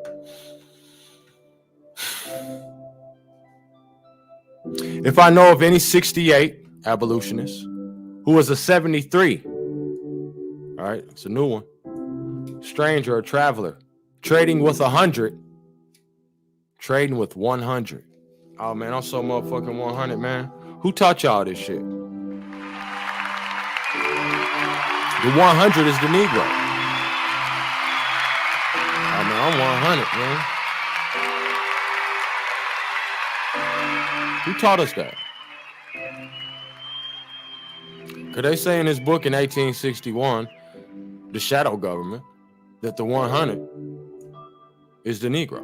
If I know of any 68 abolitionists who was a 73, all right, it's a new one, stranger or traveler, trading with 100, trading with 100. Oh man, I'm so motherfucking 100, man. Who taught y'all this shit? The 100 is the Negro. I mean, I'm 100, man. Who taught us that? Could they say in his book in 1861, The Shadow Government, that the 100 is the Negro?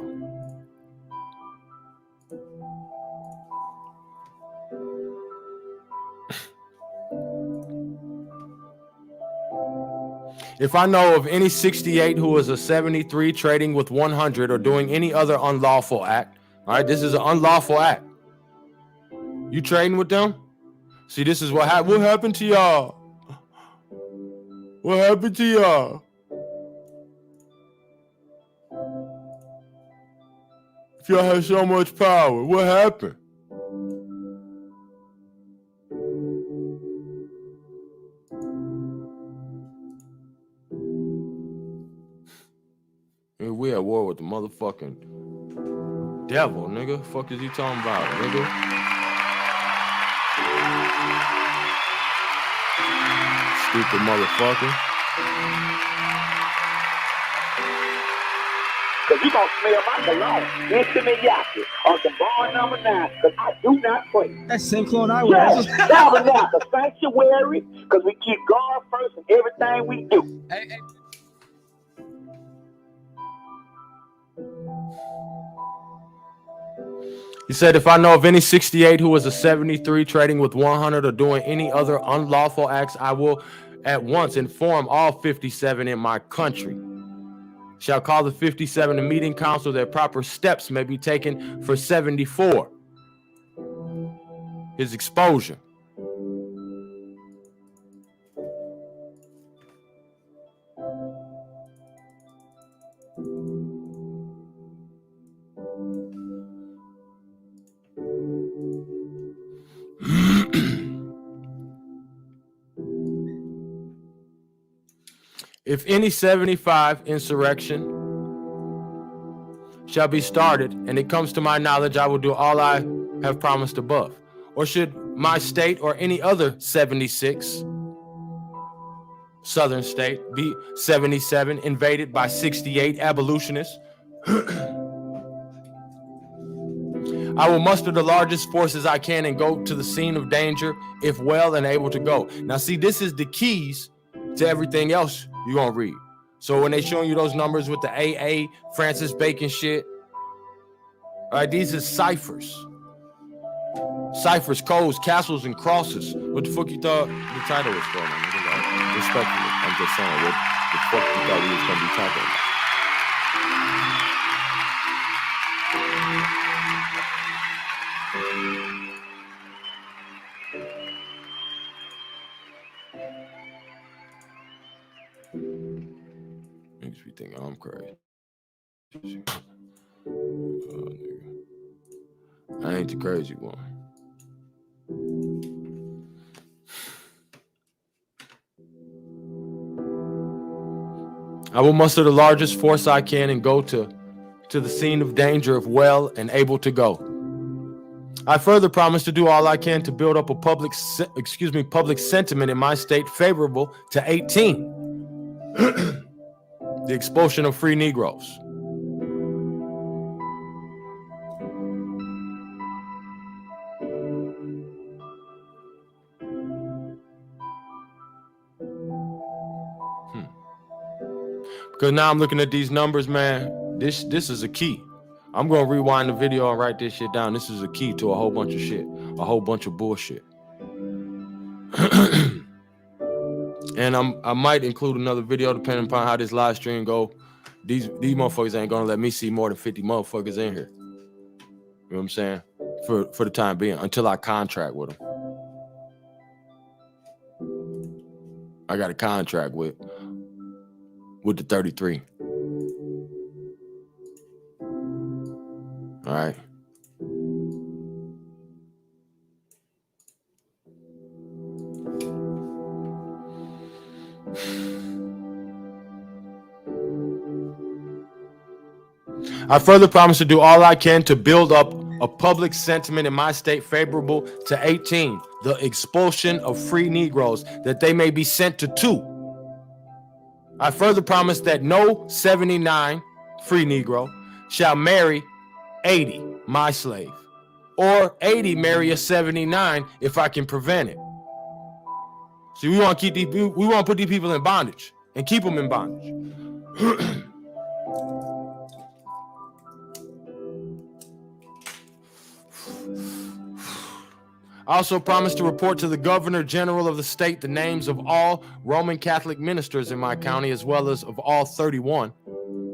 If I know of any 68 who is a 73 trading with 100 or doing any other unlawful act, all right, this is an unlawful act. You trading with them? See, this is what happened to y'all. What happened to y'all? If y'all had so much power, what happened? We at war with the motherfucking devil, nigga. Fuck is he talking about, nigga? Stupid motherfucker. Cause you gonna smell my cologne. Intimate Yaki on the bar number 9. Cause I do not pray. That's the same clone I wear. Yes, tabernacle, sanctuary. Cause we keep God first in everything we do. Hey. He said, if I know of any 68 who is a 73 trading with 100 or doing any other unlawful acts, I will at once inform all 57 in my country. Shall call the 57 a meeting council that proper steps may be taken for 74. His exposure. If any 75 insurrection shall be started, and it comes to my knowledge, I will do all I have promised above. Or should my state or any other 76 southern state be 77 invaded by 68 abolitionists, I will muster the largest forces I can and go to the scene of danger if well and able to go. Now, see, this is the keys to everything else you're going to read. So when they showing you those numbers with the AA, Francis Bacon shit, all right, these are ciphers. Ciphers, codes, castles, and crosses. What the fuck you thought the title was for? Respectfully, I'm just saying, what the fuck you thought we was going to be talking about? Makes me think I'm crazy. I ain't the crazy one. I will muster the largest force I can and go to the scene of danger if well and able to go. I further promise to do all I can to build up a public sentiment in my state favorable to 18. The expulsion of free Negroes. Because now I'm looking at these numbers, man. This is a key. I'm going to rewind the video and write this shit down. This is a key to a whole bunch of shit. A whole bunch of bullshit. And I might include another video depending upon how this live stream go. These motherfuckers ain't going to let me see more than 50 motherfuckers in here. You know what I'm saying? For the time being, until I contract with them. I got a contract with the 33. All right. I further promise to do all I can to build up a public sentiment in my state favorable to 18, the expulsion of free Negroes, that they may be sent to 2. I further promise that no 79 free Negro shall marry 80, my slave, or 80 marry a 79 if I can prevent it. See, we want to put these people in bondage and keep them in bondage. I also promise to report to the Governor General of the state the names of all Roman Catholic ministers in my county, as well as of all 31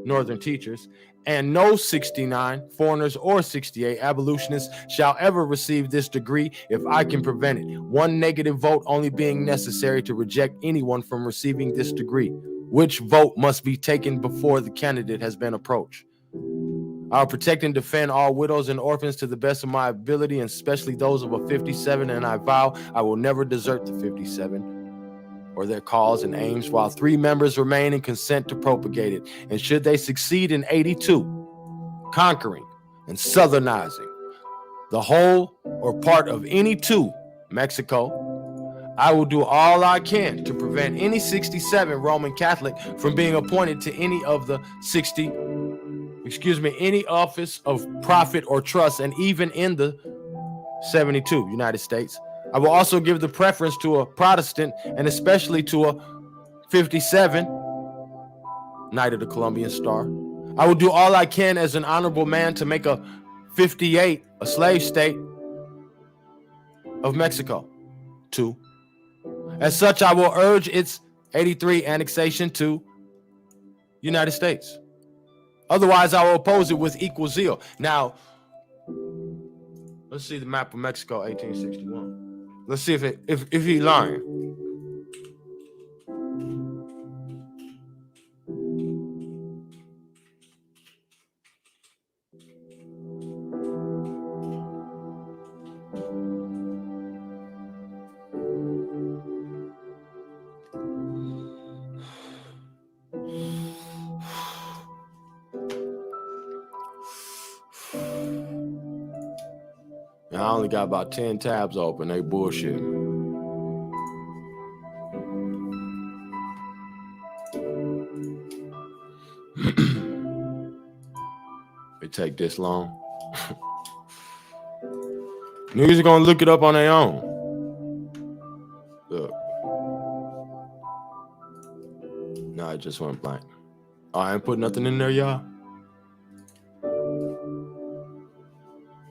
Northern teachers, and no 69 foreigners or 68 abolitionists shall ever receive this degree if I can prevent it. One negative vote only being necessary to reject anyone from receiving this degree, which vote must be taken before the candidate has been approached. I'll protect and defend all widows and orphans to the best of my ability, and especially those of a 57, and I vow I will never desert the 57 or their cause and aims while 3 members remain and consent to propagate it. And should they succeed in 82, conquering and southernizing the whole or part of any 2, Mexico, I will do all I can to prevent any 67 Roman Catholic from being appointed to any of the any office of profit or trust, and even in the 72 United States. I will also give the preference to a Protestant, and especially to a 57 Knight of the Columbian Star. I will do all I can as an honorable man to make a 58 a slave state of Mexico too. As such, I will urge its 83 annexation to United States. Otherwise, I will oppose it with equal zeal. Now, let's see the map of Mexico, 1861. Let's see if he lying. I only got about 10 tabs open. They bullshit. It take this long. Niggas are gonna look it up on their own. Look. No, it just went blank. Oh, I ain't put nothing in there, y'all.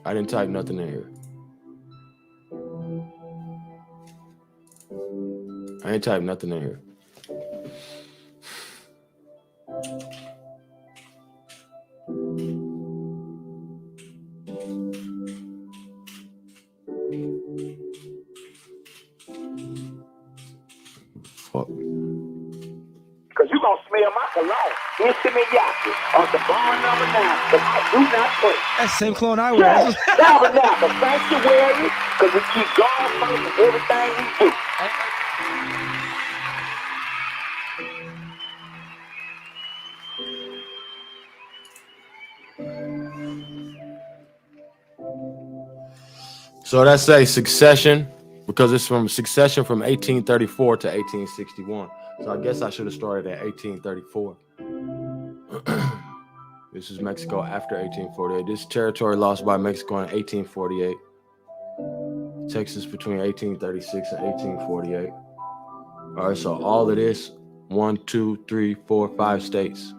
I didn't type nothing in here. I ain't type nothing in here. Fuck. Because you're going to smell my cologne. Intimate Yaki on the bar number 9. But I do not play. That's the same clone I wear. Yes, Tabernacle Sanctuary. Because we keep God first in everything we do. So that's a succession, because it's from succession from 1834 to 1861. So I guess I should have started at 1834. This is Mexico after 1848. This territory lost by Mexico in 1848. Texas between 1836 and 1848. All right, so all of this, 1, 2, 3, 4, 5 states.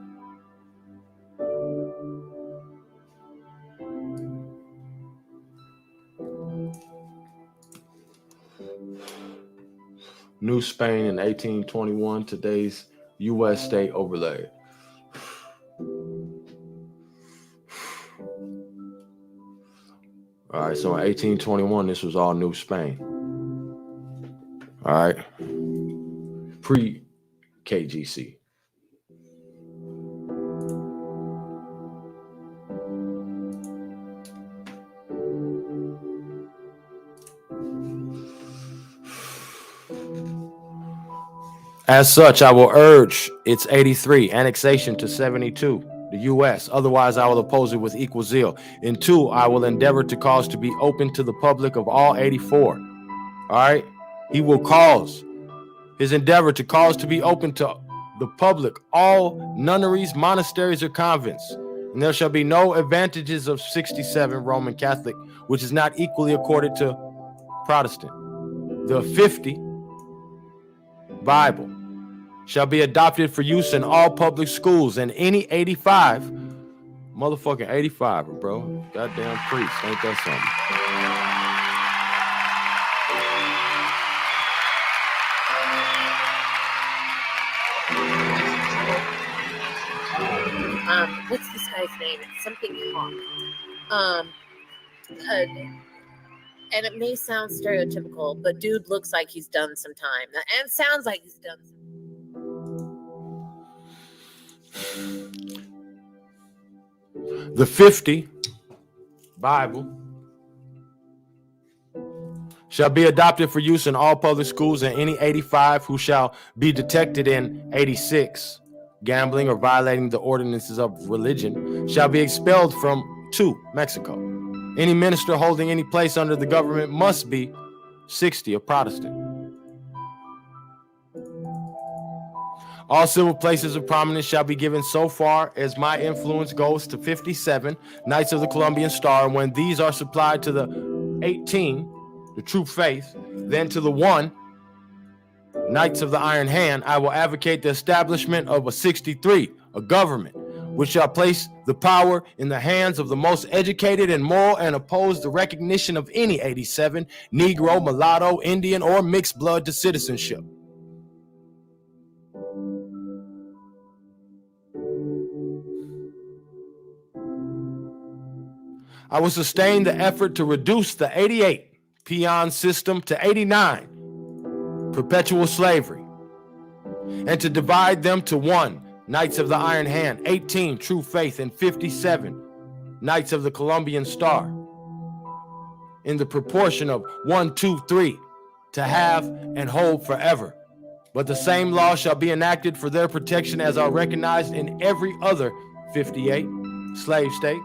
New Spain in 1821, today's U.S. state overlay. All right, so in 1821, this was all New Spain. All right, pre-KGC. As such, I will urge its 83 annexation to 72, the U.S. Otherwise, I will oppose it with equal zeal. In 2, I will endeavor to cause to be open to the public of all 84. All right? He will cause his endeavor to cause to be open to the public all nunneries, monasteries, or convents. And there shall be no advantages of 67 Roman Catholic, which is not equally accorded to Protestant. The 50 Bible shall be adopted for use in all public schools, and any 85, motherfucking 85, bro. Goddamn priest, ain't that something? What's this guy's name? It's something Hawk. And it may sound stereotypical, but dude looks like he's done some time, and sounds like he's done some. The 50 Bible shall be adopted for use in all public schools, and any 85 who shall be detected in 86 gambling or violating the ordinances of religion shall be expelled from 2 Mexico. Any minister holding any place under the government must be 60 a Protestant. All civil places of prominence shall be given so far as my influence goes to 57 Knights of the Columbian Star. When these are supplied to the 18, the true faith, then to the 1, Knights of the Iron Hand, I will advocate the establishment of a 63, a government, which shall place the power in the hands of the most educated and moral, and oppose the recognition of any 87, Negro, mulatto, Indian, or mixed blood to citizenship. I will sustain the effort to reduce the 88 peon system to 89 perpetual slavery, and to divide them to 1 Knights of the Iron Hand, 18 True Faith, and 57 Knights of the Columbian Star, in the proportion of 1, 2, 3, to have and hold forever. But the same law shall be enacted for their protection as are recognized in every other 58 slave state.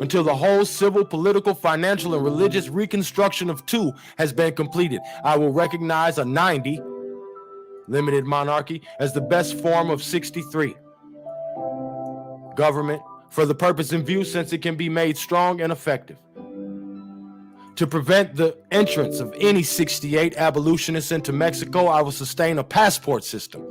until the whole civil, political, financial, and religious reconstruction of 2 has been completed. I will recognize a 90 limited monarchy as the best form of 63 government for the purpose in view, since it can be made strong and effective. To prevent the entrance of any 68 abolitionists into Mexico, I will sustain a passport system,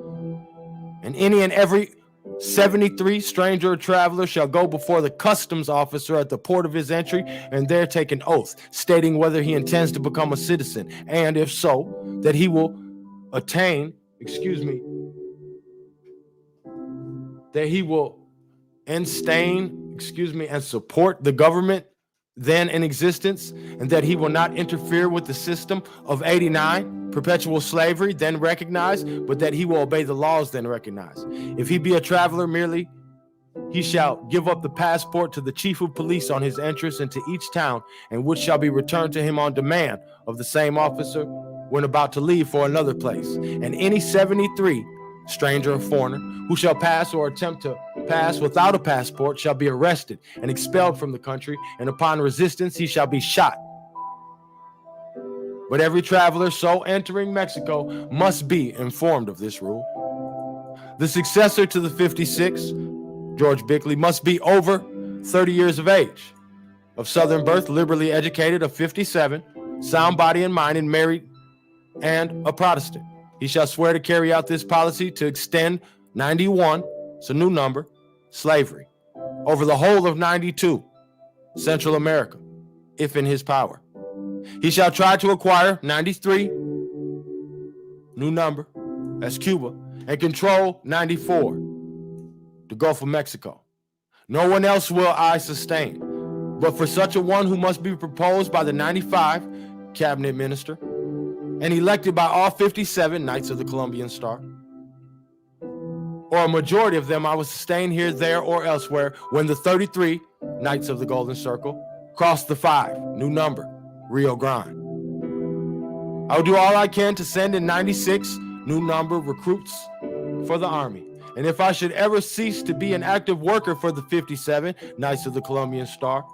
and any and every 73 stranger or traveler shall go before the customs officer at the port of his entry and there take an oath stating whether he intends to become a citizen, and if so, that he will attain, that he will instain, and support the government then in existence, and that he will not interfere with the system of 89 perpetual slavery then recognized, but that he will obey the laws then recognized. If he be a traveler merely, he shall give up the passport to the chief of police on his entrance into each town, and which shall be returned to him on demand of the same officer when about to leave for another place. And any 73 stranger or foreigner who shall pass or attempt to pass without a passport shall be arrested and expelled from the country, and upon resistance he shall be shot. But every traveler so entering Mexico must be informed of this rule. The successor to the 56, George Bickley, must be over 30 years of age, of Southern birth, liberally educated, of 57, sound body and mind, and married, and a Protestant. He shall swear to carry out this policy to extend 91, it's a new number, slavery, over the whole of 92, Central America, if in his power. He shall try to acquire 93, new number, that's Cuba, and control 94, the Gulf of Mexico. No one else will I sustain, but for such a one who must be proposed by the 95 cabinet minister and elected by all 57 Knights of the Columbian Star, or a majority of them, I will sustain here, there, or elsewhere when the 33 Knights of the Golden Circle cross the 5, new number, Rio Grande. I will do all I can to send in 96, new number, recruits for the Army. And if I should ever cease to be an active worker for the 57 Knights of the Columbian Star,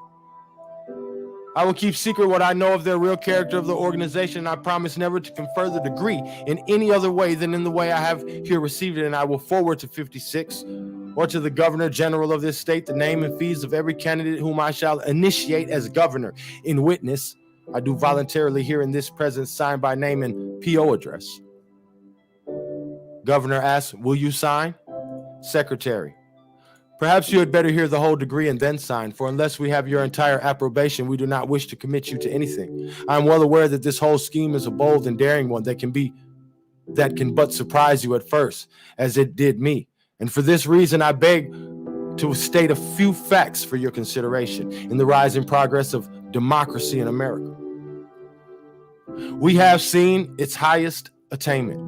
I will keep secret what I know of their real character of the organization. I promise never to confer the degree in any other way than in the way I have here received it. And I will forward to 56 or to the Governor General of this state the name and fees of every candidate whom I shall initiate as governor. In witness, I do voluntarily here in this presence sign by name and PO address. Governor asks, will you sign? Secretary, perhaps you had better hear the whole degree and then sign, for unless we have your entire approbation, we do not wish to commit you to anything. I am well aware that this whole scheme is a bold and daring one that can but surprise you at first, as it did me. And for this reason, I beg to state a few facts for your consideration in the rise and progress of democracy in America. We have seen its highest attainment.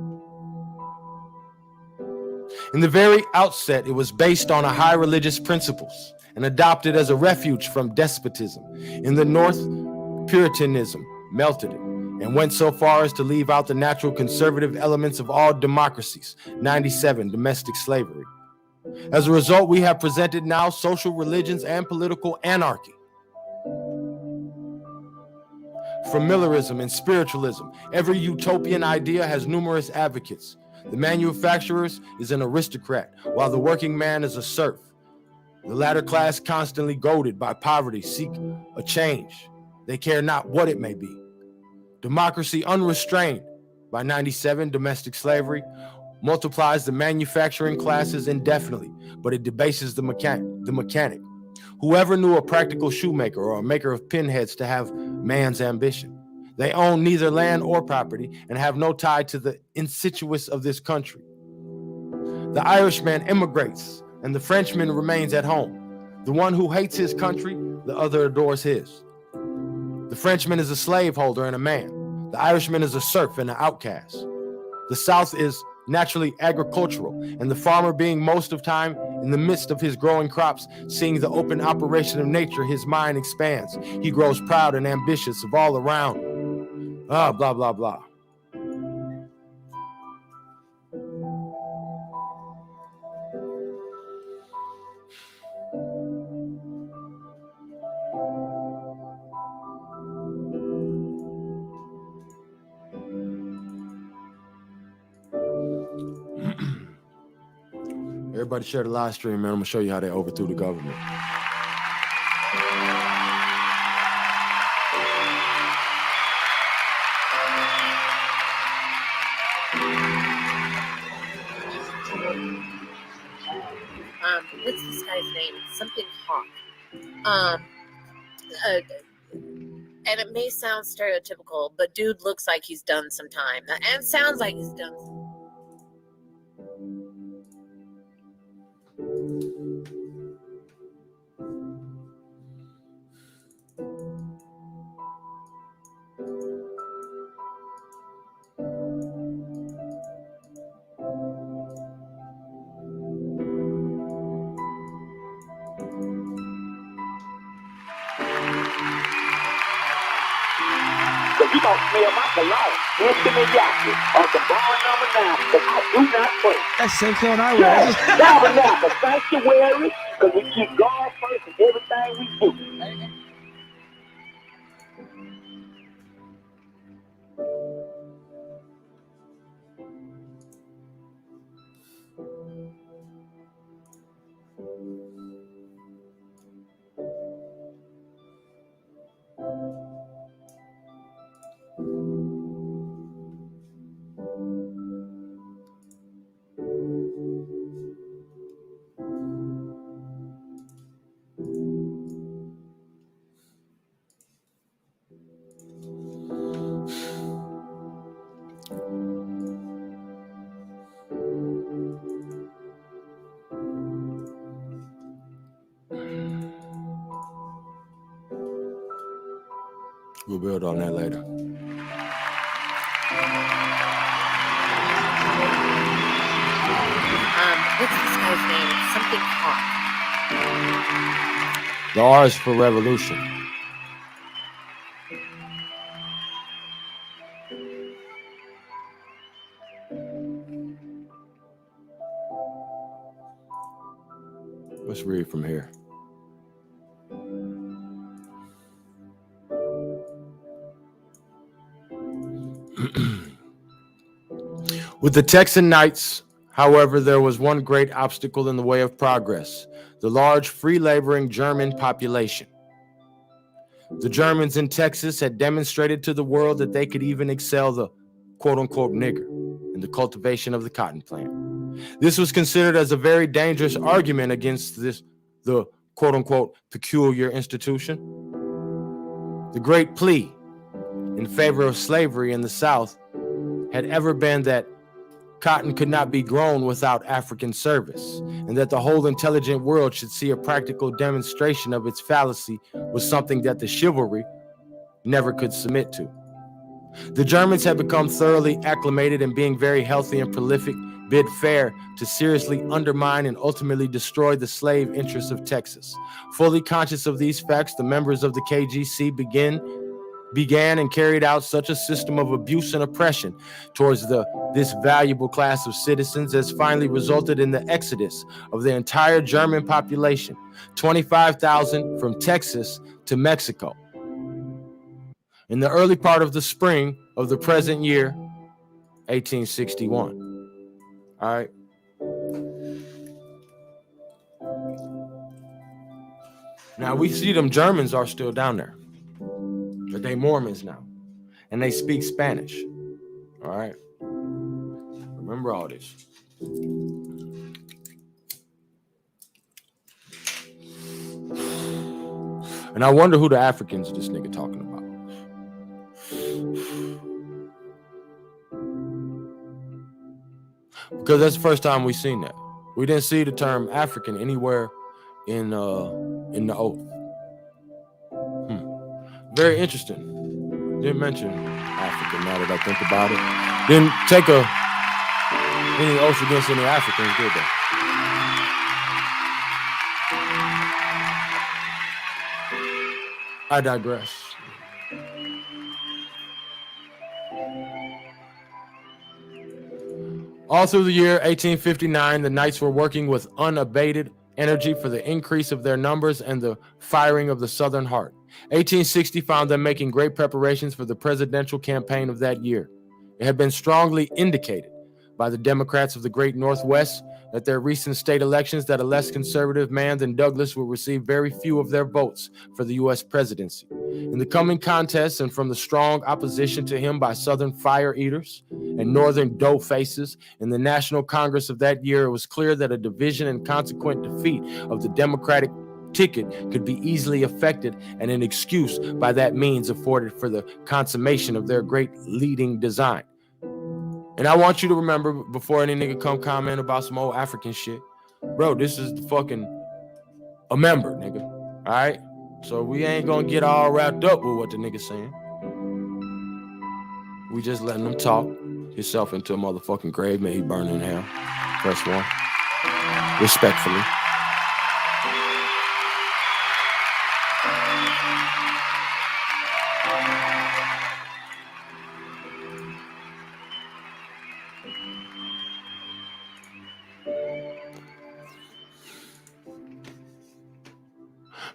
In the very outset, it was based on a high religious principles and adopted as a refuge from despotism. In the North, Puritanism melted it and went so far as to leave out the natural conservative elements of all democracies. 97, domestic slavery. As a result, we have presented now social religions and political anarchy. Familiarism and spiritualism. Every utopian idea has numerous advocates. The manufacturer is an aristocrat, while the working man is a serf. The latter class, constantly goaded by poverty, seek a change. They care not what it may be. Democracy unrestrained by 97, domestic slavery, multiplies the manufacturing classes indefinitely, but it debases the mechanic. Whoever knew a practical shoemaker or a maker of pinheads to have man's ambition? They own neither land or property and have no tie to the insidious of this country. The Irishman immigrates and the Frenchman remains at home. The one who hates his country, the other adores his. The Frenchman is a slaveholder and a man. The Irishman is a serf and an outcast. The South is naturally agricultural, and the farmer being most of time in the midst of his growing crops, seeing the open operation of nature, his mind expands. He grows proud and ambitious of all around. Blah, blah, blah. Everybody share the live stream, man. I'm gonna show you how they overthrew the government. What's this guy's name? Something Hawk. And it may sound stereotypical, but dude looks like he's done some time. And sounds like he's done some. Cause you gonna smell my cologne. Intimidate on the bar number 9. Cause I do not play. That's the same clone I wear. Yes, tabernacle, sanctuary. Cause we keep God first in everything we do. We'll build on that later. What's this guy's name? Something Hawk. The R is for revolution. Let's read from here. With the Texan Knights, however, there was one great obstacle in the way of progress: the large free laboring German population. The Germans in Texas had demonstrated to the world that they could even excel the quote-unquote nigger in the cultivation of the cotton plant. This was considered as a very dangerous argument against the quote-unquote peculiar institution. The great plea in favor of slavery in the South had ever been that cotton could not be grown without African service, and that the whole intelligent world should see a practical demonstration of its fallacy was something that the chivalry never could submit to. The Germans had become thoroughly acclimated and, being very healthy and prolific, bid fair to seriously undermine and ultimately destroy the slave interests of Texas. Fully conscious of these facts, the members of the KGC began and carried out such a system of abuse and oppression towards this valuable class of citizens as finally resulted in the exodus of the entire German population, 25,000 from Texas to Mexico. In the early part of the spring of the present year, 1861. All right. Now we see them Germans are still down there. But they Mormons now, and they speak Spanish. All right, remember all this. And I wonder who the Africans this nigga talking about. Because that's the first time we seen that. We didn't see the term African anywhere in the oath. Very interesting. Didn't mention African now that I think about it. Didn't take any oath against any Africans, did they? I digress. All through the year 1859, the Knights were working with unabated energy for the increase of their numbers and the firing of the Southern heart. 1860 found them making great preparations for the presidential campaign of that year. It had been strongly indicated by the Democrats of the great Northwest at their recent state elections that a less conservative man than Douglas will receive very few of their votes for the U.S. presidency. In the coming contest, and from the strong opposition to him by Southern fire eaters and Northern dough faces in the National Congress of that year, it was clear that a division and consequent defeat of the Democratic ticket could be easily effected, and an excuse by that means afforded for the consummation of their great leading design. And I want you to remember, before any nigga come comment about some old African shit, bro, this is the fucking a member, nigga. All right? So we ain't gonna get all wrapped up with what the nigga's saying. We just letting him talk himself into a motherfucking grave. May he burn in hell. Press one. Respectfully.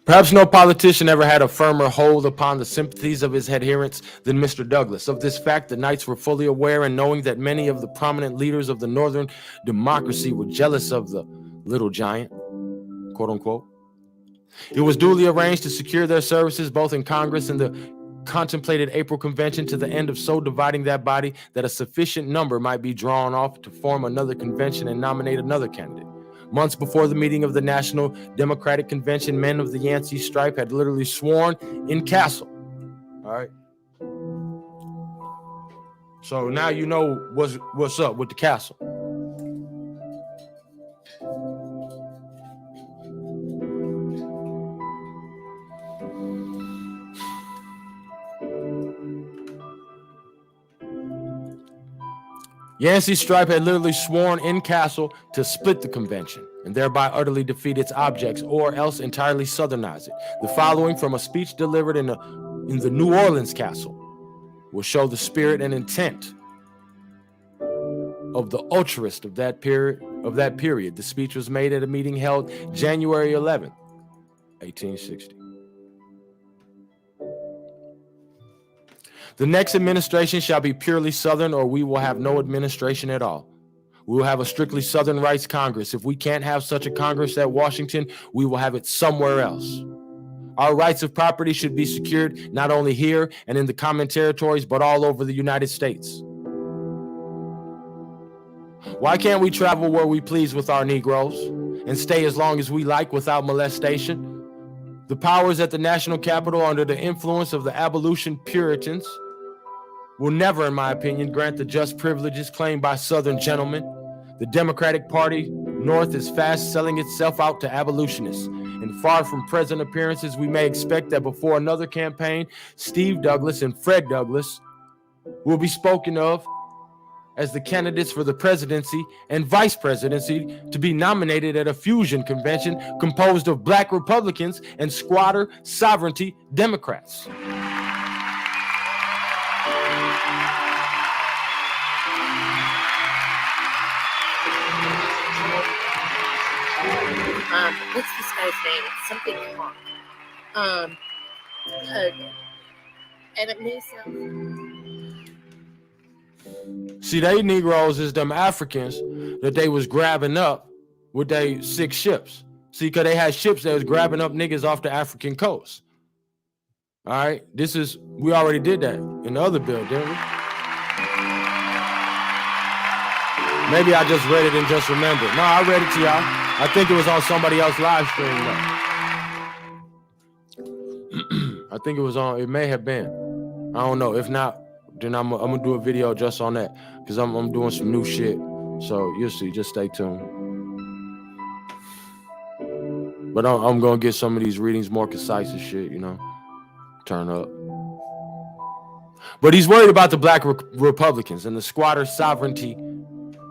Perhaps no politician ever had a firmer hold upon the sympathies of his adherents than Mr. Douglas. Of this fact, the Knights were fully aware, and knowing that many of the prominent leaders of the Northern democracy were jealous of the little giant, quote unquote. It was duly arranged to secure their services both in Congress and the contemplated April convention, to the end of so dividing that body that a sufficient number might be drawn off to form another convention and nominate another candidate. Months before the meeting of the National Democratic Convention, men of the Yancey stripe had literally sworn in castle. All right. So now you know what's up with the castle. Yancey Stripe had literally sworn in castle to split the convention and thereby utterly defeat its objects, or else entirely southernize it. The following from a speech delivered in the New Orleans castle will show the spirit and intent of the ultrist of that period. The speech was made at a meeting held January 11th, 1860. The next administration shall be purely Southern, or we will have no administration at all. We will have a strictly Southern rights Congress. If we can't have such a Congress at Washington, we will have it somewhere else. Our rights of property should be secured not only here and in the common territories, but all over the United States. Why can't we travel where we please with our Negroes and stay as long as we like without molestation? The powers at the national capital, under the influence of the abolition Puritans, will never, in my opinion, grant the just privileges claimed by Southern gentlemen. The Democratic Party North is fast selling itself out to abolitionists. And far from present appearances, we may expect that before another campaign, Steve Douglas and Fred Douglas will be spoken of as the candidates for the presidency and vice presidency to be nominated at a fusion convention composed of Black Republicans and squatter sovereignty Democrats. What's this guy's name? It's something Hawk. And it may sound. See, they Negroes is them Africans that they was grabbing up with they 6 ships. See, because they had ships that was grabbing up niggas off the African coast. All right, we already did that in the other bill, didn't we? Maybe I just read it and just remembered. No, I read it to y'all. I think it was on somebody else's live stream though. I think it was on, it may have been. I don't know. If not, then I'm gonna do a video just on that, because I'm doing some new shit. So you'll see, just stay tuned. But I'm gonna get some of these readings more concise and shit, you know. Turn up. But he's worried about the Black Republicans and the squatter sovereignty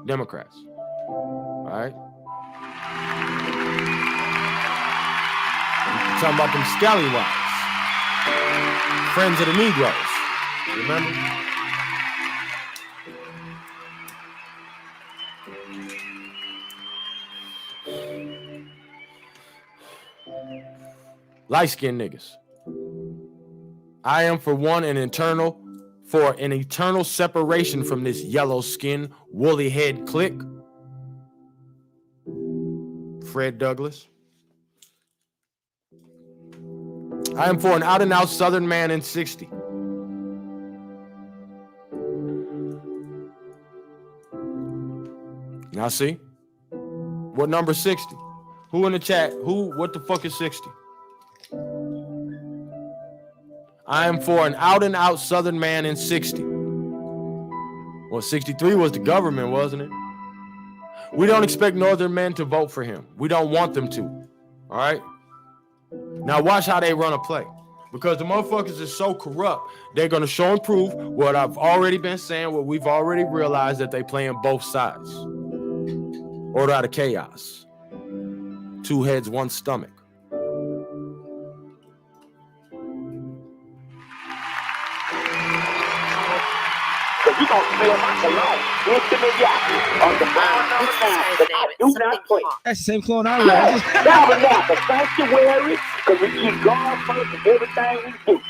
Democrats. All right. We're talking about them scallywags, friends of the Negroes. Remember? Light-skinned niggas. I am for an eternal separation from this yellow skin, woolly head clique. Fred Douglass. I am for an out-and-out Southern man in 60. Now see? What number 60? Who in the chat? What the fuck is 60? I am for an out-and-out Southern man in 60. Well, 63 was the government, wasn't it? We don't expect Northern men to vote for him. We don't want them to. All right? Now watch how they run a play. Because the motherfuckers are so corrupt, they're going to show and prove what I've already been saying, what we've already realized, that they playing both sides. Order out of chaos. Two heads, one stomach. Cause you gonna smell my cologne. Intimidate on the bond number 9. But I do not play. That's the same clone I wear. Tabernacle, sanctuary, cause we keep God first in everything we do.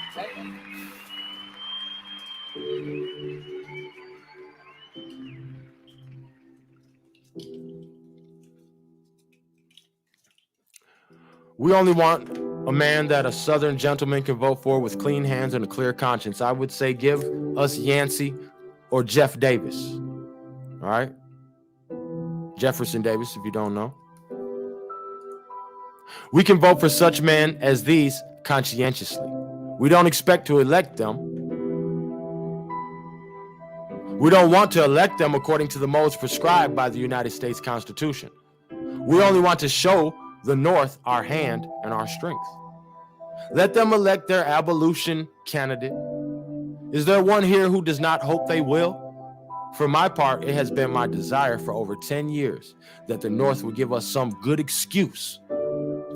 We only want a man that a Southern gentleman can vote for with clean hands and a clear conscience. I would say give us Yancey or Jeff Davis. All right? Jefferson Davis, if you don't know. We can vote for such men as these conscientiously. We don't expect to elect them. We don't want to elect them according to the modes prescribed by the United States Constitution. We only want to show the North our hand and our strength. Let them elect their abolition candidate. Is there one here who does not hope they will? For my part, it has been my desire for over 10 years that the North would give us some good excuse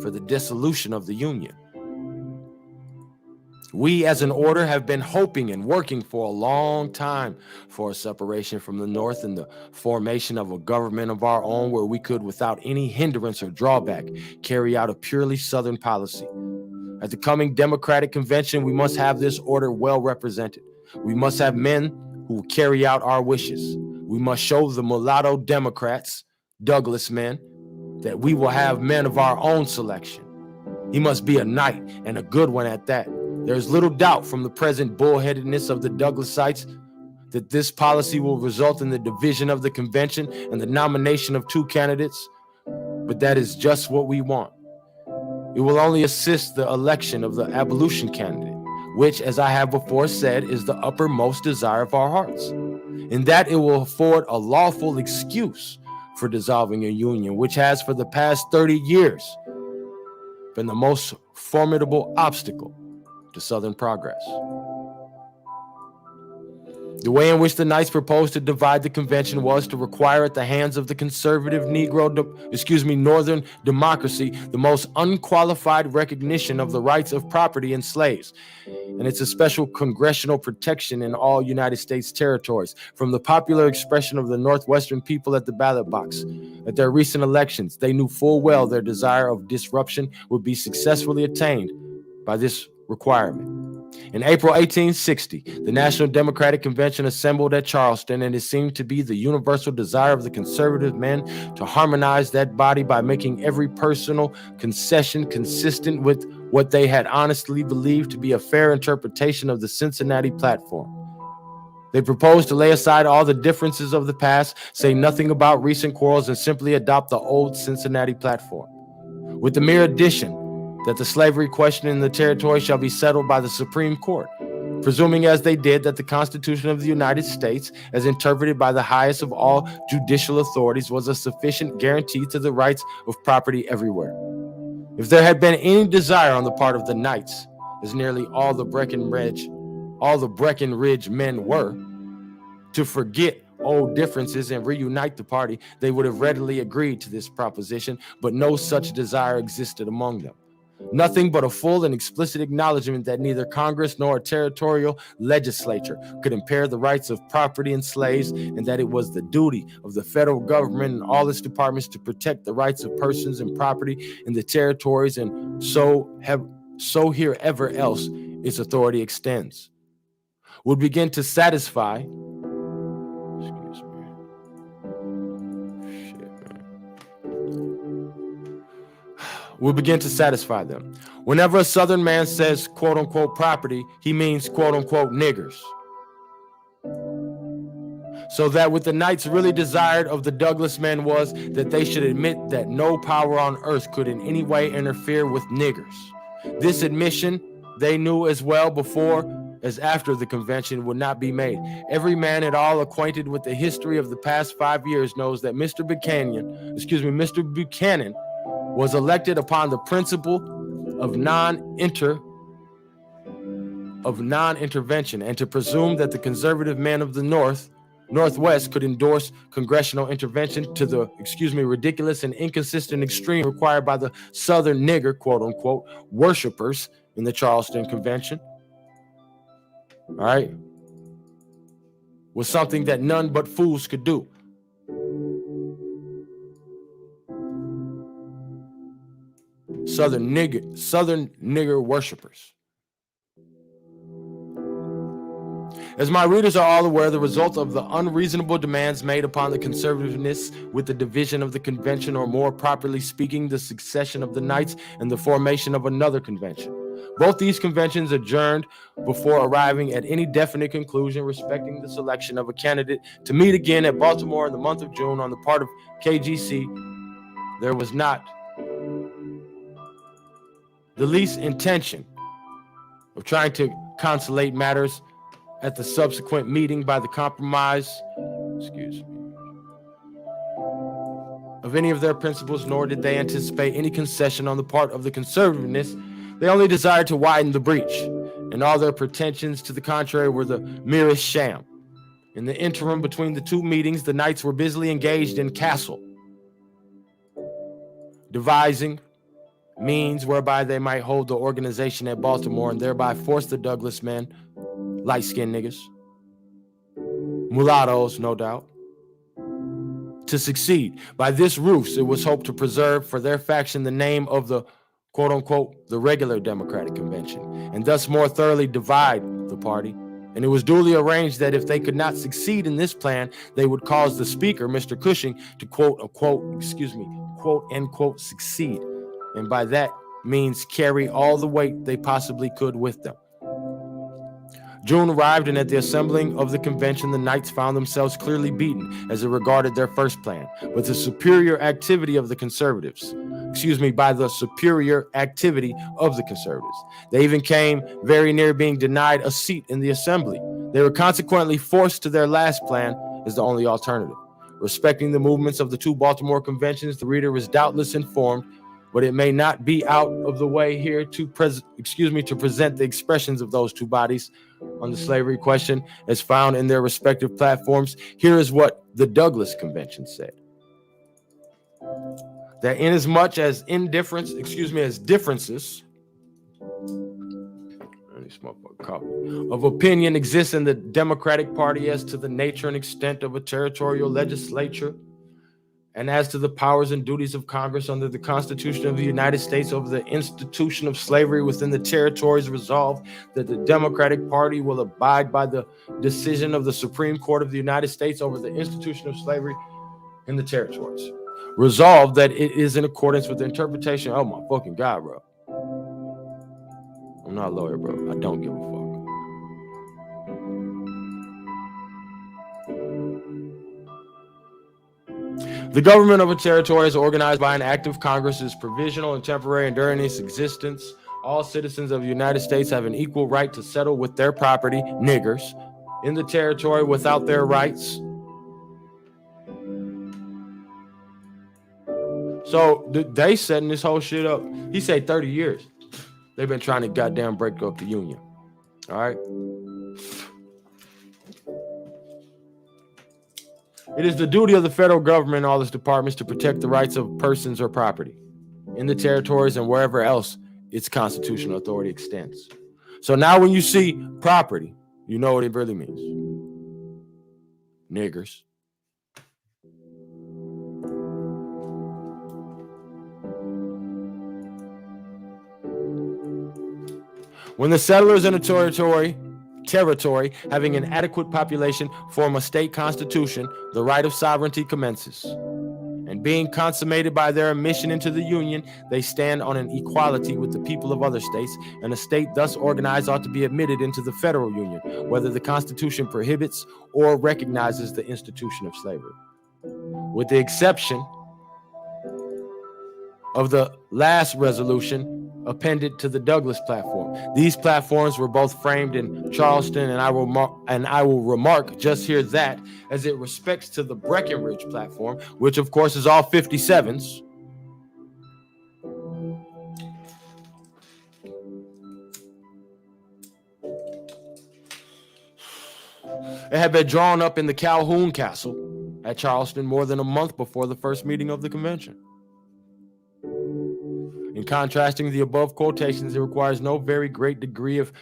for the dissolution of the Union. We as an order have been hoping and working for a long time for a separation from the North and the formation of a government of our own where we could, without any hindrance or drawback, carry out a purely Southern policy. At the coming Democratic Convention, we must have this order well represented. We must have men who will carry out our wishes. We must show the mulatto Democrats, Douglas men, that we will have men of our own selection. He must be a knight, and a good one at that. There's little doubt from the present bullheadedness of the Douglasites that this policy will result in the division of the convention and the nomination of two candidates, but that is just what we want. It will only assist the election of the abolition candidate, which, as I have before said, is the uppermost desire of our hearts. In that it will afford a lawful excuse for dissolving a union, which has for the past 30 years been the most formidable obstacle to Southern progress. The way in which the Knights proposed to divide the convention was to require at the hands of the conservative Northern democracy the most unqualified recognition of the rights of property in slaves, and it's a special congressional protection in all United States territories from the popular expression of the Northwestern people at the ballot box. At their recent elections, they knew full well their desire of disruption would be successfully attained by this requirement. In April 1860, the National Democratic Convention assembled at Charleston, and it seemed to be the universal desire of the conservative men to harmonize that body by making every personal concession consistent with what they had honestly believed to be a fair interpretation of the Cincinnati platform. They proposed to lay aside all the differences of the past, say nothing about recent quarrels, and simply adopt the old Cincinnati platform, with the mere addition that the slavery question in the territory shall be settled by the Supreme Court, presuming as they did that the Constitution of the United States, as interpreted by the highest of all judicial authorities, was a sufficient guarantee to the rights of property everywhere. If there had been any desire on the part of the Knights, as nearly all the Breckinridge men were, to forget old differences and reunite the party, they would have readily agreed to this proposition, but no such desire existed among them. Nothing but a full and explicit acknowledgement that neither Congress nor a territorial legislature could impair the rights of property and slaves, and that it was the duty of the federal government and all its departments to protect the rights of persons and property in the territories, and so here ever else its authority extends, would begin to satisfy will begin to satisfy them. Whenever a Southern man says quote unquote property, he means quote unquote niggers. So that what the Knights really desired of the Douglas men was that they should admit that no power on earth could in any way interfere with niggers. This admission they knew as well before as after the convention would not be made. Every man at all acquainted with the history of the past 5 years knows that Mr. Buchanan was elected upon the principle of non-intervention, and to presume that the conservative men of the Northwest could endorse congressional intervention to the, ridiculous and inconsistent extreme required by the Southern nigger, quote unquote, worshipers in the Charleston Convention. All right, was something that none but fools could do. Southern nigger worshipers. As my readers are all aware, the result of the unreasonable demands made upon the conservativeness with the division of the convention, or more properly speaking, the succession of the Knights and the formation of another convention. Both these conventions adjourned before arriving at any definite conclusion respecting the selection of a candidate to meet again at Baltimore in the month of June on the part of KGC. There was not the least intention of trying to consolidate matters at the subsequent meeting by the compromise, of any of their principles, nor did they anticipate any concession on the part of the conservativeness. They only desired to widen the breach, and all their pretensions to the contrary were the merest sham. In the interim between the two meetings, the Knights were busily engaged in castle, devising means whereby they might hold the organization at Baltimore and thereby force the Douglas men, light-skinned niggas, mulattoes, no doubt, to succeed. By this ruse, it was hoped to preserve for their faction the name of the quote-unquote, the regular Democratic Convention, and thus more thoroughly divide the party. And it was duly arranged that if they could not succeed in this plan, they would cause the speaker, Mr. Cushing, to quote-unquote, quote-unquote, succeed, and by that means carry all the weight they possibly could with them. June arrived, and at the assembling of the convention, the Knights found themselves clearly beaten as it regarded their first plan, but the superior activity of the conservatives. By the superior activity of the conservatives. They even came very near being denied a seat in the assembly. They were consequently forced to their last plan as the only alternative. Respecting the movements of the two Baltimore conventions, the reader is doubtless informed, but it may not be out of the way here to present the expressions of those two bodies on the slavery question as found in their respective platforms. Here is what the Douglas Convention said. That inasmuch as differences of opinion exists in the Democratic Party as to the nature and extent of a territorial legislature, and as to the powers and duties of Congress under the Constitution of the United States over the institution of slavery within the territories, resolved that the Democratic Party will abide by the decision of the Supreme Court of the United States over the institution of slavery in the territories. Resolved that it is in accordance with the interpretation. Oh my fucking God, bro. I'm not a lawyer, bro. I don't give a fuck. The government of a territory is organized by an act of Congress, is provisional and temporary, and during its existence, all citizens of the United States have an equal right to settle with their property, niggers, in the territory without their rights. So they setting this whole shit up. He said 30 years. They've been trying to goddamn break up the union. All right. It is the duty of the federal government and all its departments to protect the rights of persons or property in the territories and wherever else its constitutional authority extends. So now when you see property, you know what it really means. Niggers. When the settlers in a territory having an adequate population form a state constitution, the right of sovereignty commences. and being consummated by their admission into the Union, they stand on an equality with the people of other states, and a state thus organized ought to be admitted into the federal union, whether the Constitution prohibits or recognizes the institution of slavery. With the exception of the last resolution appended to the Douglas platform. These platforms were both framed in Charleston, and I will remark just here that as it respects to the Breckinridge platform, which of course is all 57s, it had been drawn up in the Calhoun Castle at Charleston more than a month before the first meeting of the convention. In contrasting the above quotations, it requires no very great degree of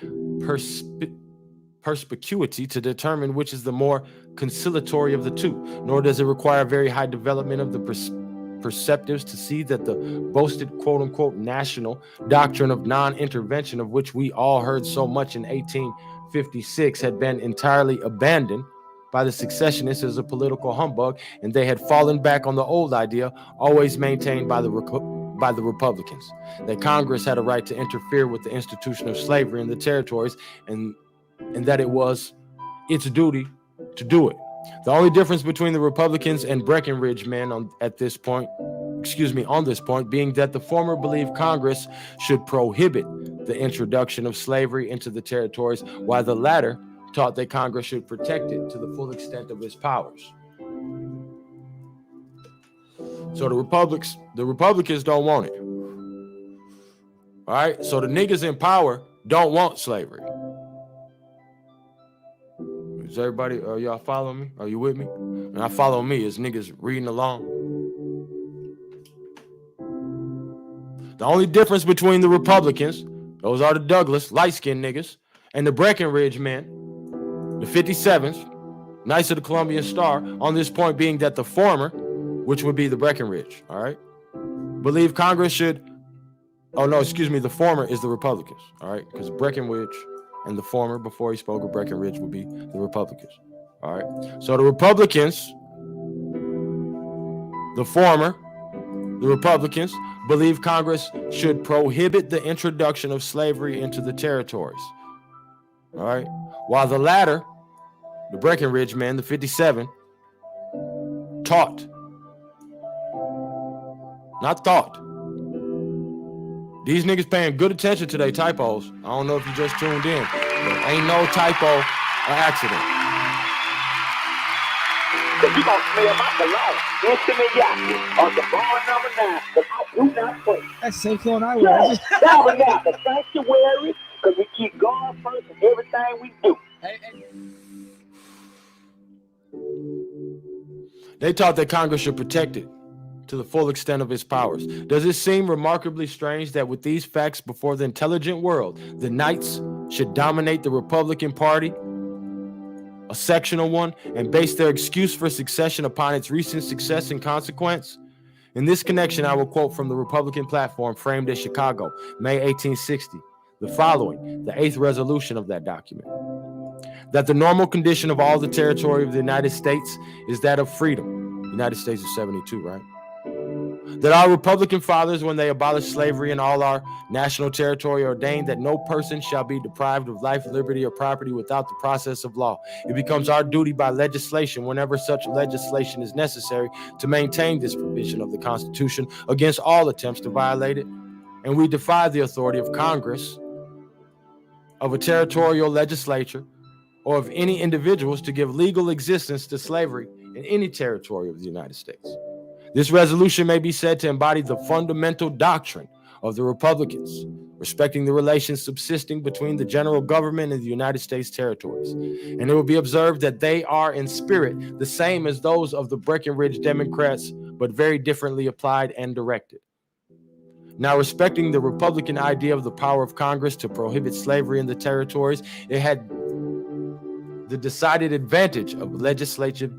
perspicuity to determine which is the more conciliatory of the two, nor does it require a very high development of the perceptives to see that the boasted quote-unquote national doctrine of non-intervention, of which we all heard so much in 1856, had been entirely abandoned by the secessionists as a political humbug, and they had fallen back on the old idea, always maintained by the Republicans, that Congress had a right to interfere with the institution of slavery in the territories, and that it was its duty to do it. The only difference between the Republicans and Breckinridge men on this point being that the former believed Congress should prohibit the introduction of slavery into the territories, while the latter taught that Congress should protect it to the full extent of its powers. So the Republicans don't want it. All right. So the niggas in power don't want slavery. Is everybody, are y'all following me? Are you with me? And I follow me as niggas reading along. The only difference between the Republicans, those are the Douglas, light-skinned niggas, and the Breckinridge men, the 57s, Knights of the Columbian Star, on this point being that the former, which would be the Breckinridge, all right, believe Congress should, the former is the Republicans, all right, because Breckinridge and the former, before he spoke of Breckinridge, would be the Republicans, all right. So the Republicans, the former, the Republicans, believe Congress should prohibit the introduction of slavery into the territories, all right, while the latter, the Breckinridge men, the 57, taught, not thought. These niggas paying good attention to their typos. I don't know if you just tuned in, but ain't no typo or accident. Cause you gonna smell my cologne, instant yaki, on the bar number 9, cause I do not play. That's St. Clair Highway. That was not the sanctuary, cause we keep God first in everything we do. They taught that Congress should protect it to the full extent of its powers. Does it seem remarkably strange that with these facts before the intelligent world, the Knights should dominate the Republican Party, a sectional one, and base their excuse for secession upon its recent success and consequence? In this connection, I will quote from the Republican platform framed at Chicago, May 1860, the following, the 8th resolution of that document. That the normal condition of all the territory of the United States is that of freedom. The United States is 72, right? That our Republican fathers, when they abolished slavery in all our national territory, ordained that no person shall be deprived of life, liberty, or property without the process of law. It becomes our duty by legislation, whenever such legislation is necessary, to maintain this provision of the Constitution against all attempts to violate it. And we defy the authority of Congress, of a territorial legislature, or of any individuals to give legal existence to slavery in any territory of the United States. This resolution may be said to embody the fundamental doctrine of the Republicans, respecting the relations subsisting between the general government and the United States territories. And it will be observed that they are in spirit the same as those of the Breckinridge Democrats, but very differently applied and directed. Now, respecting the Republican idea of the power of Congress to prohibit slavery in the territories, it had the decided advantage of legislative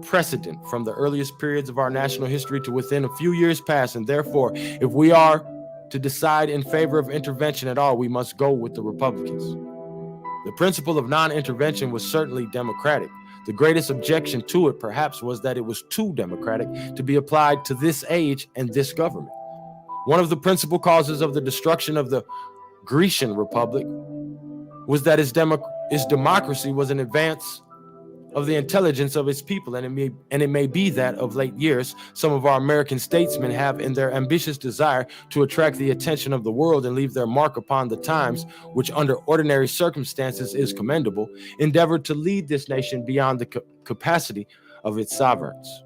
precedent from the earliest periods of our national history to within a few years past, and therefore, if we are to decide in favor of intervention at all, we must go with the Republicans. The principle of non-intervention was certainly democratic. The greatest objection to it, perhaps, was that it was too democratic to be applied to this age and this government. One of the principal causes of the destruction of the Grecian Republic was that its democracy was an advance of the intelligence of its people, and it may be that of late years some of our American statesmen have, in their ambitious desire to attract the attention of the world and leave their mark upon the times, which under ordinary circumstances is commendable, endeavored to lead this nation beyond the capacity of its sovereigns.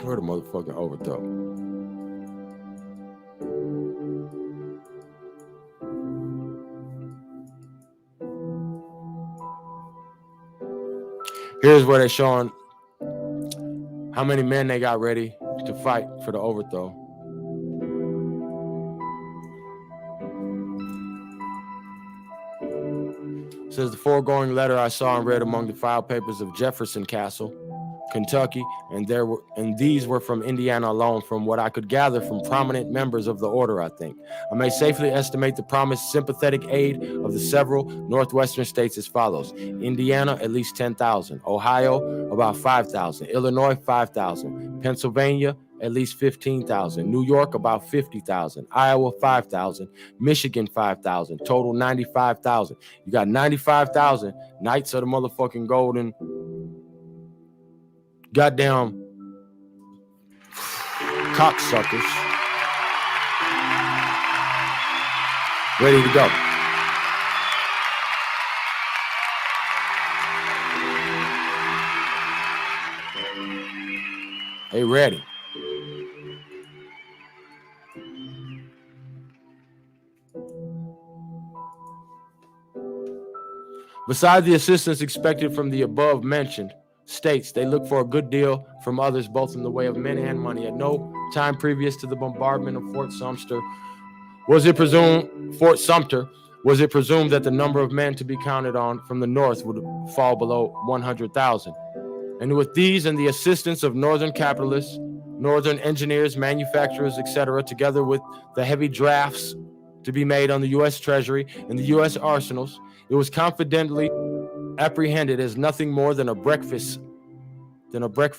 Where the motherfucking overthrow? Here's where they're showing how many men they got ready to fight for the overthrow. It says the foregoing letter I saw and read among the file papers of Jefferson Castle, Kentucky, and these were from Indiana alone, from what I could gather from prominent members of the order, I think. I may safely estimate the promised sympathetic aid of the several northwestern states as follows. Indiana, at least 10,000. Ohio, about 5,000. Illinois, 5,000. Pennsylvania, at least 15,000. New York, about 50,000. Iowa, 5,000. Michigan, 5,000. Total 95,000. You got 95,000 Knights of the motherfucking Golden goddamn cocksuckers ready to go. They ready. Besides the assistance expected from the above mentioned states, they look for a good deal from others, both in the way of men and money. At no time previous to the bombardment of Fort Sumter was it presumed that the number of men to be counted on from the north would fall below 100,000. And with these and the assistance of northern capitalists, northern engineers, manufacturers, etc., together with the heavy drafts to be made on the U.S. Treasury and the U.S. arsenals, it was confidently apprehended as nothing more than a breakfast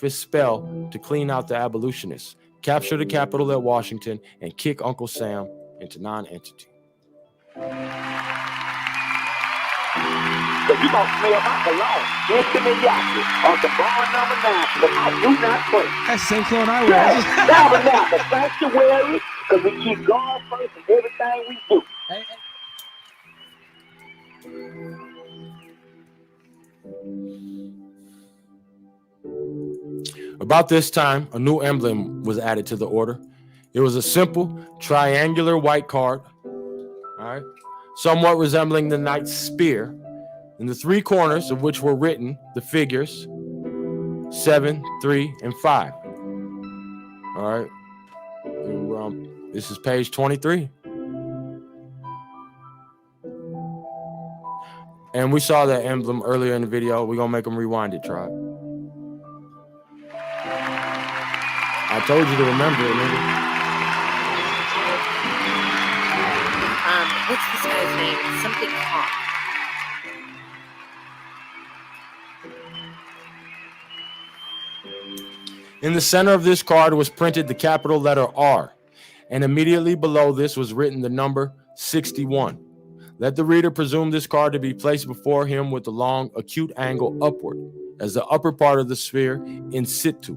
spell to clean out the abolitionists, capture the Capitol at Washington, and kick Uncle Sam into non-entity. So you gonna smell my cologne instant and yapping on the bar number 9, but I do not play. That's the same clone I wear. Yeah, now, the sanctuary, because we keep God first in everything we do. About this time, a new emblem was added to the order. It was a simple triangular white card, all right, somewhat resembling the knight's spear, in the three corners of which were written the figures 7, 3, and 5. All right, this is page 23. And we saw that emblem earlier in the video. We're going to make them rewind it, tribe. I told you to remember it, nigga. What's this guy's name? Something Hawk. In the center of this card was printed the capital letter R, and immediately below this was written the number 61. Let the reader presume this card to be placed before him with the long acute angle upward, as the upper part of the sphere in situ.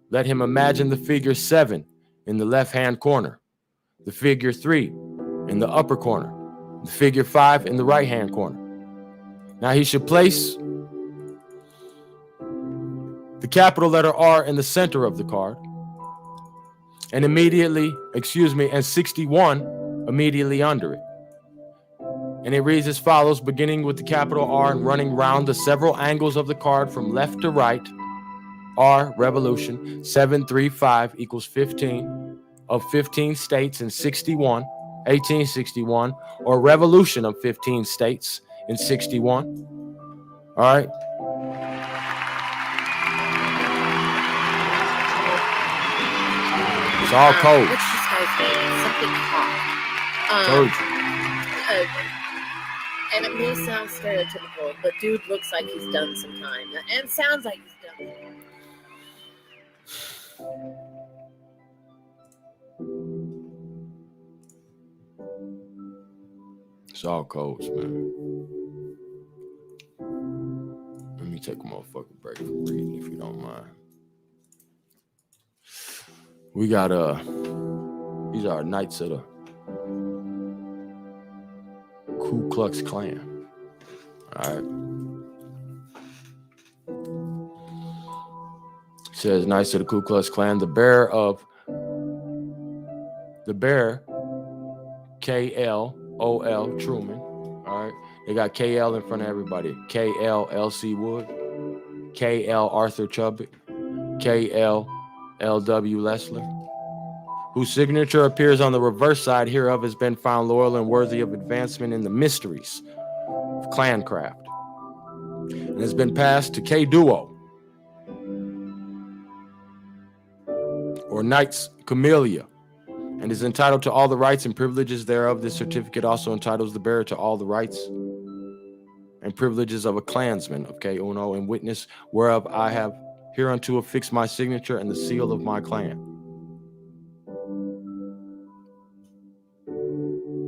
Let him imagine the figure 7 in the left-hand corner, the figure 3 in the upper corner, the figure 5 in the right-hand corner. Now he should place the capital letter R in the center of the card, and 61 immediately under it. And it reads as follows, beginning with the capital R and running round the several angles of the card from left to right. R, revolution, 735 equals 15 of 15 states in 1861, or revolution of 15 states in 61. All right. It's all codes. What's this guy's name? Something Hawk. Told you. And it may sound stereotypical, but dude looks like he's done some time. And sounds like he's done some time. It's all codes, man. Let me take a motherfucking break from reading, if you don't mind. We got these are Knights of the Ku Klux Klan. All right. It says Knights of the Ku Klux Klan, the bearer KLOL Truman. All right. They got KL in front of everybody. KL LC Wood, KL Arthur Chubbuck, KL LW Lessler, whose signature appears on the reverse side hereof, has been found loyal and worthy of advancement in the mysteries of clancraft, and has been passed to K Duo or Knights Camellia, and is entitled to all the rights and privileges thereof. This certificate also entitles the bearer to all the rights and privileges of a clansman of K Uno, and witness whereof I have hereunto affixed my signature and the seal of my clan.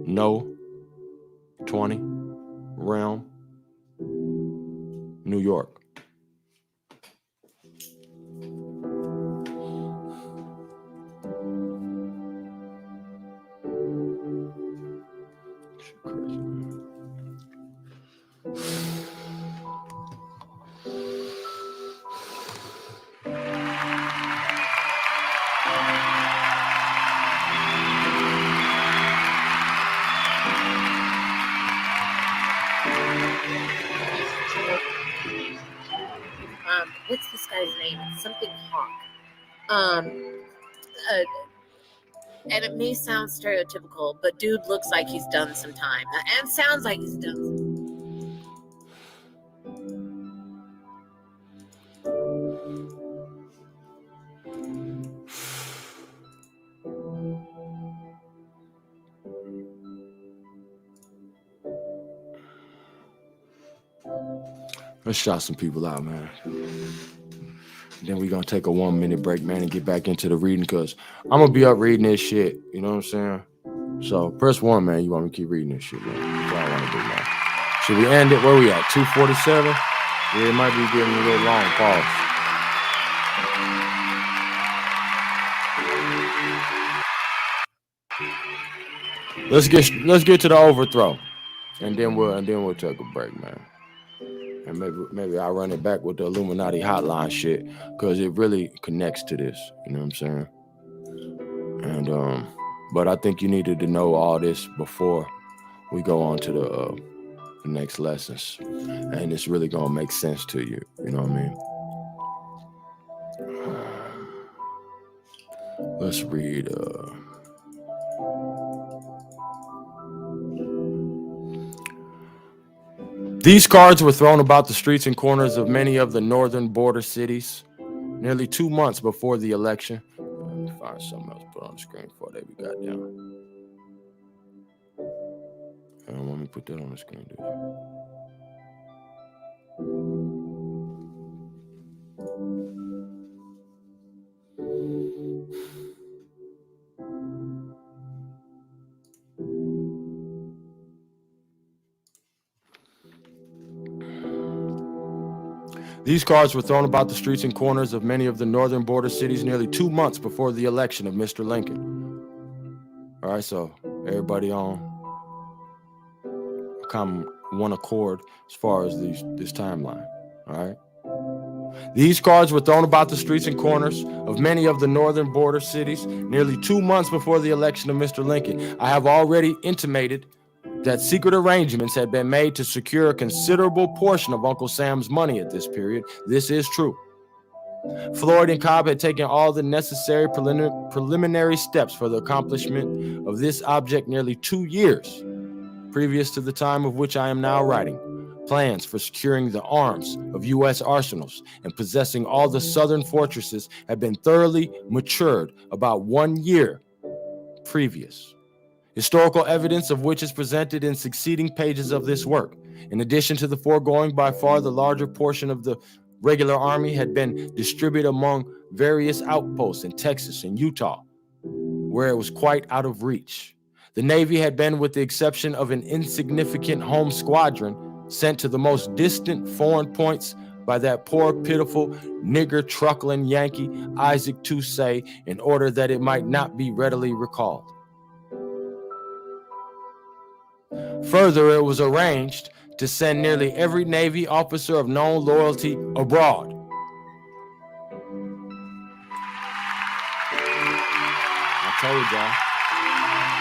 No 20 Realm, New York. What's this guy's name? Something Hawk. And it may sound stereotypical, but dude looks like he's done some time. And sounds like he's done some time. Let's shout some people out, man. Then we're going to take a 1 minute break, man, and get back into the reading, because I'm going to be up reading this shit. You know what I'm saying? So press 1, man. You want me to keep reading this shit, man? That's all I want to do, man. Should we end it? Where we at? 2:47? Yeah, it might be getting a little long. Pause. Let's get to the overthrow, and then we'll take a break, man. And maybe I'll run it back with the Illuminati hotline shit, because it really connects to this. You know what I'm saying? And but I think you needed to know all this before we go on to the next lessons, and it's really gonna make sense to you. You know what I mean? Let's read. These cards were thrown about the streets and corners of many of the northern border cities nearly 2 months before the election. Let me find something else to put on the screen before they be got down. Let me put that on the screen, dude. These cards were thrown about the streets and corners of many of the northern border cities nearly 2 months before the election of Mr. Lincoln. All right, so everybody on come one accord as far as this timeline. All right. These cards were thrown about the streets and corners of many of the northern border cities nearly 2 months before the election of Mr. Lincoln. I have already intimated that secret arrangements had been made to secure a considerable portion of Uncle Sam's money at this period. This is true. Floyd and Cobb had taken all the necessary preliminary steps for the accomplishment of this object nearly 2 years previous to the time of which I am now writing. plans for securing the arms of U.S. arsenals and possessing all the southern fortresses had been thoroughly matured about 1 year previous. Historical evidence of which is presented in succeeding pages of this work. In addition to the foregoing, by far the larger portion of the regular army had been distributed among various outposts in Texas and Utah, where it was quite out of reach. The Navy had been, with the exception of an insignificant home squadron, sent to the most distant foreign points by that poor, pitiful, nigger, truckling Yankee, Isaac Toucey, in order that it might not be readily recalled. Further, it was arranged to send nearly every Navy officer of known loyalty abroad. I told y'all.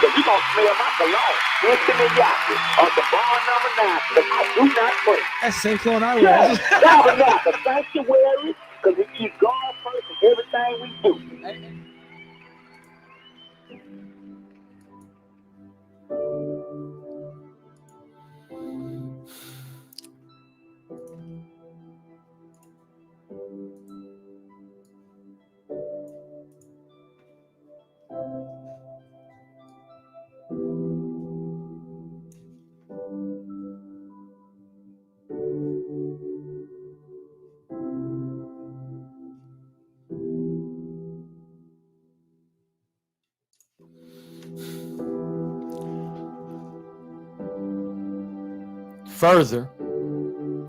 So you gonna smell my cologne, Anthony Yaki, on the bar number 9, but I do not pray. That's St. Clair and Yes, Ireland. tabernacle, sanctuary, because we keep God first in everything we do. Further,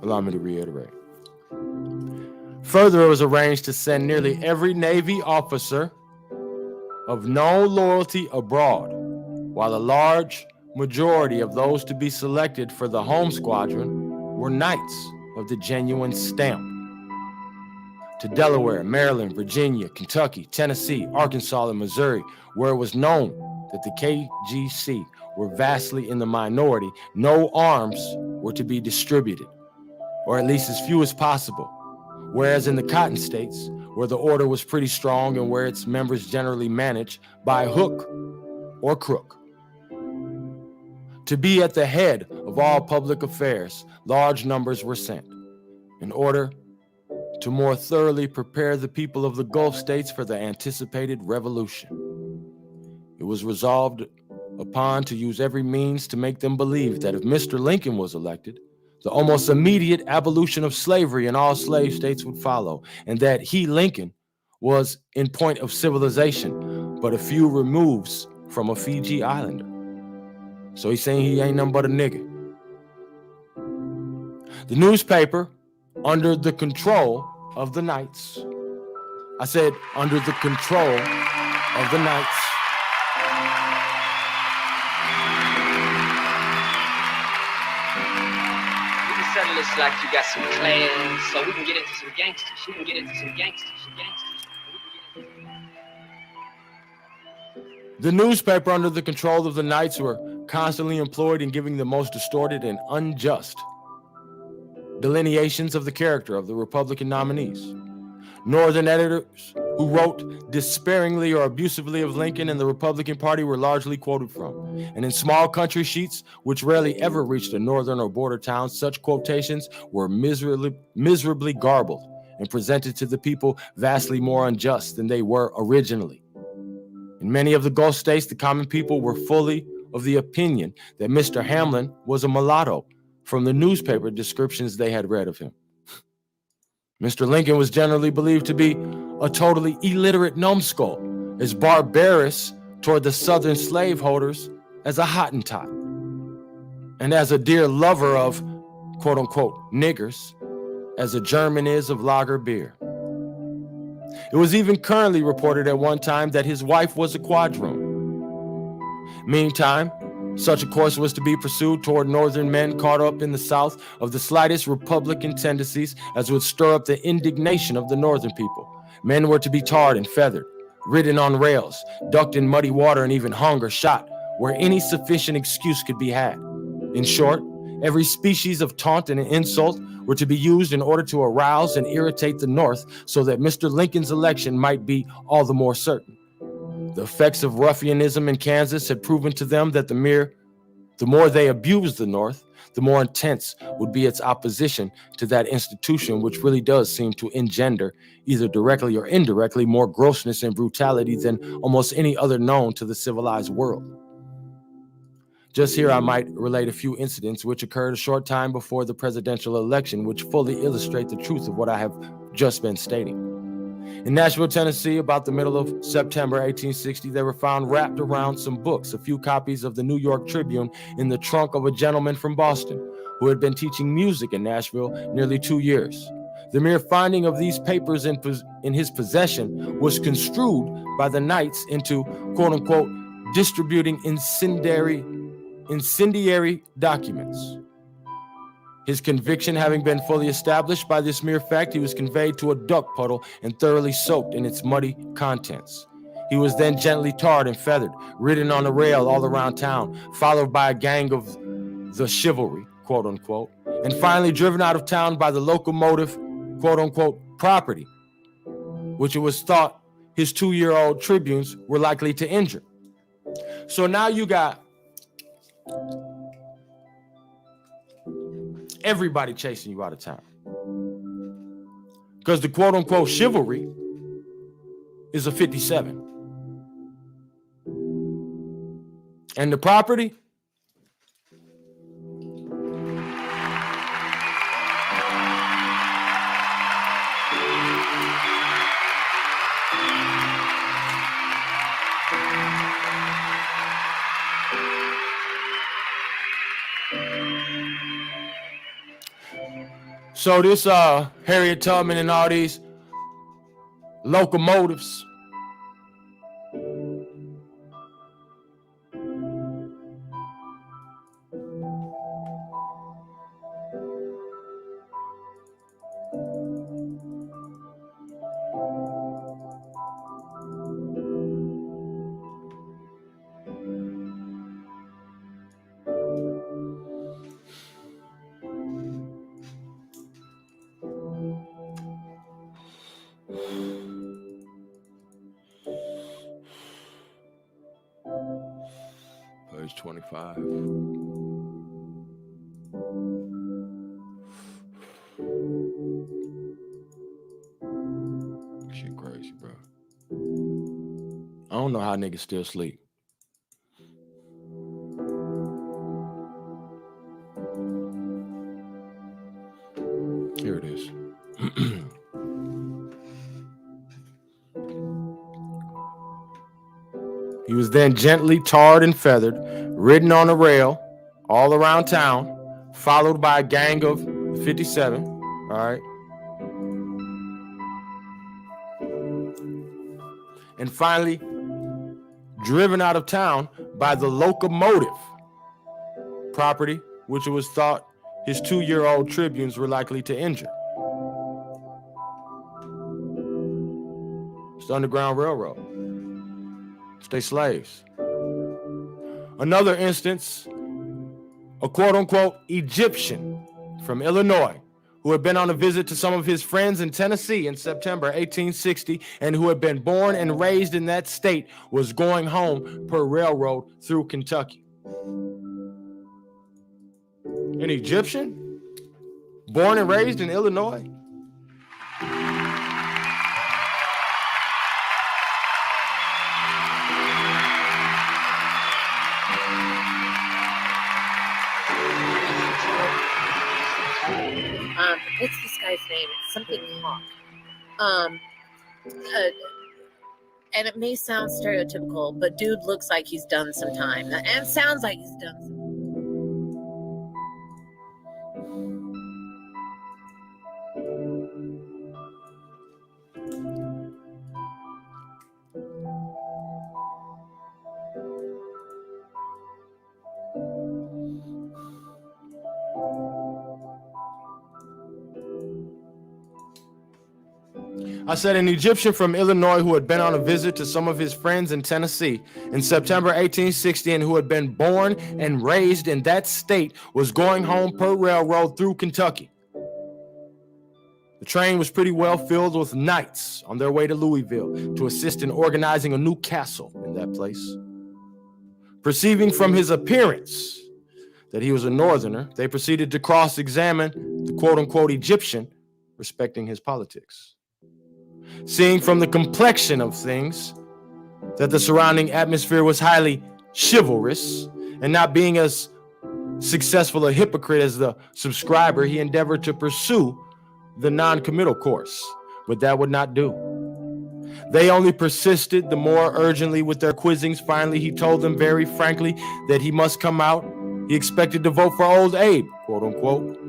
allow me to reiterate. Further, it was arranged to send nearly every Navy officer of known loyalty abroad, while a large majority of those to be selected for the home squadron were knights of the genuine stamp. To Delaware, Maryland, Virginia, Kentucky, Tennessee, Arkansas, and Missouri, where it was known that the KGC were vastly in the minority, no arms were to be distributed, or at least as few as possible. Whereas in the Cotton States, where the order was pretty strong and where its members generally managed by hook or crook. To be at the head of all public affairs, large numbers were sent in order to more thoroughly prepare the people of the Gulf states for the anticipated revolution. It was resolved upon to use every means to make them believe that if Mr. Lincoln was elected, the almost immediate abolition of slavery in all slave states would follow, and that he, Lincoln, was in point of civilization, but a few removes from a Fiji Islander. So he's saying he ain't nothing but a nigga. The newspaper, under the control of the Knights, I said under the control of the Knights, Settle this like you got some plans, so we can get into some gangsters. We can get into some gangsters. the newspaper, under the control of the Knights, were constantly employed in giving the most distorted and unjust delineations of the character of the Republican nominees. Northern editors who wrote despairingly or abusively of Lincoln and the Republican Party were largely quoted from. And in small country sheets, which rarely ever reached a northern or border town, such quotations were miserably garbled and presented to the people vastly more unjust than they were originally. In many of the Gulf states, the common people were fully of the opinion that Mr. Hamlin was a mulatto from the newspaper descriptions they had read of him. Mr. Lincoln was generally believed to be a totally illiterate numbskull, as barbarous toward the southern slaveholders as a Hottentot, and as a dear lover of quote-unquote niggers as a German is of lager beer. It was even currently reported at one time that his wife was a quadroon. Meantime, such a course was to be pursued toward northern men caught up in the South of the slightest Republican tendencies as would stir up the indignation of the northern people. Men were to be tarred and feathered, ridden on rails, ducked in muddy water, and even hung or shot where any sufficient excuse could be had. In short, every species of taunt and insult were to be used in order to arouse and irritate the North so that Mr. Lincoln's election might be all the more certain. The effects of ruffianism in Kansas had proven to them that the more they abused the North, the more intense would be its opposition to that institution, which really does seem to engender, either directly or indirectly, more grossness and brutality than almost any other known to the civilized world. Just here, I might relate a few incidents which occurred a short time before the presidential election, which fully illustrate the truth of what I have just been stating. In Nashville, Tennessee, about the middle of September 1860, they were found wrapped around some books, a few copies of the New York Tribune, in the trunk of a gentleman from Boston who had been teaching music in Nashville nearly 2 years. The mere finding of these papers in his possession was construed by the Knights into, quote-unquote, distributing incendiary documents. His conviction having been fully established by this mere fact, he was conveyed to a duck puddle and thoroughly soaked in its muddy contents. He was then gently tarred and feathered, ridden on a rail all around town, followed by a gang of the chivalry, quote unquote, and finally driven out of town by the locomotive, quote unquote, property, which it was thought his 2-year-old tribunes were likely to injure. So now you got everybody chasing you out of town, because the quote unquote chivalry is a 57, and the property So this Harriet Tubman and all these locomotives page 25. Shit crazy, bro. I don't know how niggas still sleep. Here it is. He was then gently tarred and feathered, ridden on a rail all around town, followed by a gang of 57. All right. And finally, driven out of town by the locomotive property, which it was thought his 2-year-old tribunes were likely to injure. It's the Underground Railroad. Stay slaves. Another instance, a quote-unquote Egyptian from Illinois who had been on a visit to some of his friends in Tennessee in September 1860 and who had been born and raised in that state was going home per railroad through Kentucky. An Egyptian? Born and raised in Illinois? What's this guy's name? It's something Hawk. And it may sound stereotypical, but dude looks like he's done some time, and sounds like he's done some. I said an Egyptian from Illinois who had been on a visit to some of his friends in Tennessee in September 1860 and who had been born and raised in that state was going home per railroad through Kentucky. The train was pretty well filled with knights on their way to Louisville to assist in organizing a new castle in that place. Perceiving from his appearance that he was a northerner, they proceeded to cross-examine the quote-unquote Egyptian respecting his politics. Seeing from the complexion of things that the surrounding atmosphere was highly chivalrous, and not being as successful a hypocrite as the subscriber, he endeavored to pursue the non-committal course, but that would not do. They only persisted the more urgently with their quizzings. Finally, he told them very frankly that he must come out. He expected to vote for old Abe, quote unquote,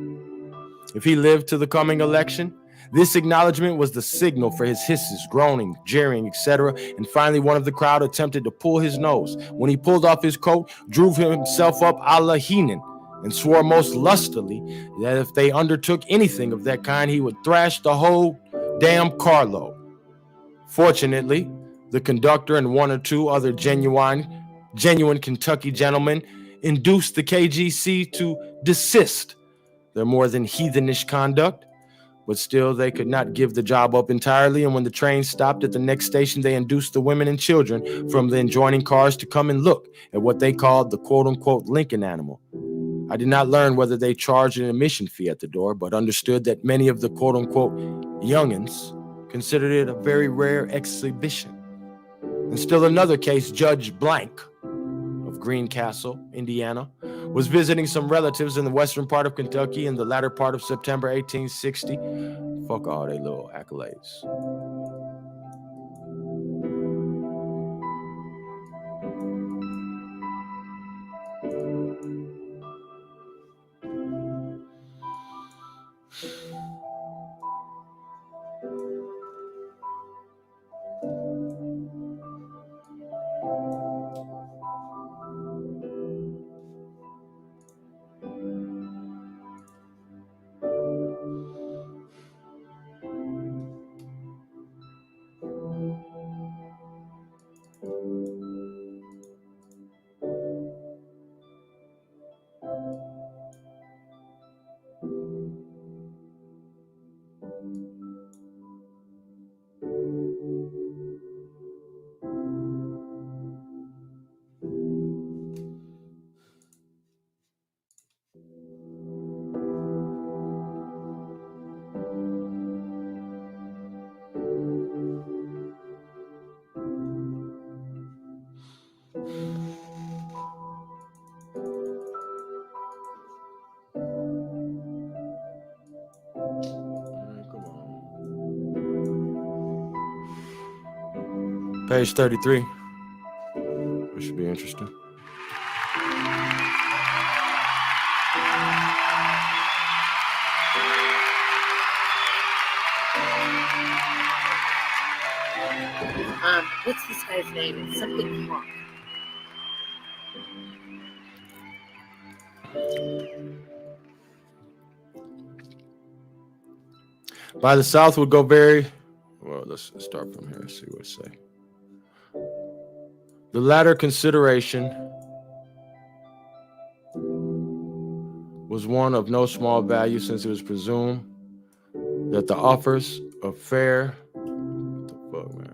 if he lived to the coming election. This acknowledgement was the signal for his hisses, groaning, jeering, etc. And finally, one of the crowd attempted to pull his nose. When he pulled off his coat, drew himself up a la Heenan, and swore most lustily that if they undertook anything of that kind, he would thrash the whole damn carload. Fortunately, the conductor and one or two other genuine Kentucky gentlemen induced the KGC to desist their more than heathenish conduct. But still, they could not give the job up entirely, and when the train stopped at the next station, they induced the women and children from the adjoining cars to come and look at what they called the quote-unquote Lincoln animal. I did not learn whether they charged an admission fee at the door, but understood that many of the quote-unquote youngins considered it a very rare exhibition. And still another case, Judge Blank of Greencastle, Indiana, was visiting some relatives in the western part of Kentucky in the latter part of September 1860. Fuck all they little accolades. Page 33. This should be interesting. What's this guy's name? It's something Hawk. By the South would go very well. Let's start from here and see what it say. The latter consideration was one of no small value, since it was presumed that the offers of fair, what the fuck, man?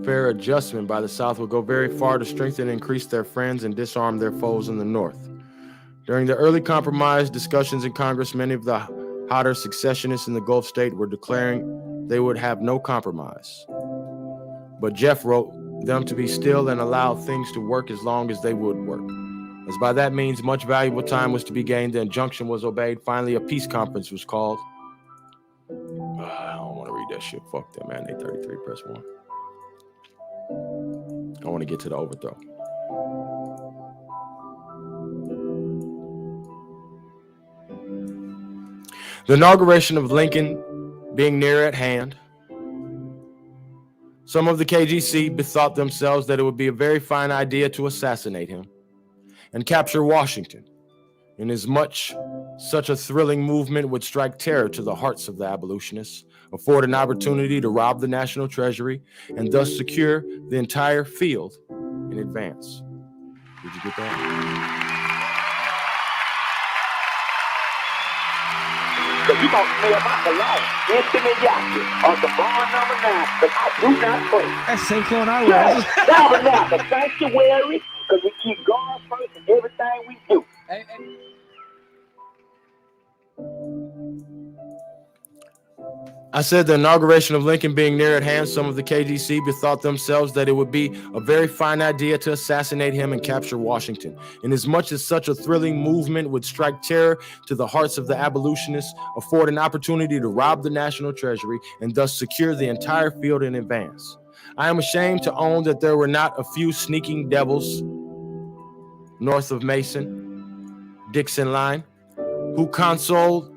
Fair adjustment by the South would go very far to strengthen and increase their friends and disarm their foes in the North. During the early compromise discussions in Congress, many of the hotter secessionists in the Gulf state were declaring they would have no compromise. But Jeff wrote them to be still and allow things to work as long as they would work. As by that means, much valuable time was to be gained, the injunction was obeyed. Finally, a peace conference was called. I don't want to read that shit. Fuck that, man. 833, press 1. I want to get to the overthrow. The inauguration of Lincoln being near at hand, some of the KGC bethought themselves that it would be a very fine idea to assassinate him and capture Washington, inasmuch such a thrilling movement would strike terror to the hearts of the abolitionists, afford an opportunity to rob the national treasury, and thus secure the entire field in advance. Did you get that? Because you gonna smell my cologne. Intimidate on the bar number 9. Because I do not play. That's the same clone I Yes, wear. tabernacle, sanctuary, because we keep God first in everything we do. I said the inauguration of Lincoln being near at hand, some of the KGC bethought themselves that it would be a very fine idea to assassinate him and capture Washington. Inasmuch as such a thrilling movement would strike terror to the hearts of the abolitionists, afford an opportunity to rob the national treasury, and thus secure the entire field in advance. I am ashamed to own that there were not a few sneaking devils north of Mason, Dixon line, who counseled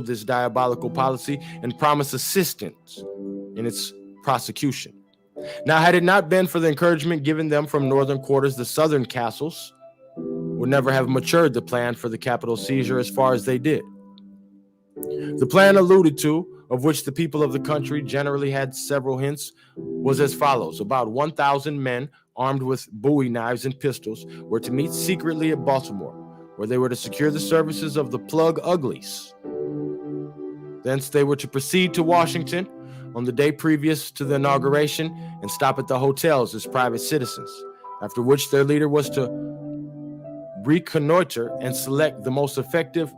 this diabolical policy and promised assistance in its prosecution. Now, had it not been for the encouragement given them from northern quarters, the southern castles would never have matured the plan for the capital seizure as far as they did. The plan alluded to, of which the people of the country generally had several hints, was as follows. About 1,000 men armed with bowie knives and pistols were to meet secretly at Baltimore, where they were to secure the services of the Plug Uglies. Thence they were to proceed to Washington on the day previous to the inauguration and stop at the hotels as private citizens, after which their leader was to reconnoiter and select the most effective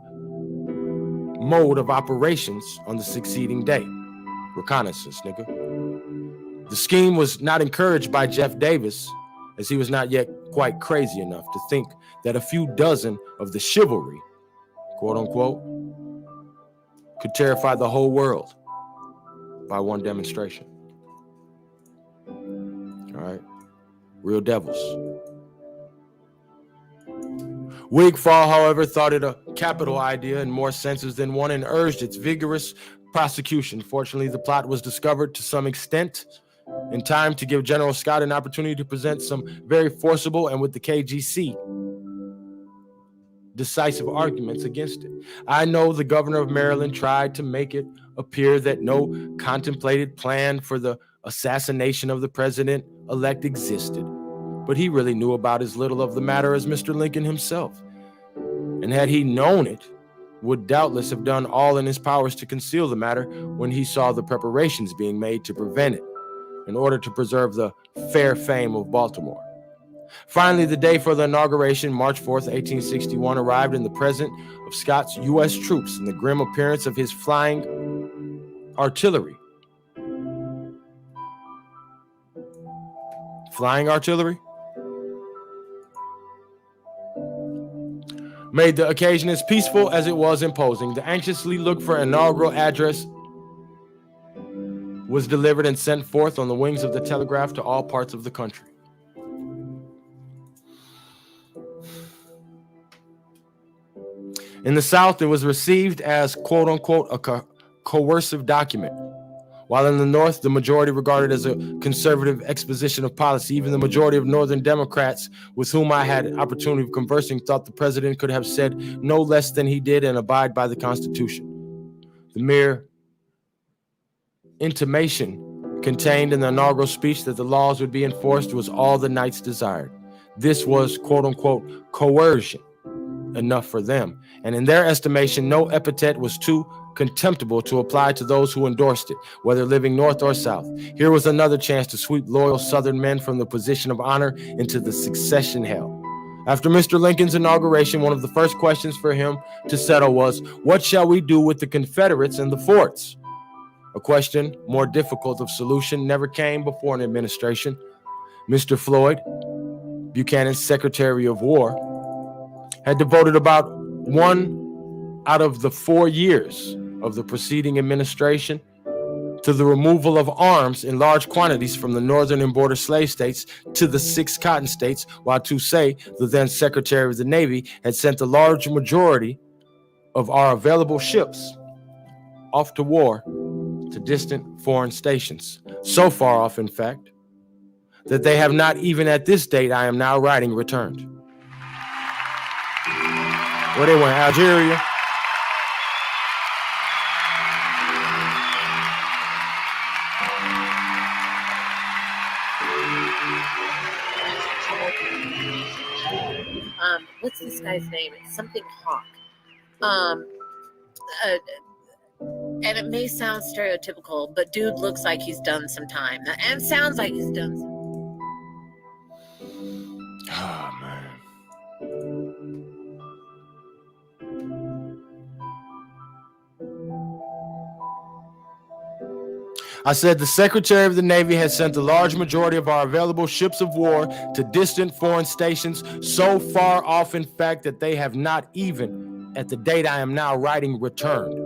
mode of operations on the succeeding day. Reconnaissance, nigga. The scheme was not encouraged by Jeff Davis, as he was not yet quite crazy enough to think that a few dozen of the chivalry, quote unquote, could terrify the whole world by one demonstration. All right. Real devils. Wigfall, however, thought it a capital idea in more senses than one and urged its vigorous prosecution. Fortunately, the plot was discovered to some extent in time to give General Scott an opportunity to present some very forcible and with the KGC decisive arguments against it. I know the governor of Maryland tried to make it appear that no contemplated plan for the assassination of the president-elect existed, but he really knew about as little of the matter as Mr. Lincoln himself. And had he known it, would doubtless have done all in his powers to conceal the matter when he saw the preparations being made to prevent it, in order to preserve the fair fame of Baltimore. Finally, the day for the inauguration, March 4th, 1861, arrived in the presence of Scott's U.S. troops in the grim appearance of his flying artillery. Flying artillery? Made the occasion as peaceful as it was imposing. The anxiously looked for inaugural address was delivered and sent forth on the wings of the telegraph to all parts of the country. In the South, it was received as, quote unquote, a coercive document, while in the North, the majority regarded it as a conservative exposition of policy. Even the majority of Northern Democrats with whom I had an opportunity of conversing thought the president could have said no less than he did and abide by the Constitution. The mere intimation contained in the inaugural speech that the laws would be enforced was all the knights desired. This was, quote unquote, coercion enough for them, and in their estimation, no epithet was too contemptible to apply to those who endorsed it, whether living north or south. Here was another chance to sweep loyal Southern men from the position of honor into the succession hell. After Mr. Lincoln's inauguration, one of the first questions for him to settle was, what shall we do with the Confederates and the forts? A question more difficult of solution never came before an administration. Mr. Floyd, Buchanan's Secretary of War, had devoted about 1 out of the 4 years of the preceding administration to the removal of arms in large quantities from the northern and border slave states to the 6 cotton states, while Toucey, the then Secretary of the Navy, had sent the large majority of our available ships off to war to distant foreign stations, so far off, in fact, that they have not even at this date I am now writing returned. Where they went, Algeria. What's this guy's name? It's something Hawk. Um, uh, and it may sound stereotypical, but dude looks like he's done some time. And sounds like he's done some. Oh, man. I said the Secretary of the Navy has sent the large majority of our available ships of war to distant foreign stations, so far off, in fact, that they have not even, at the date I am now writing, returned.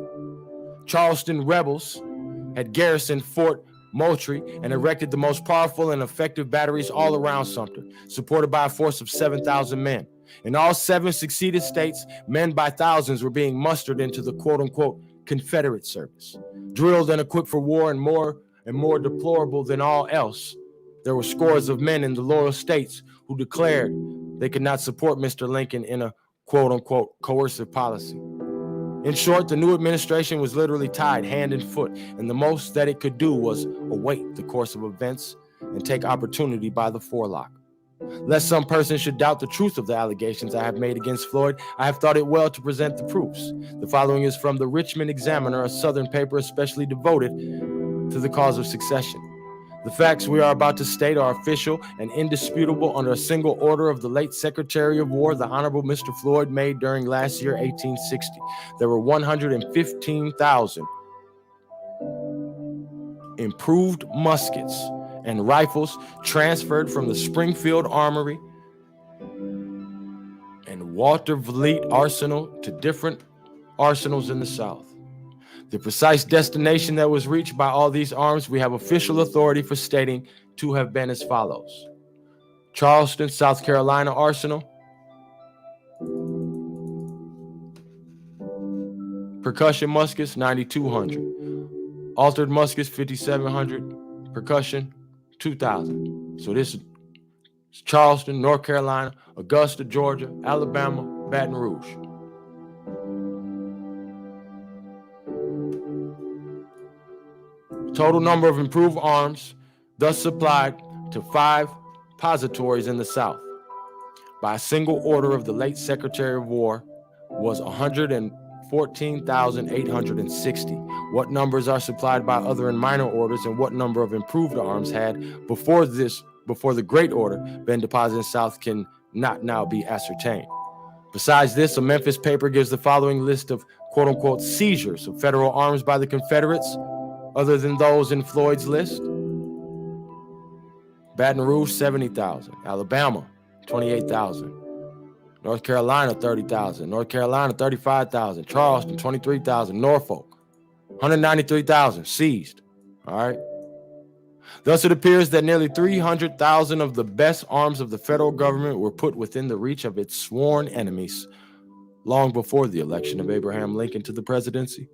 Charleston rebels had garrisoned Fort Moultrie and erected the most powerful and effective batteries all around Sumter, supported by a force of 7,000 men. In all 7 succeeded states, men by thousands were being mustered into the quote-unquote Confederate service. Drilled and equipped for war and more deplorable than all else, there were scores of men in the loyal states who declared they could not support Mr. Lincoln in a quote-unquote coercive policy. In short, the new administration was literally tied hand and foot, and the most that it could do was await the course of events and take opportunity by the forelock. Lest some person should doubt the truth of the allegations I have made against Floyd, I have thought it well to present the proofs. The following is from the Richmond Examiner, a Southern paper especially devoted to the cause of secession. The facts we are about to state are official and indisputable under a single order of the late Secretary of War, the Honorable Mr. Floyd, made during last year, 1860. There were 115,000 improved muskets and rifles transferred from the Springfield Armory and Walter Vliet Arsenal to different arsenals in the South. The precise destination that was reached by all these arms, we have official authority for stating to have been as follows. Charleston, South Carolina Arsenal. Percussion muskets, 9,200. Altered muskets, 5,700. Percussion, 2,000. So this is Charleston, North Carolina, Augusta, Georgia, Alabama, Baton Rouge. Total number of improved arms thus supplied to 5 positories in the South by a single order of the late Secretary of War was 114,860. What numbers are supplied by other and minor orders, and what number of improved arms had before the Great Order been deposited in South can not now be ascertained. Besides this, a Memphis paper gives the following list of quote-unquote seizures of federal arms by the Confederates, other than those in Floyd's list. Baton Rouge, 70,000. Alabama, 28,000. North Carolina, 30,000. North Carolina, 35,000. Charleston, 23,000. Norfolk, 193,000 seized. All right. Thus, it appears that nearly 300,000 of the best arms of the federal government were put within the reach of its sworn enemies long before the election of Abraham Lincoln to the presidency.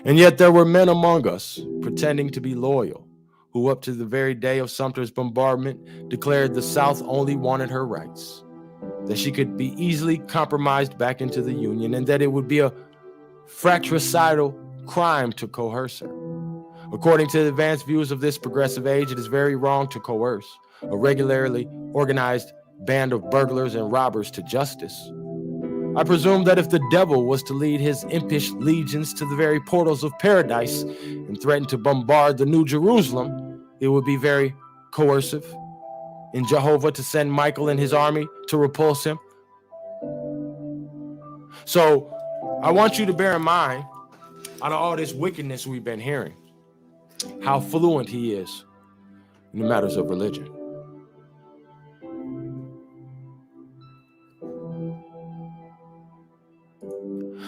And yet there were men among us pretending to be loyal, who up to the very day of Sumter's bombardment declared the South only wanted her rights, that she could be easily compromised back into the Union, and that it would be a fratricidal crime to coerce her. According to the advanced views of this progressive age, it is very wrong to coerce a regularly organized band of burglars and robbers to justice. I presume that if the devil was to lead his impish legions to the very portals of paradise and threaten to bombard the New Jerusalem, it would be very coercive in Jehovah to send Michael and his army to repulse him. So I want you to bear in mind, out of all this wickedness we've been hearing, how fluent he is in the matters of religion.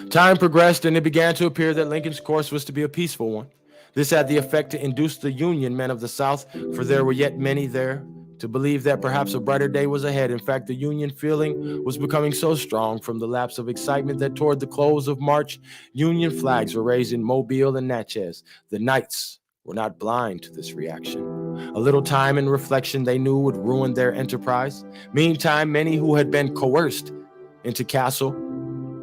Time progressed, and it began to appear that Lincoln's course was to be a peaceful one. This had the effect to induce the Union men of the South, for there were yet many there, to believe that perhaps a brighter day was ahead. In fact, the Union feeling was becoming so strong from the lapse of excitement that toward the close of March, Union flags were raised in Mobile and Natchez. The Knights were not blind to this reaction. A little time and reflection they knew would ruin their enterprise. Meantime, many who had been coerced into Castle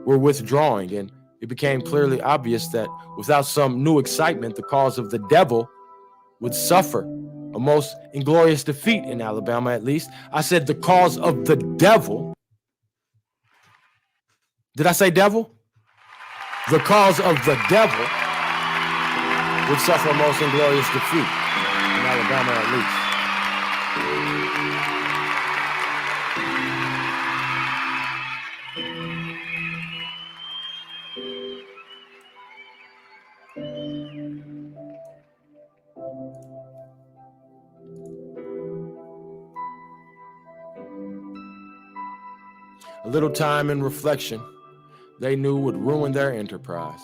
were withdrawing, and it became clearly obvious that without some new excitement, the cause of the devil would suffer a most inglorious defeat in Alabama, at least. I said the cause of the devil. Did I say devil? the cause of the devil would suffer a most inglorious defeat, in Alabama at least. A little time and reflection they knew would ruin their enterprise.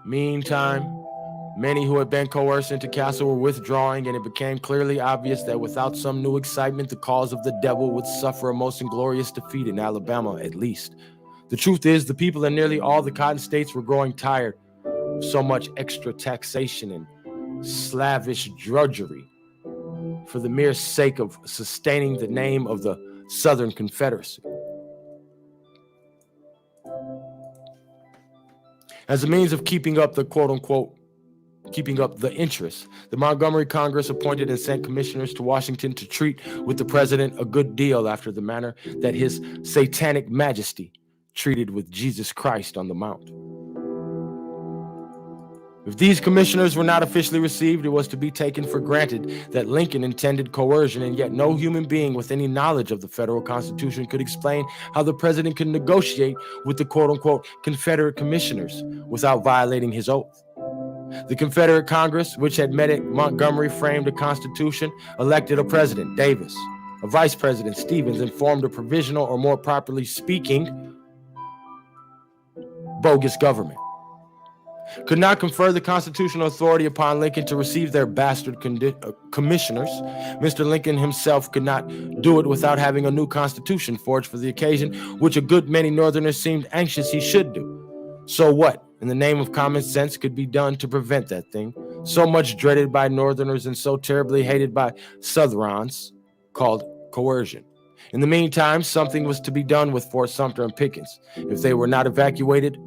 Meantime, many who had been coerced into castle were withdrawing, and it became clearly obvious that without some new excitement, the cause of the devil would suffer a most inglorious defeat in Alabama, at least. The truth is, the people in nearly all the cotton states were growing tired of so much extra taxation and slavish drudgery for the mere sake of sustaining the name of the Southern Confederacy. As a means of keeping up the quote-unquote keeping up the interest, the Montgomery Congress appointed and sent commissioners to Washington to treat with the president a good deal after the manner that his satanic majesty treated with Jesus Christ on the Mount. If these commissioners were not officially received, it was to be taken for granted that Lincoln intended coercion, and yet no human being with any knowledge of the federal Constitution could explain how the president could negotiate with the quote-unquote Confederate commissioners without violating his oath. The Confederate Congress, which had met at Montgomery, framed a constitution, elected a president, Davis, a vice president, Stevens, and formed a provisional, or more properly speaking, bogus government. Could not confer the constitutional authority upon Lincoln to receive their bastard commissioners. Mr. Lincoln himself could not do it without having a new constitution forged for the occasion, which a good many Northerners seemed anxious he should do. So what, in the name of common sense, could be done to prevent that thing, so much dreaded by Northerners and so terribly hated by Southrons, called coercion? In the meantime, something was to be done with Fort Sumter and Pickens. If they were not evacuated,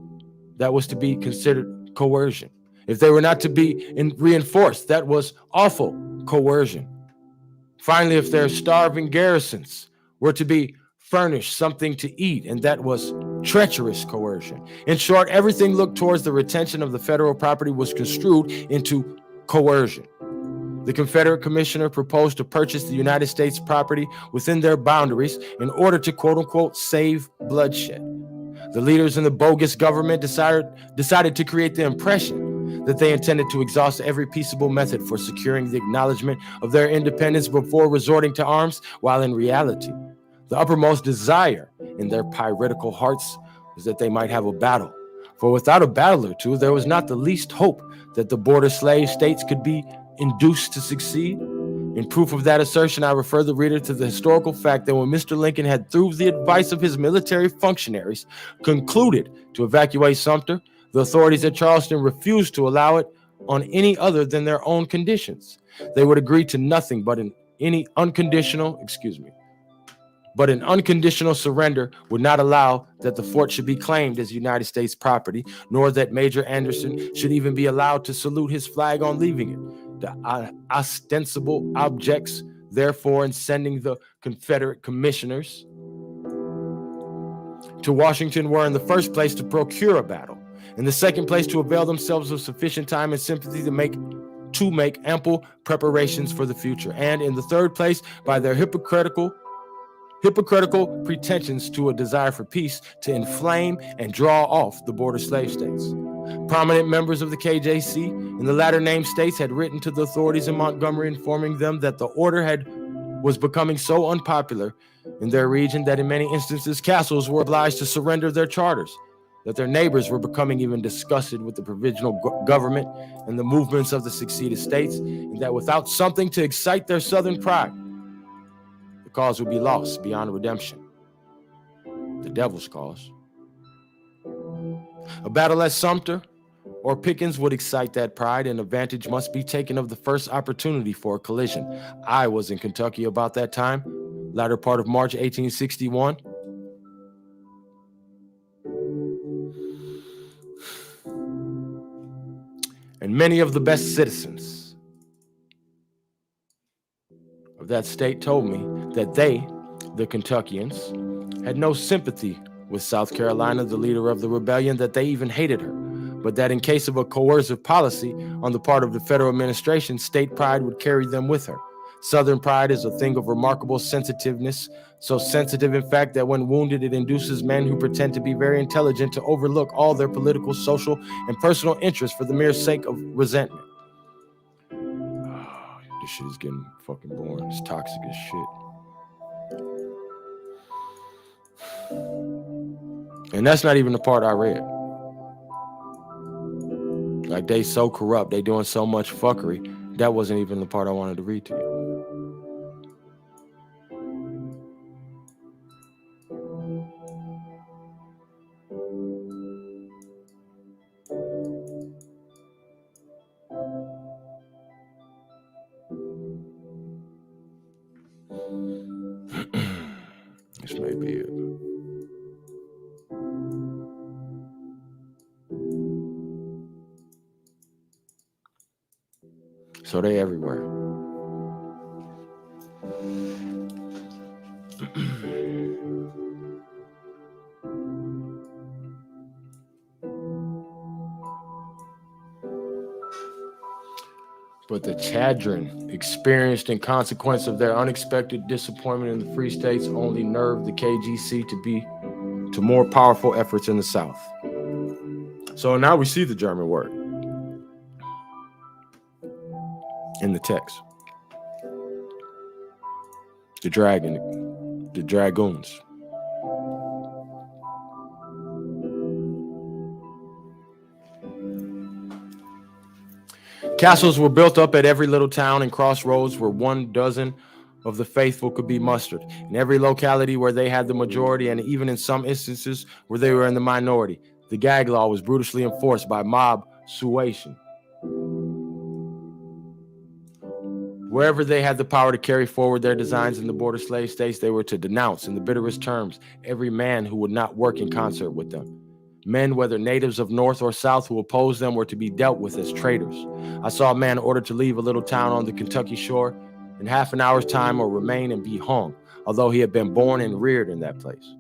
that was to be considered coercion. If they were not to be reinforced, that was awful coercion. Finally, if their starving garrisons were to be furnished something to eat, and that was treacherous coercion. In short, everything looked towards the retention of the federal property was construed into coercion. The Confederate commissioner proposed to purchase the United States property within their boundaries in order to quote-unquote save bloodshed. The leaders in the bogus government decided to create the impression that they intended to exhaust every peaceable method for securing the acknowledgement of their independence before resorting to arms, while in reality, the uppermost desire in their piratical hearts was that they might have a battle. For without a battle or two, there was not the least hope that the border slave states could be induced to succeed. In proof of that assertion, I refer the reader to the historical fact that when Mr. Lincoln had, through the advice of his military functionaries, concluded to evacuate Sumter, the authorities at Charleston refused to allow it on any other than their own conditions. They would agree to nothing but an unconditional surrender would not allow that the fort should be claimed as United States property, nor that Major Anderson should even be allowed to salute his flag on leaving it. The ostensible objects, therefore, in sending the Confederate commissioners to Washington were, in the first place, to procure a battle, in the second place, to avail themselves of sufficient time and sympathy to make ample preparations for the future, and in the third place, by their hypocritical pretensions to a desire for peace, to inflame and draw off the border slave states. Prominent members of the KJC in the latter named states had written to the authorities in Montgomery informing them that the order was becoming so unpopular in their region that in many instances castles were obliged to surrender their charters, that their neighbors were becoming even disgusted with the provisional government and the movements of the seceded states, and that without something to excite their southern pride, the cause would be lost beyond redemption. The devil's cause. A battle at Sumter or Pickens would excite that pride, and advantage must be taken of the first opportunity for a collision. I was in Kentucky about that time, latter part of March 1861. And many of the best citizens of that state told me that they, the Kentuckians, had no sympathy with South Carolina, the leader of the rebellion, that they even hated her. but that in case of a coercive policy on the part of the federal administration, state pride would carry them with her. Southern pride is a thing of remarkable sensitiveness, so sensitive, in fact, that when wounded, it induces men who pretend to be very intelligent to overlook all their political, social, and personal interests for the mere sake of resentment. This shit is getting fucking boring. It's toxic as shit. And that's not even the part I read. Like, they so corrupt, they doing so much fuckery. That wasn't even the part I wanted to read to you. This may be it. So they everywhere. But the chagrin experienced in consequence of their unexpected disappointment in the Free States only nerved the KGC to more powerful efforts in the South. So now we see the German word in the text. The dragon, the dragoons. Castles were built up at every little town and crossroads where 1 of the faithful could be mustered. In every locality where they had the majority, and even in some instances where they were in the minority, the gag law was brutally enforced by mob suasion. Wherever they had the power to carry forward their designs in the border slave states, they were to denounce in the bitterest terms every man who would not work in concert with them. Men, whether natives of North or South, who opposed them were to be dealt with as traitors. I saw a man ordered to leave a little town on the Kentucky shore in half an hour's time or remain and be hung, although he had been born and reared in that place.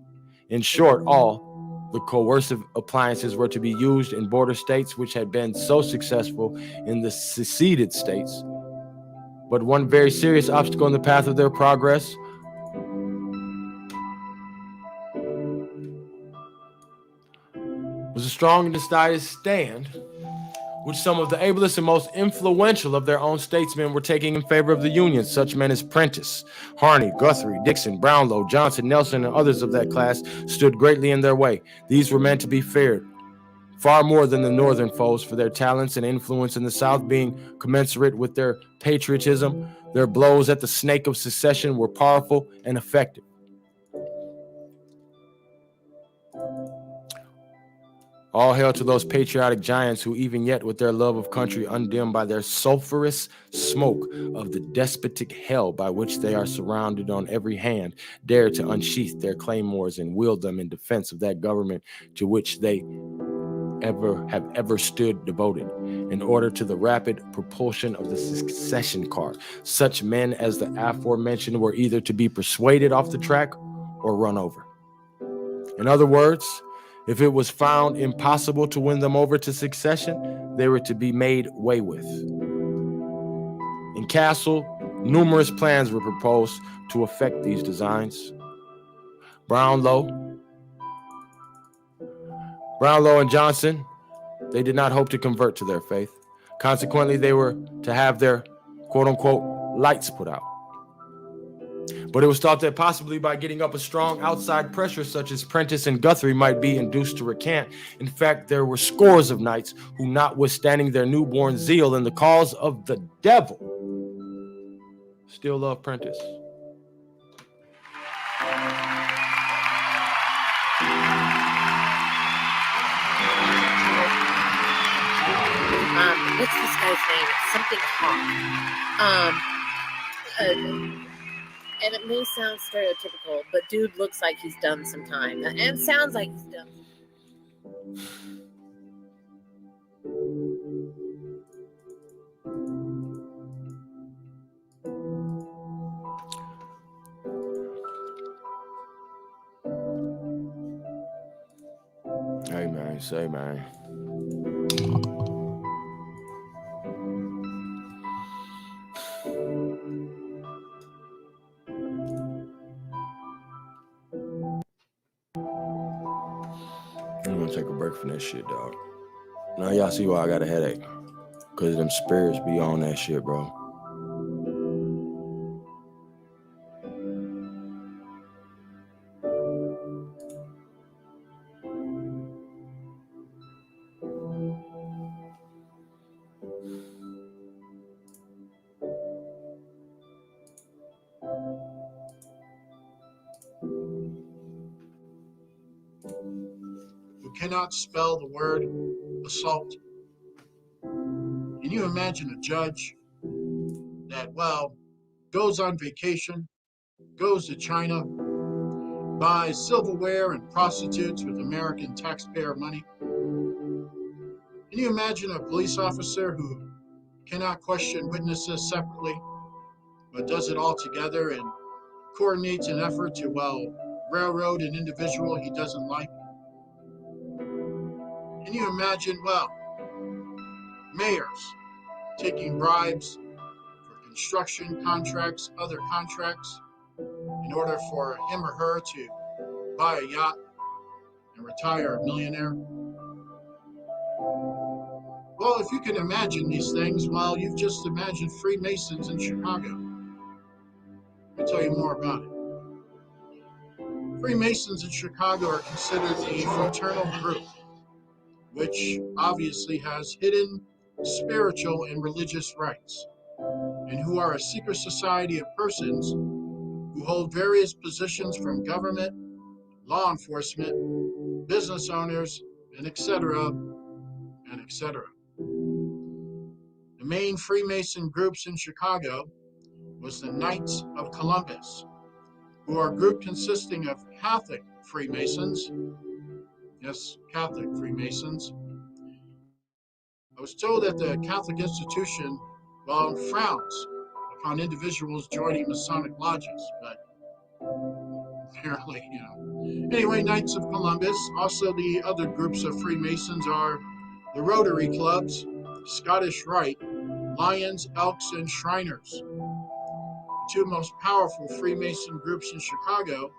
In short, all the coercive appliances were to be used in border states which had been so successful in the seceded states. But one very serious obstacle in the path of their progress was a strong and decided stand which some of the ablest and most influential of their own statesmen were taking in favor of the Union. Such men as Prentice, Harney, Guthrie, Dixon, Brownlow, Johnson, Nelson, and others of that class stood greatly in their way. These were meant to be feared far more than the northern foes for their talents and influence in the South being commensurate with their patriotism. Their blows at the snake of secession were powerful and effective. All hail to those patriotic giants who, even yet with their love of country undimmed by their sulphurous smoke of the despotic hell by which they are surrounded on every hand, dare to unsheath their claymores and wield them in defense of that government to which they have ever stood devoted, in order to the rapid propulsion of the succession car. Such men as the aforementioned were either to be persuaded off the track or run over. In other words, if it was found impossible to win them over to succession, they were to be made way with. In Castle, numerous plans were proposed to effect these designs. Brownlow and Johnson, they did not hope to convert to their faith. Consequently, they were to have their quote-unquote lights put out. But it was thought that possibly by getting up a strong outside pressure such as Prentice and Guthrie might be induced to recant. In fact, there were scores of knights who, notwithstanding their newborn zeal in the cause of the devil, still loved Prentice. What's this guy's name? It's something Hawk. And it may sound stereotypical, but dude looks like he's done some time. And sounds like he's done. Hey man, say man. I'm gonna take a break from that shit, dog. Now y'all see why I got a headache. Cause them spirits be on that shit, bro. You cannot spell the word assault. Can you imagine a judge that, well, goes on vacation, goes to China, buys silverware and prostitutes with American taxpayer money? Can you imagine a police officer who cannot question witnesses separately, but does it all together and coordinates an effort to, well, railroad an individual he doesn't like? Can you imagine, well, mayors taking bribes for construction contracts, other contracts, in order for him or her to buy a yacht and retire a millionaire? Well, if you can imagine these things, well, you've just imagined Freemasons in Chicago. Let me tell you more about it. Freemasons in Chicago are considered a fraternal group, which obviously has hidden spiritual and religious rights, and who are a secret society of persons who hold various positions from government, law enforcement, business owners, and etc., and etc. The main Freemason groups in Chicago was the Knights of Columbus, who are a group consisting of Catholic Freemasons. Yes, Catholic Freemasons. I was told that the Catholic institution, well, frowns upon individuals joining Masonic lodges, but apparently, Anyway, Knights of Columbus. Also, the other groups of Freemasons are the Rotary Clubs, Scottish Rite, Lions, Elks, and Shriners. The two most powerful Freemason groups in Chicago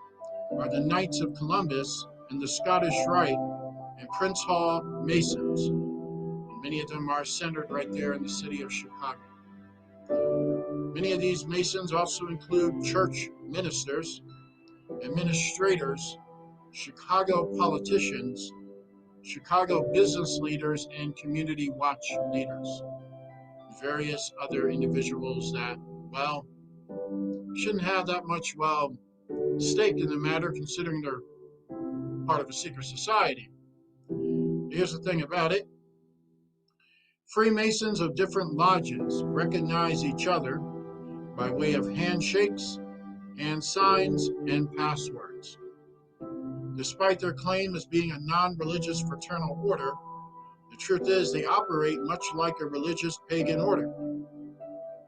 are the Knights of Columbus and the Scottish Rite and Prince Hall Masons. And many of them are centered right there in the city of Chicago. Many of these Masons also include church ministers, administrators, Chicago politicians, Chicago business leaders, and community watch leaders. Various other individuals that, well, shouldn't have that much, well, stake in the matter, considering they're part of a secret society. Here's the thing about it. Freemasons of different lodges recognize each other by way of handshakes, hand signs, and passwords. Despite their claim as being a non-religious fraternal order, the truth is they operate much like a religious pagan order,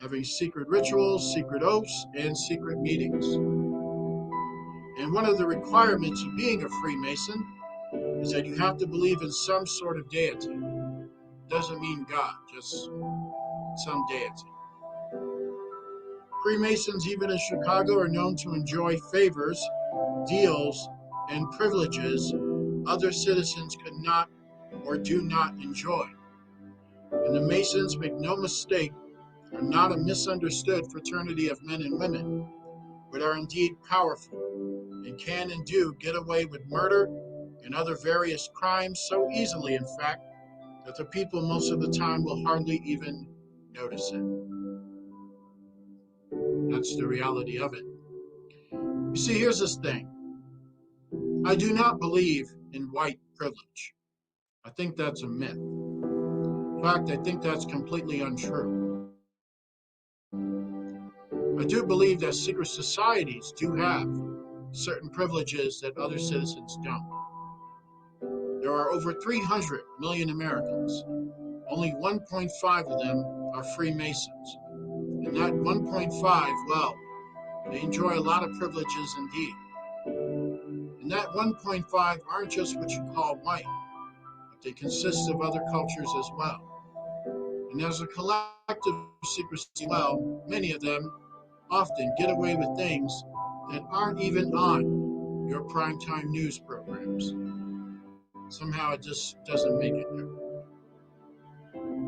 having secret rituals, secret oaths, and secret meetings. And one of the requirements of being a Freemason is that you have to believe in some sort of deity. Doesn't mean God, just some deity. Freemasons, even in Chicago, are known to enjoy favors, deals, and privileges other citizens could not or do not enjoy. And the Masons, make no mistake, are not a misunderstood fraternity of men and women, but are indeed powerful and can and do get away with murder and other various crimes so easily, in fact, that the people most of the time will hardly even notice it. That's the reality of it. You see, here's this thing. I do not believe in white privilege. I think that's a myth. In fact, I think that's completely untrue. I do believe that secret societies do have certain privileges that other citizens don't. There are over 300 million Americans. Only 1.5 of them are Freemasons. And that 1.5, well, they enjoy a lot of privileges indeed. And that 1.5 aren't just what you call white, but they consist of other cultures as well. And as a collective secrecy, well, many of them often get away with things that aren't even on your primetime news programs. Somehow it just doesn't make it there.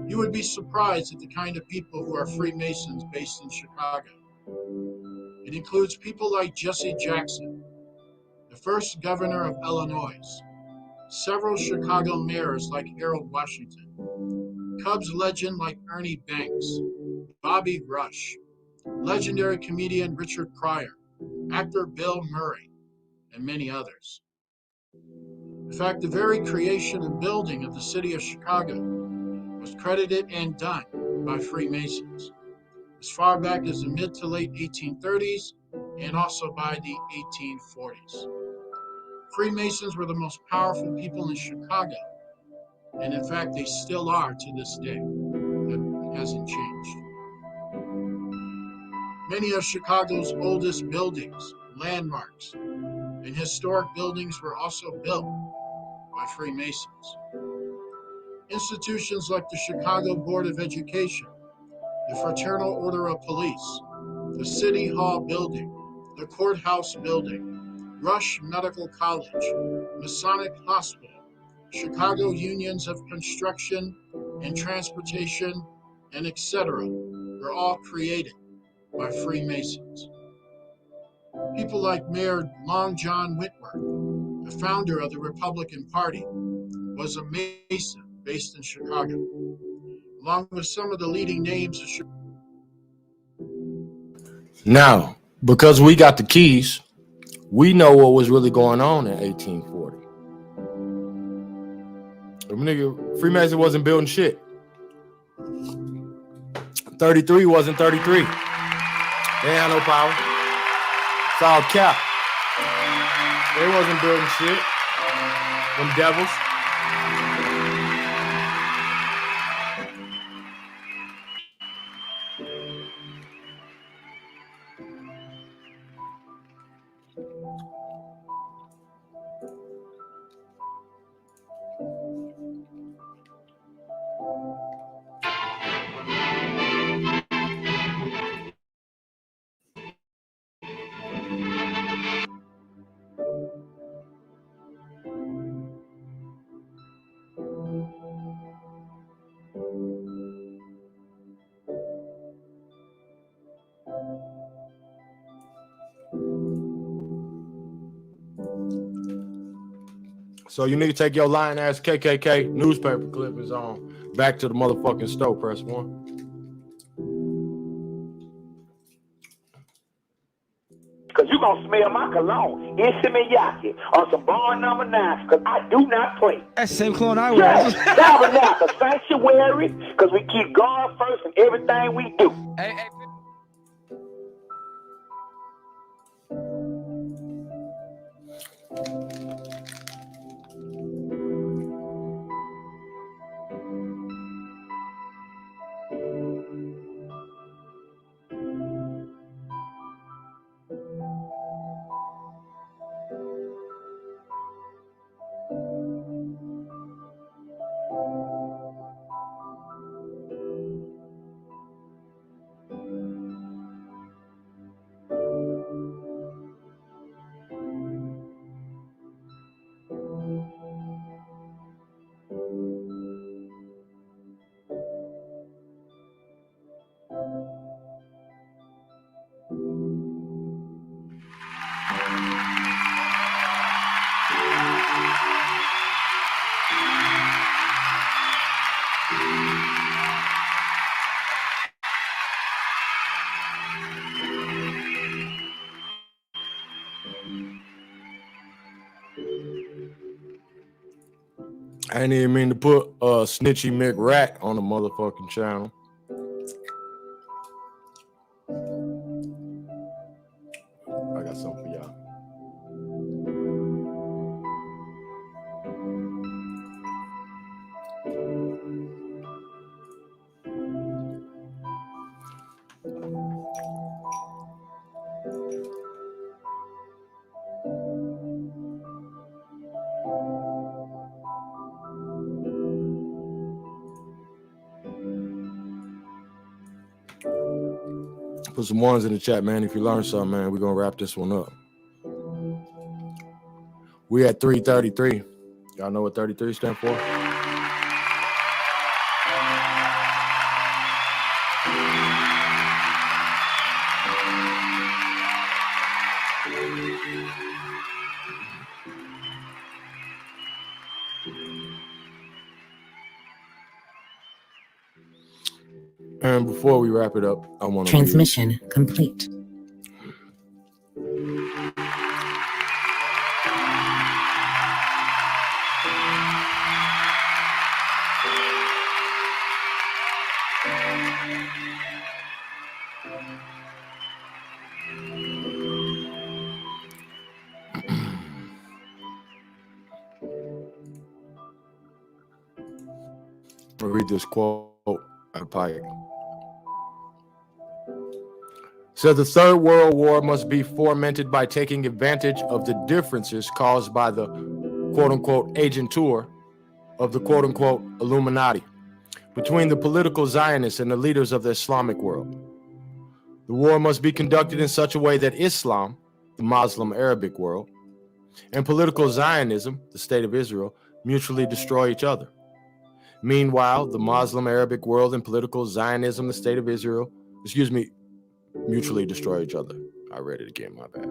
You would be surprised at the kind of people who are Freemasons based in Chicago. It includes people like Jesse Jackson, the first governor of Illinois, several Chicago mayors like Harold Washington, Cubs legend like Ernie Banks, Bobby Rush, legendary comedian Richard Pryor, actor Bill Murray, and many others. In fact, the very creation and building of the city of Chicago was credited and done by Freemasons, as far back as the mid to late 1830s and also by the 1840s. Freemasons were the most powerful people in Chicago, and in fact, they still are to this day. That hasn't changed. Many of Chicago's oldest buildings, landmarks, and historic buildings were also built by Freemasons. Institutions like the Chicago Board of Education, the Fraternal Order of Police, the City Hall building, the Courthouse building, Rush Medical College, Masonic Hospital, Chicago Unions of Construction and Transportation, and etc. were all created by Freemasons. People like Mayor Long John Whitworth, the founder of the Republican Party, was a Mason based in Chicago, along with some of the leading names of Chicago. Now, because we got the keys, we know what was really going on in 1840. Nigga, Freemason wasn't building shit. 33 wasn't 33. They ain't had no power. It's all cap. They wasn't building shit. Them devils. So you need to take your lying ass KKK newspaper clippings on back to the motherfucking stove. Press 1. Because you're going to smell my cologne in Simiyaki on some bar number 9, because I do not play. That's the same cologne I wear. Yes, Tabernacle Sanctuary, because we keep God first in everything we do. Hey. I didn't even mean to put Snitchy McRat on the motherfucking channel. I got something for y'all. Put some ones in the chat, man. If you learn something, man, we're gonna wrap this one up. We at 3:33. Y'all know what 33 stand for? And before we wrap it up, I want to Transmission complete. I'll read this quote at Pike. Said the Third World War must be fomented by taking advantage of the differences caused by the quote-unquote agentur of the quote-unquote Illuminati between the political Zionists and the leaders of the Islamic world. The war must be conducted in such a way that Islam, the Muslim Arabic world, and political Zionism, the State of Israel, mutually destroy each other. Meanwhile, the Muslim Arabic world and political Zionism, the State of Israel, mutually destroy each other. I read it again, my bad.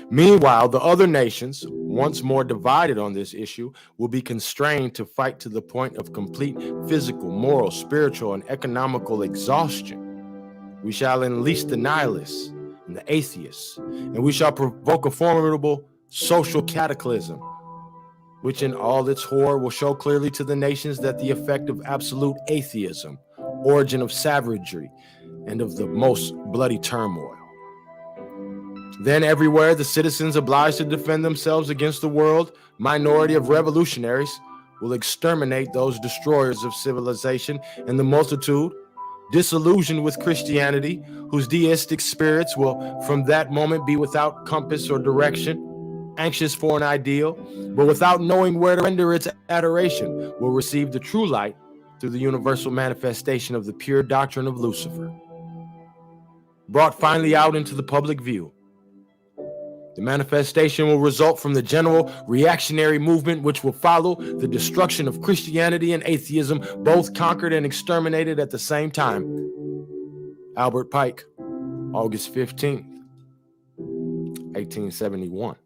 Meanwhile, the other nations, once more divided on this issue, will be constrained to fight to the point of complete physical, moral, spiritual, and economical exhaustion. We shall unleash the nihilists and the atheists, and we shall provoke a formidable social cataclysm, which in all its horror will show clearly to the nations that the effect of absolute atheism, origin of savagery, and of the most bloody turmoil. Then everywhere the citizens obliged to defend themselves against the world minority of revolutionaries will exterminate those destroyers of civilization, and the multitude, disillusioned with Christianity, whose deistic spirits will from that moment be without compass or direction, anxious for an ideal, but without knowing where to render its adoration, will receive the true light through the universal manifestation of the pure doctrine of Lucifer, brought finally out into the public view. The manifestation will result from the general reactionary movement which will follow the destruction of Christianity and atheism, both conquered and exterminated at the same time. Albert Pike, August 15th, 1871.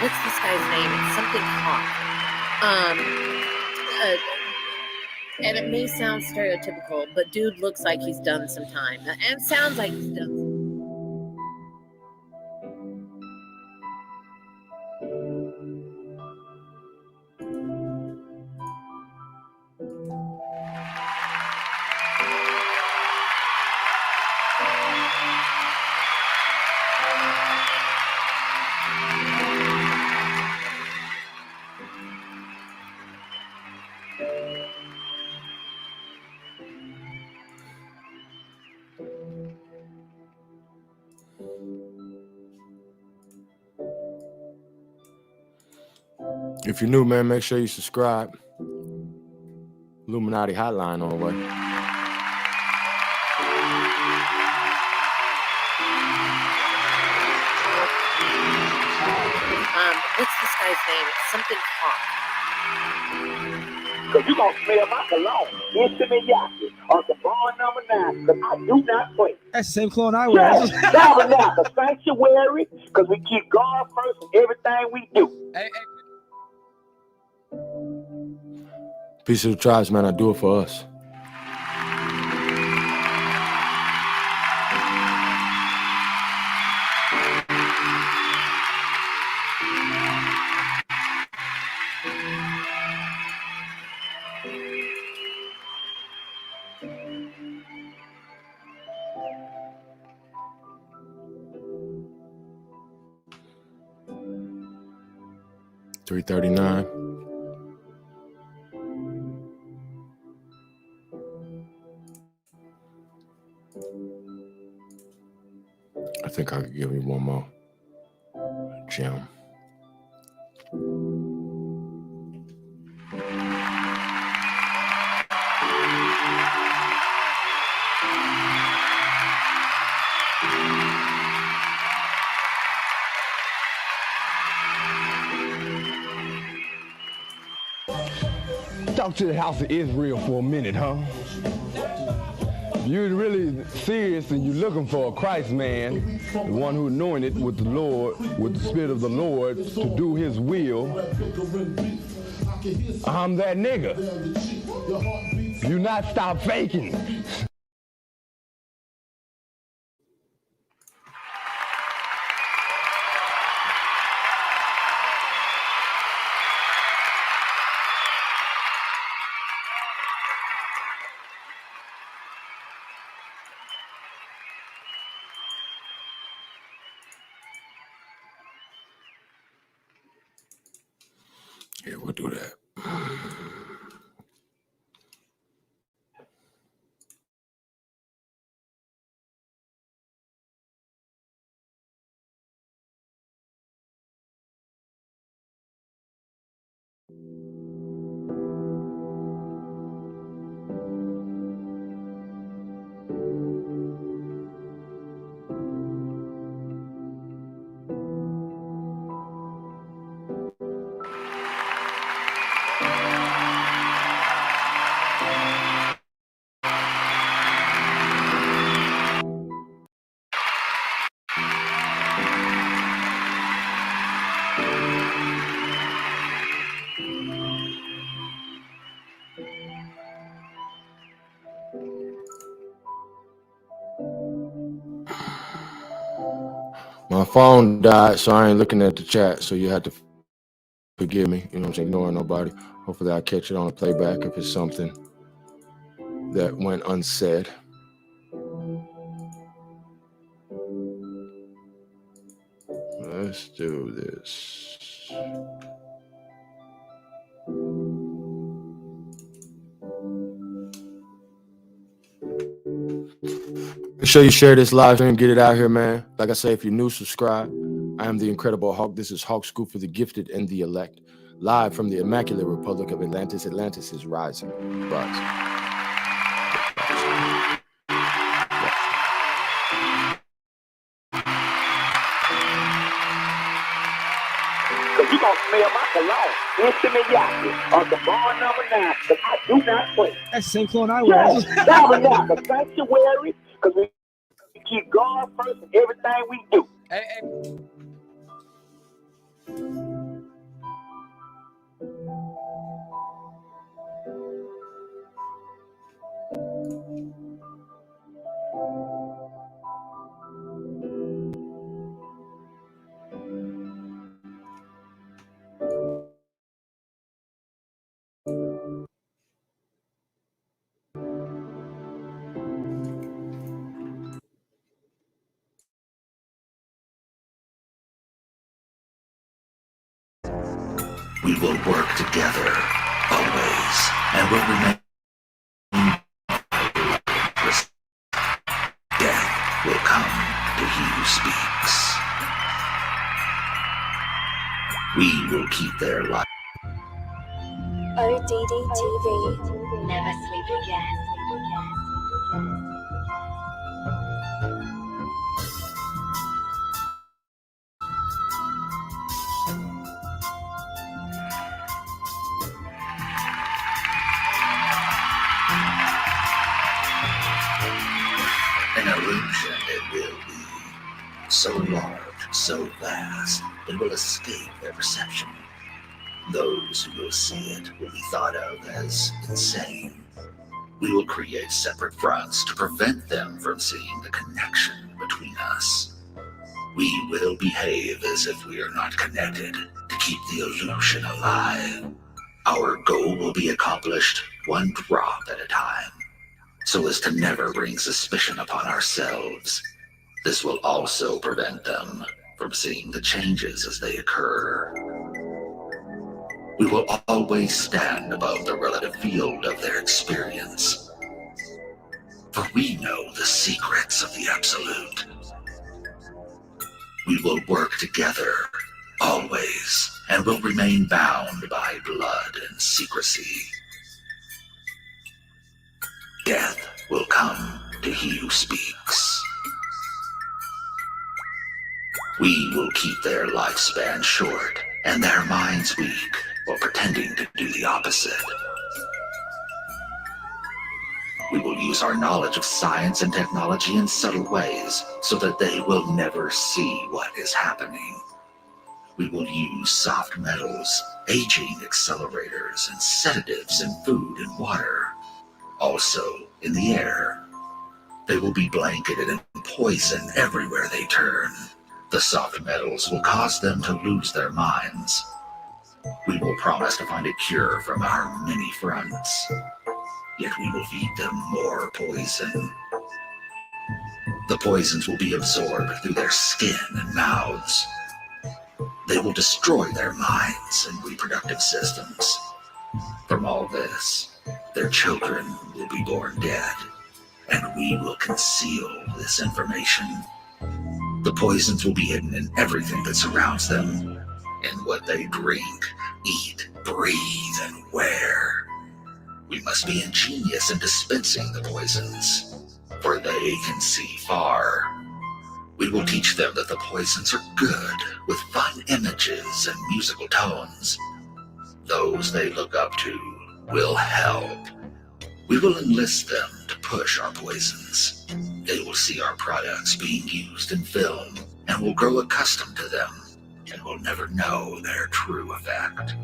What's this guy's name? It's something Hawk. And it may sound stereotypical, but dude looks like he's done some time. And sounds like he's done some. If you're new, man, make sure you subscribe. Illuminati Hotline on the way. What's this guy's name? It's something Hawk. Because you're going to smell my cologne. Intimidate on the bar number 9, because I do not play. That's the same clone I wear. Yeah, Tabernacle Sanctuary, because we keep God first in everything we do. Peace to the tribes, man. I do it for us. $339. I think I could give you one more gem. Let's talk to the house of Israel for a minute, huh? If you're really serious and you're looking for a Christ man, the one who anointed with the Lord, with the Spirit of the Lord to do his will, I'm that nigga. You not stop faking. Yeah, we'll do that. My phone died, so I ain't looking at the chat, so you have to forgive me. You know what I'm saying? Ignoring nobody. Hopefully I'll catch it on the playback if it's something that went unsaid. Let's do this. Make sure you share this live stream, get it out here, man. Like I say, if you're new, subscribe. I am the Incredible Hawk. This is Hawk Scoop for the gifted and the elect. Live from the Immaculate Republic of Atlantis. Atlantis is rising. Rise. Because you're going to smell my cologne. Intimidate of the bar number 9. Because I do not play. That's the same clone I wear. Yes, tabernacle, sanctuary. Because we keep God first in everything we do. Hey. We will work together, always, and will remain. Death will come to he who speaks. We will keep their life. ODD TV. Never sleep again. An illusion it will be. So large, so vast, it will escape their perception. Those who will see it will be thought of as insane. We will create separate fronts to prevent them from seeing the connection between us. We will behave as if we are not connected to keep the illusion alive. Our goal will be accomplished one drop at a time, so as to never bring suspicion upon ourselves. This will also prevent them from seeing the changes as they occur. We will always stand above the relative field of their experience, for we know the secrets of the Absolute. We will work together, always, and will remain bound by blood and secrecy. Death will come to he who speaks. We will keep their lifespan short and their minds weak while pretending to do the opposite. We will use our knowledge of science and technology in subtle ways so that they will never see what is happening. We will use soft metals, aging accelerators, and sedatives in food and water. Also, in the air. They will be blanketed in poison everywhere they turn. The soft metals will cause them to lose their minds. We will promise to find a cure from our many fronts. Yet we will feed them more poison. The poisons will be absorbed through their skin and mouths. They will destroy their minds and reproductive systems. From all this, their children will be born dead, and we will conceal this information. The poisons will be hidden in everything that surrounds them, in what they drink, eat, breathe, and wear. We must be ingenious in dispensing the poisons, for they can see far. We will teach them that the poisons are good, with fun images and musical tones. Those they look up to will help. We will enlist them to push our poisons. They will see our products being used in film and will grow accustomed to them and will never know their true effect.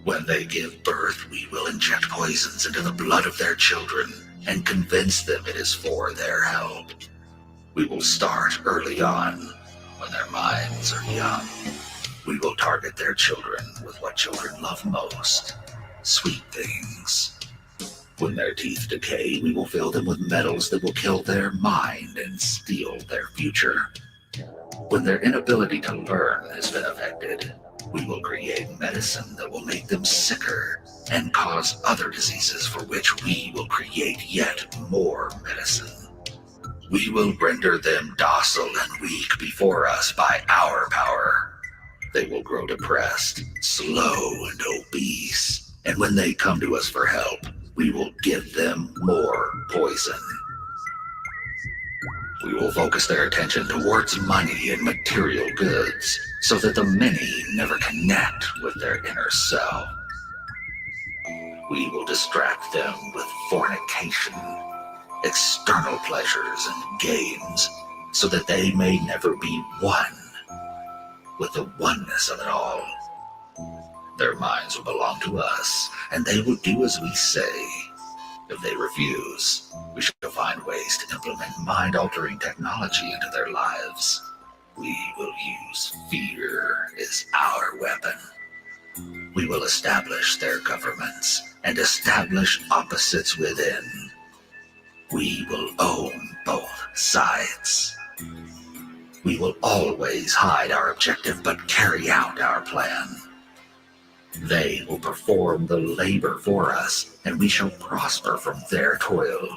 When they give birth, we will inject poisons into the blood of their children and convince them it is for their help. We will start early on, when their minds are young. We will target their children with what children love most, sweet things. When their teeth decay, we will fill them with metals that will kill their mind and steal their future. When their inability to learn has been affected, we will create medicine that will make them sicker and cause other diseases for which we will create yet more medicine. We will render them docile and weak before us by our power. They will grow depressed, slow, and obese, and when they come to us for help, we will give them more poison. We will focus their attention towards money and material goods, so that the many never connect with their inner self. We will distract them with fornication, external pleasures, and games, so that they may never be one with the oneness of it all. Their minds will belong to us, and they will do as we say. If they refuse, we shall find ways to implement mind-altering technology into their lives. We will use fear as our weapon. We will establish their governments and establish opposites within. We will own both sides. We will always hide our objective but carry out our plan. They will perform the labor for us, and we shall prosper from their toil.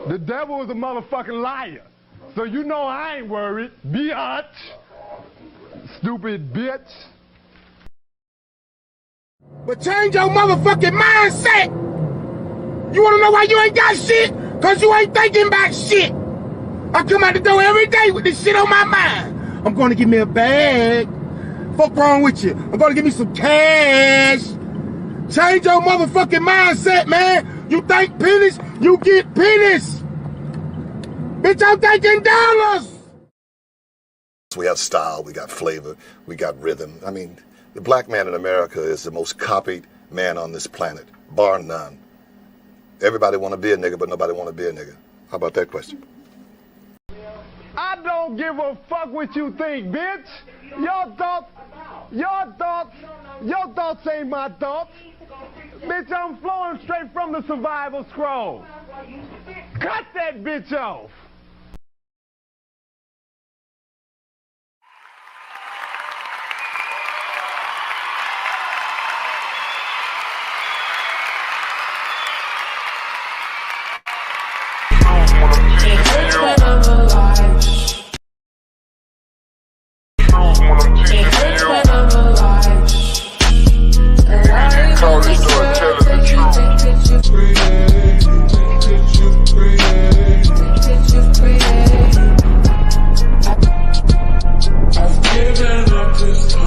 The devil is a motherfucking liar. So you know I ain't worried. Biatch. Stupid bitch. But change your motherfucking mindset. You wanna know why you ain't got shit? Cause you ain't thinking about shit. I come out the door every day with this shit on my mind. I'm gonna give me a bag. Fuck wrong with you? I'm gonna give me some cash. Change your motherfucking mindset, man. You think pennies, you get pennies. Bitch, I'm thinking dollars. We have style, we got flavor, we got rhythm. I mean, the black man in America is the most copied man on this planet, bar none. Everybody want to be a nigga, but nobody want to be a nigga. How about that question? I don't give a fuck what you think, bitch. Your thoughts ain't my thoughts. Bitch, I'm flowing straight from the survival scroll. Cut that bitch off.